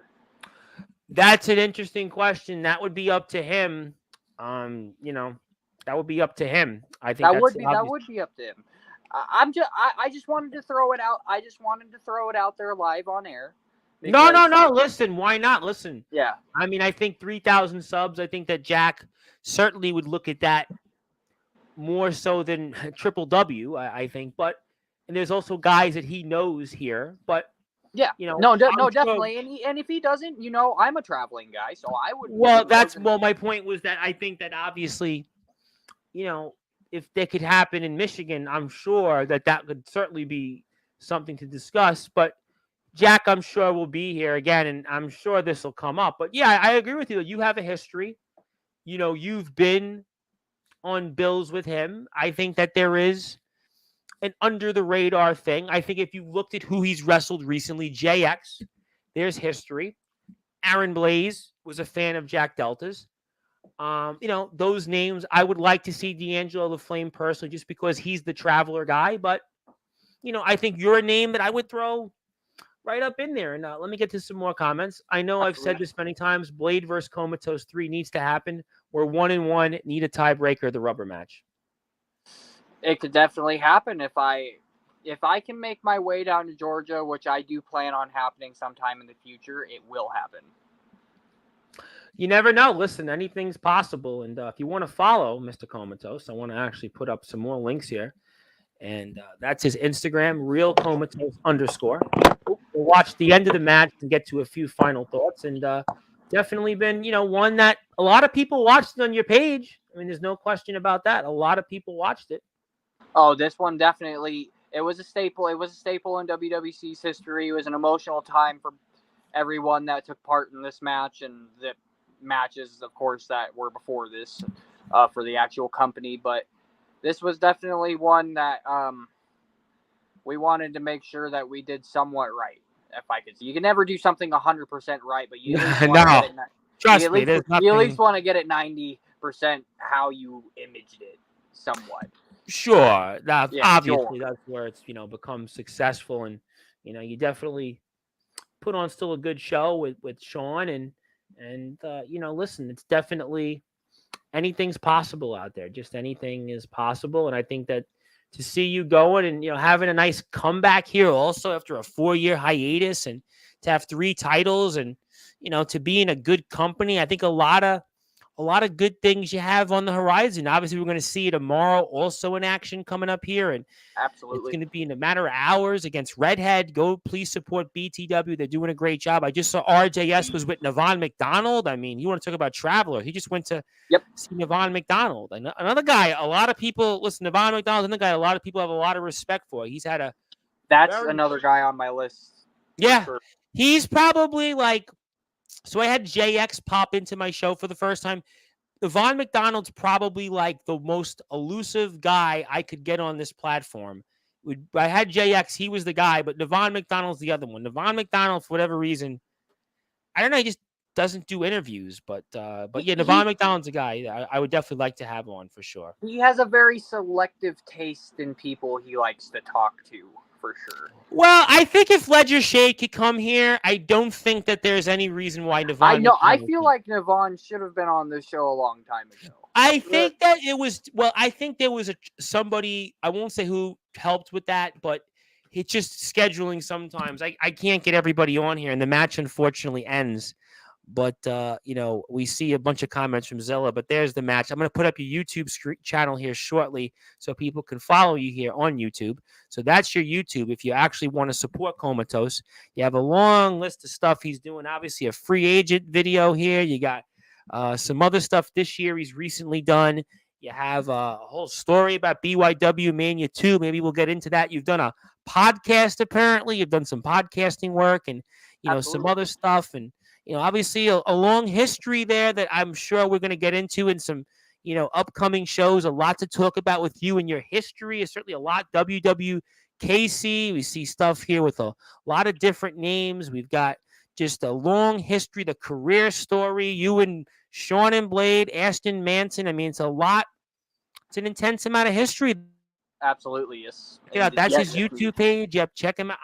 Speaker 1: That's an interesting question. That would be up to him. That would be up to him. I think that's
Speaker 2: That
Speaker 1: obvious.
Speaker 2: would be up to him. I just wanted to throw it out. I just wanted to throw it out there live on air.
Speaker 1: No,
Speaker 2: Because,
Speaker 1: no, no. Listen, why not? Listen.
Speaker 2: yeah,
Speaker 1: I mean, I think 3,000 subs. I think that Jack certainly would look at that more so than Triple W. I think, but and there's also guys that he knows here. But
Speaker 2: yeah,
Speaker 1: I'm
Speaker 2: no,
Speaker 1: sure.
Speaker 2: definitely. And if he doesn't, I'm a traveling guy, so I would.
Speaker 1: Well, my point was that I think that obviously, if that could happen in Michigan, I'm sure that could certainly be something to discuss. But Jack, I'm sure, will be here again, and I'm sure this will come up. But yeah, I agree with you. You have a history. You've been on bills with him. I think that there is an under the radar thing. I think if you looked at who he's wrestled recently, JX, there's history. Aaron Blaze was a fan of Jack Delta's. Those names, I would like to see D'Angelo the Flame personally, just because he's the traveler guy. But I think you're a name that I would throw right up in there. And let me get to some more comments. I know I've said
Speaker 2: Absolutely.
Speaker 1: this many times. Blade versus Comatose 3 needs to happen. We're 1-1, need a tiebreaker, the rubber match.
Speaker 2: It could definitely happen if I can make my way down to Georgia, which I do plan on happening sometime in the future. It will happen.
Speaker 1: You never know. Listen, anything's possible. And if you want to follow Mr. Comatose, I want to actually put up some more links here. And that's his Instagram, real comatose _. We'll watch the end of the match and get to a few final thoughts. And definitely been, one that a lot of people watched it on your page. I mean, there's no question about that. A lot of people watched it.
Speaker 2: Oh, this one definitely. It was a staple. It was a staple in WWC's history. It was an emotional time for everyone that took part in this match and the matches, of course, that were before this for the actual company. But this was definitely one that we wanted to make sure that we did somewhat right. If I could, you can never do something 100% right, but you at least want to
Speaker 1: No,
Speaker 2: get it.
Speaker 1: trust me, there's
Speaker 2: You at least
Speaker 1: nothing.
Speaker 2: want to get it 90% how you imaged it, somewhat.
Speaker 1: Sure. Now,
Speaker 2: Yeah, sure.
Speaker 1: obviously, that's where it's becomes successful, and you definitely put on still a good show with Sean, and listen, it's definitely anything's possible out there. Just anything is possible, and I think that to see you going and having a nice comeback here, also after a 4-year hiatus, and to have 3 titles, and to be in a good company, I think a lot of good things you have on the horizon. Obviously, we're going to see you tomorrow also in action coming up here, and it's
Speaker 2: Absolutely.
Speaker 1: going to be in a matter of hours against Redhead. Go, please support BTW. They're doing a great job. I just saw RJS was with Navon McDonald. I mean, you want to talk about traveler? He just went to
Speaker 2: Yep.
Speaker 1: see Navon McDonald. Another guy, a lot of people listen. Navon McDonald, another guy, a lot of people have a lot of respect for. He's had a
Speaker 2: That's
Speaker 1: very
Speaker 2: another guy on my list for
Speaker 1: yeah.
Speaker 2: sure.
Speaker 1: He's probably like. So I had JX pop into my show for the first time. Yvonne McDonald's probably like the most elusive guy I could get on this platform. I had JX, he was the guy, but Yvonne McDonald's the other one. Yvonne McDonald, for whatever reason, I don't know, he just doesn't do interviews. But
Speaker 2: He
Speaker 1: yeah, Yvonne
Speaker 2: he
Speaker 1: McDonald's a guy I would definitely like to have on for sure.
Speaker 2: he has a very selective taste in people he likes to talk to, for sure.
Speaker 1: Well, I think if Ledger Shade could come here, I don't think that there's any reason why
Speaker 2: I
Speaker 1: Yvonne
Speaker 2: know. I
Speaker 1: McDonald
Speaker 2: feel
Speaker 1: can.
Speaker 2: like Navon should have been on this show a long time ago.
Speaker 1: I think that it was I think there was somebody, I won't say who helped with that, but it's just scheduling sometimes. I can't get everybody on here, and the match unfortunately ends. But we see a bunch of comments from Zilla. But there's the match. I'm going to put up your YouTube channel here shortly, so people can follow you here on YouTube. So that's your YouTube. If you actually want to support Comatose, you have a long list of stuff he's doing. Obviously, a free agent video here. You got some other stuff this year he's recently done. You have a whole story about BYW Mania 2. Maybe we'll get into that. You've done a podcast, apparently. You've done some podcasting work and, some
Speaker 2: Absolutely.
Speaker 1: other stuff. And, obviously a long history there that I'm sure we're going to get into in some, upcoming shows. A lot to talk about with you and your history is certainly a lot. WWKC. We see stuff here with a lot of different names. We've got just a long history, the career story, you and Sean and Blade, Ashton Manson. I mean, it's a lot. It's an intense amount of history.
Speaker 2: Absolutely, yes.
Speaker 1: Check it out. That's his YouTube page. Yep, check him out.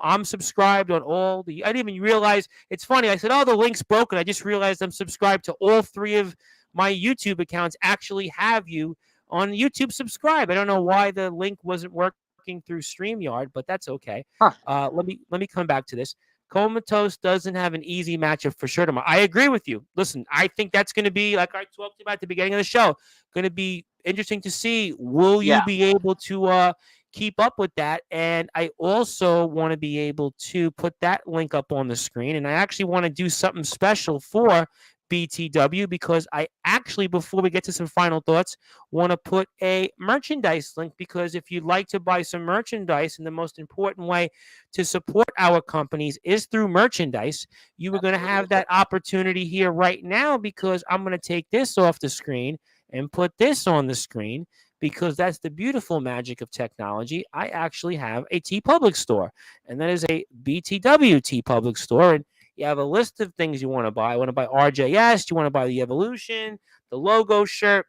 Speaker 1: I'm subscribed on all the. I didn't even realize. It's funny. I said, "Oh, the link's broken." I just realized I'm subscribed to all 3 of my YouTube accounts. Actually, have you on YouTube subscribe? I don't know why the link wasn't working through StreamYard, but that's okay.
Speaker 2: Huh.
Speaker 1: Let me come back to this. Comatose doesn't have an easy matchup for sure tomorrow. I agree with you. Listen, I think that's going to be, like I talked about at the beginning of the show, going to be interesting to see. Will you
Speaker 2: Yeah.
Speaker 1: be able to keep up with that? And I also want to be able to put that link up on the screen. And I actually want to do something special for BTW because I actually, before we get to some final thoughts, want to put a merchandise link because if you'd like to buy some merchandise, and the most important way to support our companies is through merchandise, you are going to have that opportunity here right now because I'm going to take this off the screen and put this on the screen because that's the beautiful magic of technology. I actually have a TeePublic store, and that is a BTW TeePublic store. And You have a list of things you want to buy. You want to buy RJS, you want to buy the Evolution, the logo shirt.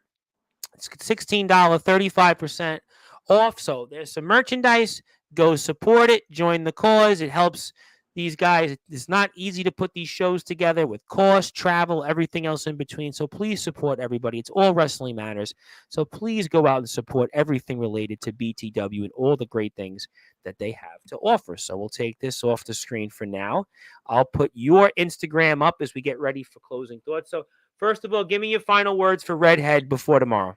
Speaker 1: It's $16, 35% off. So there's some merchandise. Go support it. Join the cause. It helps these guys. It's not easy to put these shows together with cost, travel, everything else in between. So please support everybody. It's all Wrestling Matters. So please go out and support everything related to BTW and all the great things that they have to offer. So we'll take this off the screen for now. I'll put your Instagram up as we get ready for closing thoughts. So first of all, give me your final words for Redhead before tomorrow.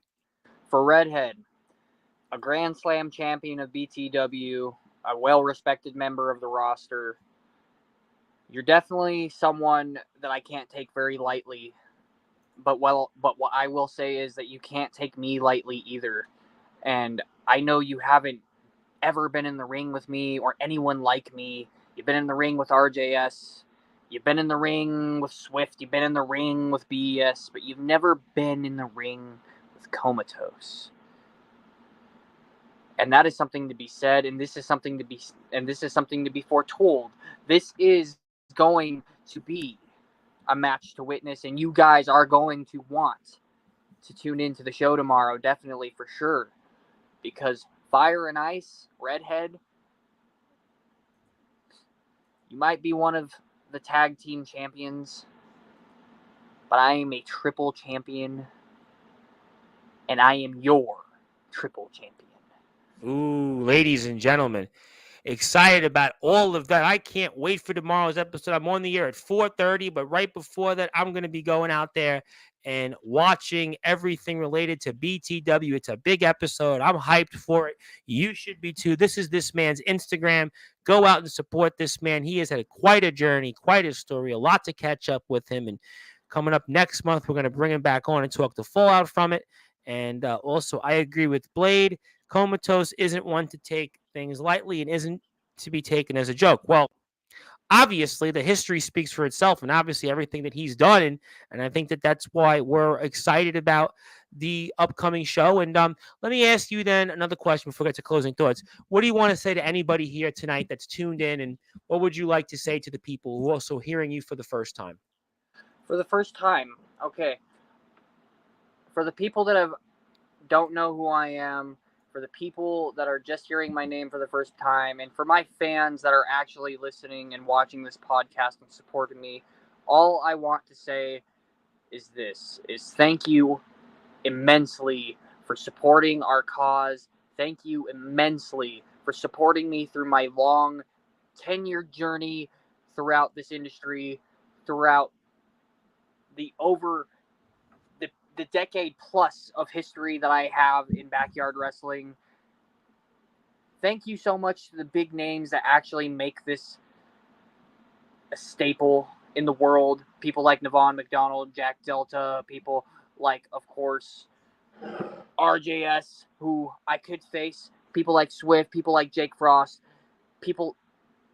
Speaker 2: For Redhead, a Grand Slam champion of BTW, a well-respected member of the roster, you're definitely someone that I can't take very lightly. But what I will say is that you can't take me lightly either. And I know you haven't ever been in the ring with me or anyone like me. You've been in the ring with RJS. You've been in the ring with Swift. You've been in the ring with BS. But you've never been in the ring with Comatose. And that is something to be said, and this is something to be foretold. This is going to be a match to witness, and you guys are going to want to tune into the show tomorrow, definitely for sure, because Fire and Ice, Redhead, you might be one of the tag team champions, but I am a triple champion, and I am your triple champion.
Speaker 1: Ooh, ladies and gentlemen, excited about all of that. I can't wait for tomorrow's episode. I'm on the air at 4:30, but right before that, I'm going to be going out there and watching everything related to BTW. It's a big episode. I'm hyped for it. You should be too. This is this man's Instagram. Go out and support this man. He has had quite a journey, quite a story, a lot to catch up with him. And coming up next month, we're going to bring him back on and talk the fallout from it. And also, I agree with Blade. Comatose isn't one to take things lightly and isn't to be taken as a joke. Well, obviously, the history speaks for itself, and obviously everything that he's done, and I think that that's why we're excited about the upcoming show. And let me ask you then another question before we get to closing thoughts. What do you want to say to anybody here tonight that's tuned in, and what would you like to say to the people who are also hearing you for the first time?
Speaker 2: For the first time, okay. For the people that don't know who I am, for the people that are just hearing my name for the first time, and for my fans that are actually listening and watching this podcast and supporting me, all I want to say is thank you immensely for supporting our cause. Thank you immensely for supporting me through my long 10-year journey throughout this industry, throughout the over the decade plus of history that I have in backyard wrestling. Thank you so much to the big names that actually make this a staple in the world. People like Navon McDonald, Jack Delta, people like, of course, RJS, who I could face, people like Swift, people like Jake Frost,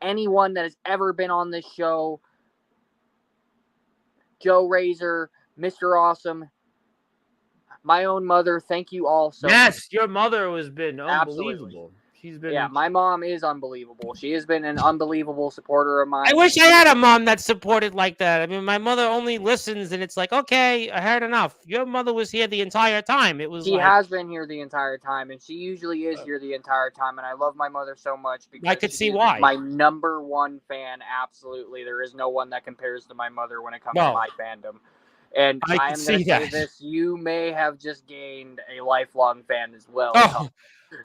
Speaker 2: anyone that has ever been on this show, Joe Razor, Mr. Awesome, my own mother, thank you all so much.
Speaker 1: Yes, your mother has been
Speaker 2: Absolutely.
Speaker 1: unbelievable. She's been.
Speaker 2: Yeah, my mom is unbelievable. She has been an unbelievable supporter of mine.
Speaker 1: I wish I had a mom that supported like that. I mean, my mother only listens, and it's like, okay, I heard enough. Your mother was here the entire time. It was
Speaker 2: She
Speaker 1: like,
Speaker 2: has been here the entire time, and she usually is here the entire time. And I love my mother so much because
Speaker 1: I could
Speaker 2: she
Speaker 1: see
Speaker 2: is
Speaker 1: why.
Speaker 2: my number one fan. Absolutely, there is no one that compares to my mother when it comes to my fandom. And I am going to say this: you may have just gained a lifelong fan as well.
Speaker 1: Oh,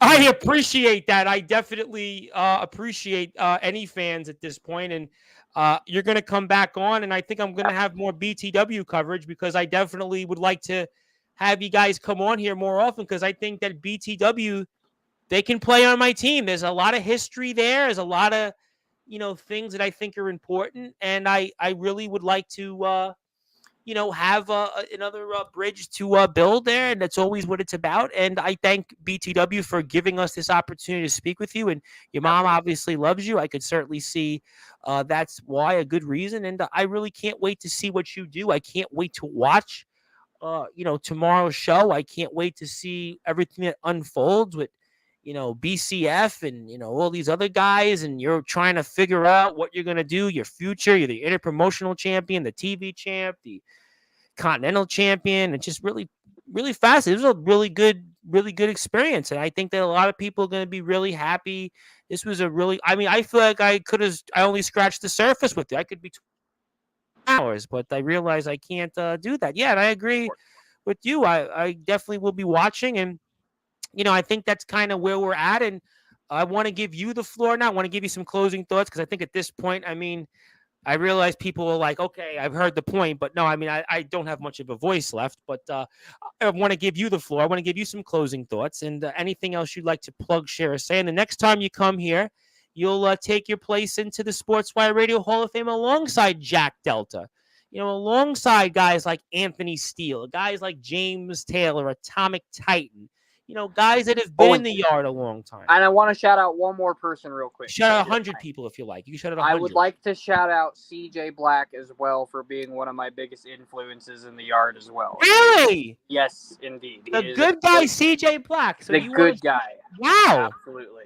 Speaker 1: I appreciate that. I definitely appreciate any fans at this point. And you're going to come back on, and I think I'm going to have more BTW coverage because I definitely would like to have you guys come on here more often because I think that BTW, they can play on my team. There's a lot of history there. There's a lot of, things that I think are important. And I really would like to, have another bridge to build there. And that's always what it's about. And I thank BTW for giving us this opportunity to speak with you. And your mom obviously loves you. I could certainly see that's why, a good reason. And I really can't wait to see what you do. I can't wait to watch, tomorrow's show. I can't wait to see everything that unfolds with, BCF and, all these other guys, and you're trying to figure out what you're going to do, your future. You're the interpromotional champion, the TV champ, the continental champion. It's just really, really fast. It was a really good experience. And I think that a lot of people are going to be really happy. This was I feel like I only scratched the surface with it. I could be 2 hours, but I realize I can't do that. Yeah, and I agree with you. I definitely will be watching, and I think that's kind of where we're at. And I want to give you the floor now. I want to give you some closing thoughts because I think at this point, I realize people are like, okay, I've heard the point, but no, I don't have much of a voice left. But I want to give you the floor. I want to give you some closing thoughts and anything else you'd like to plug, share, or say. And the next time you come here, you'll take your place into the Sportswire Radio Hall of Fame alongside Jack Delta. Alongside guys like Anthony Steele, guys like James Taylor, Atomic Titan. Guys that have been in the yard a long time.
Speaker 2: And I want to shout out one more person real quick.
Speaker 1: Shout out 100 people if you like. You can shout out 100.
Speaker 2: I would like to shout out CJ Black as well for being one of my biggest influences in the yard as well.
Speaker 1: Really?
Speaker 2: Yes, indeed.
Speaker 1: The good guy, CJ Black.
Speaker 2: So the good guy.
Speaker 1: Wow.
Speaker 2: Absolutely.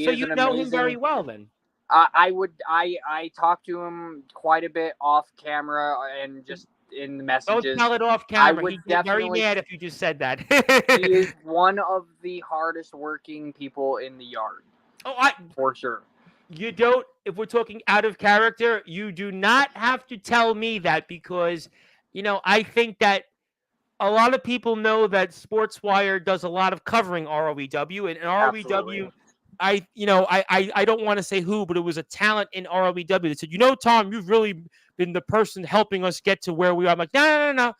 Speaker 1: So you know him very well then.
Speaker 2: I talk to him quite a bit off camera and just in the messages.
Speaker 1: Don't tell it off camera. He'd get very mad if you just said that.
Speaker 2: He is one of the hardest working people in the yard. For sure.
Speaker 1: You don't, if we're talking out of character, you do not have to tell me that because, I think that a lot of people know that Sportswire does a lot of covering ROEW, and ROEW, I don't want to say who, but it was a talent in ROEW that said, Tom, you've really been the person helping us get to where we are. I'm like, no,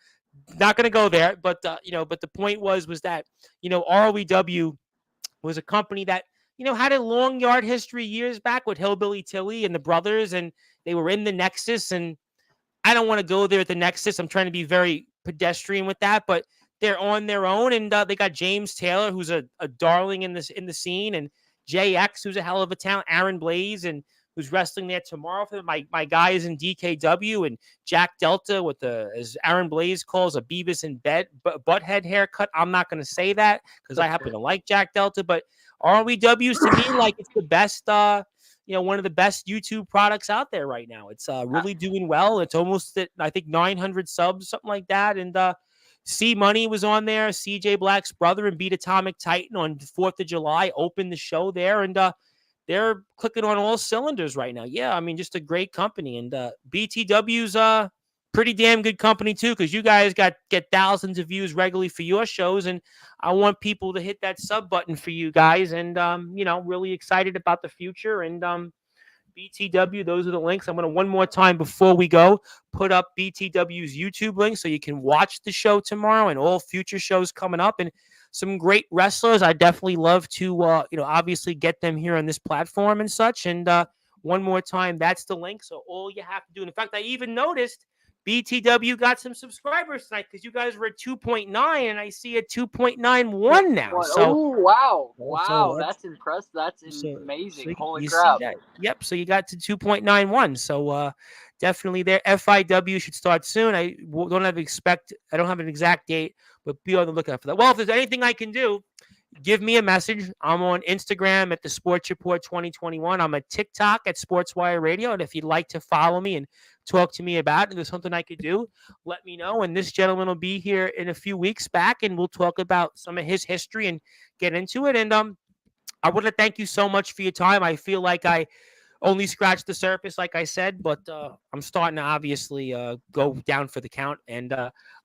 Speaker 1: not going to go there. But but the point was that ROEW was a company that had a long yard history years back with Hillbilly Tilly and the brothers, and they were in the Nexus. And I don't want to go there at the Nexus. I'm trying to be very pedestrian with that, but they're on their own, and they got James Taylor, who's a darling in the scene, and JX, who's a hell of a talent, Aaron Blaze, and who's wrestling there tomorrow for my guys in DKW, and Jack Delta with as Aaron Blaze calls, a Beavis and Butthead haircut. I'm not going to say that because I happen to like Jack Delta, but ROEW's to me like it's the best, one of the best YouTube products out there right now. It's really doing well. It's almost at, I think, 900 subs, something like that. And C Money was on there. CJ Black's brother and Beat Atomic Titan on 4th of July opened the show there. And they're clicking on all cylinders right now. Yeah, just a great company. And BTW's pretty damn good company too, because you guys get thousands of views regularly for your shows. And I want people to hit that sub button for you guys. And, really excited about the future. And BTW, those are the links. I'm going to one more time before we go put up BTW's YouTube link so you can watch the show tomorrow and all future shows coming up, and some great wrestlers. I definitely love to obviously get them here on this platform and such. And one more time, that's the link. So all you have to do, and in fact, I even noticed BTW got some subscribers tonight because you guys were at 2.9 and I see at 2.91 now. So
Speaker 2: wow, that's impressive. That's amazing. Holy crap.
Speaker 1: Yep, so you got to 2.91. So definitely there. FIW should start soon. I don't have an exact date, but be on the lookout for that. Well, if there's anything I can do, give me a message. I'm on Instagram at the Sports Report 2021. I'm at TikTok at Sportswire Radio. And if you'd like to follow me and talk to me about it, and there's something I could do, let me know. And this gentleman will be here in a few weeks back, and we'll talk about some of his history and get into it. And I want to thank you so much for your time. I feel like I only scratched the surface, like I said, but I'm starting to obviously go down for the count, and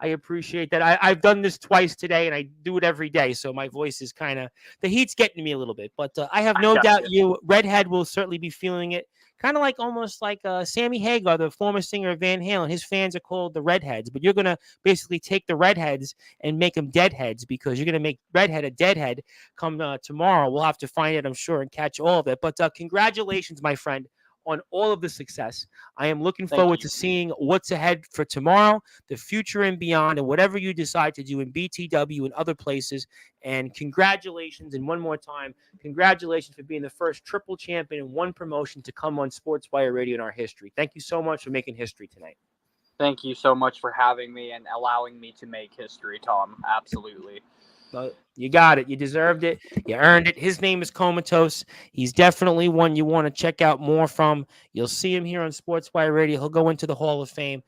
Speaker 1: I appreciate that. I've done this twice today, and I do it every day, so my voice is the heat's getting to me a little bit, but I have no doubt you, Redhead, will certainly be feeling it. Kind of almost like Sammy Hagar, the former singer of Van Halen. His fans are called the Redheads, but you're going to basically take the Redheads and make them Deadheads, because you're going to make Redhead a Deadhead come tomorrow. We'll have to find it, I'm sure, and catch all of it. But congratulations, my friend, on all of the success. I am looking forward to seeing what's ahead for tomorrow, the future and beyond, and whatever you decide to do in BTW and other places. And congratulations, and one more time, congratulations for being the first triple champion in one promotion to come on Sportswire Radio in our history. Thank you so much for making history tonight.
Speaker 2: Thank you so much for having me and allowing me to make history, Tom. Absolutely.
Speaker 1: But you got it. You deserved it. You earned it. His name is Comatose. He's definitely one you want to check out more from. You'll see him here on Sportswire Radio. He'll go into the Hall of Fame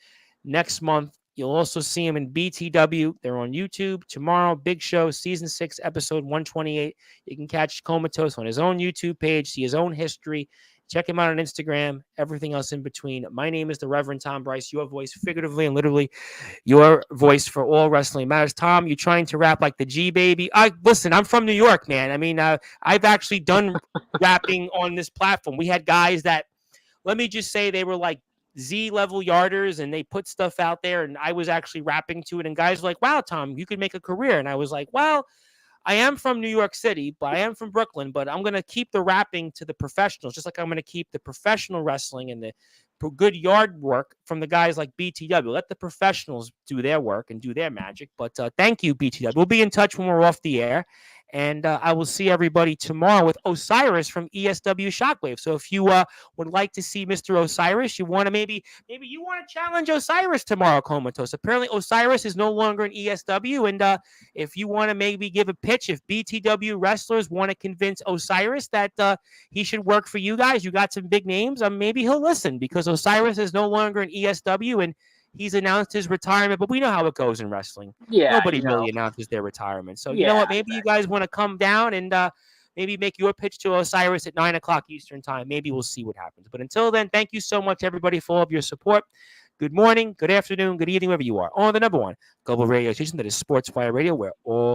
Speaker 1: next month. You'll also see him in BTW. They're on YouTube tomorrow. Big Show, season 6, episode 128. You can catch Comatose on his own YouTube page, see his own history. Check him out on Instagram, everything else in between. My name is the Reverend Tom Bryce, your voice, figuratively and literally, your voice for all wrestling matters. Tom, you trying to rap like the G baby? Listen, I'm from New York, man. I mean, I've actually done rapping on this platform. We had guys that, let me just say, they were like Z level yarders and they put stuff out there, and I was actually rapping to it. And guys were like, wow, Tom, you could make a career. And I was like, well, I am from New York City, but I am from Brooklyn. But I'm going to keep the rapping to the professionals, just like I'm going to keep the professional wrestling and the good yard work from the guys like BTW. Let the professionals do their work and do their magic. But thank you, BTW. We'll be in touch when we're off the air. And I will see everybody tomorrow with Osiris from ESW Shockwave. So if you would like to see Mr. Osiris, you want to maybe you want to challenge Osiris tomorrow, Comatose. Apparently Osiris is no longer in ESW, and if you want to maybe give a pitch, if BTW wrestlers want to convince Osiris that he should work for you guys, you got some big names, maybe he'll listen, because Osiris is no longer in ESW and he's announced his retirement. But we know how it goes in wrestling.
Speaker 2: Yeah,
Speaker 1: Nobody really announces their retirement. So you know
Speaker 2: yeah,
Speaker 1: what? Maybe you guys want to come down and maybe make your pitch to Osiris at 9 o'clock Eastern time. Maybe we'll see what happens. But until then, thank you so much, everybody, for all of your support. Good morning, good afternoon, good evening, wherever you are. On the number one global radio station that is Sportsfire Radio, where all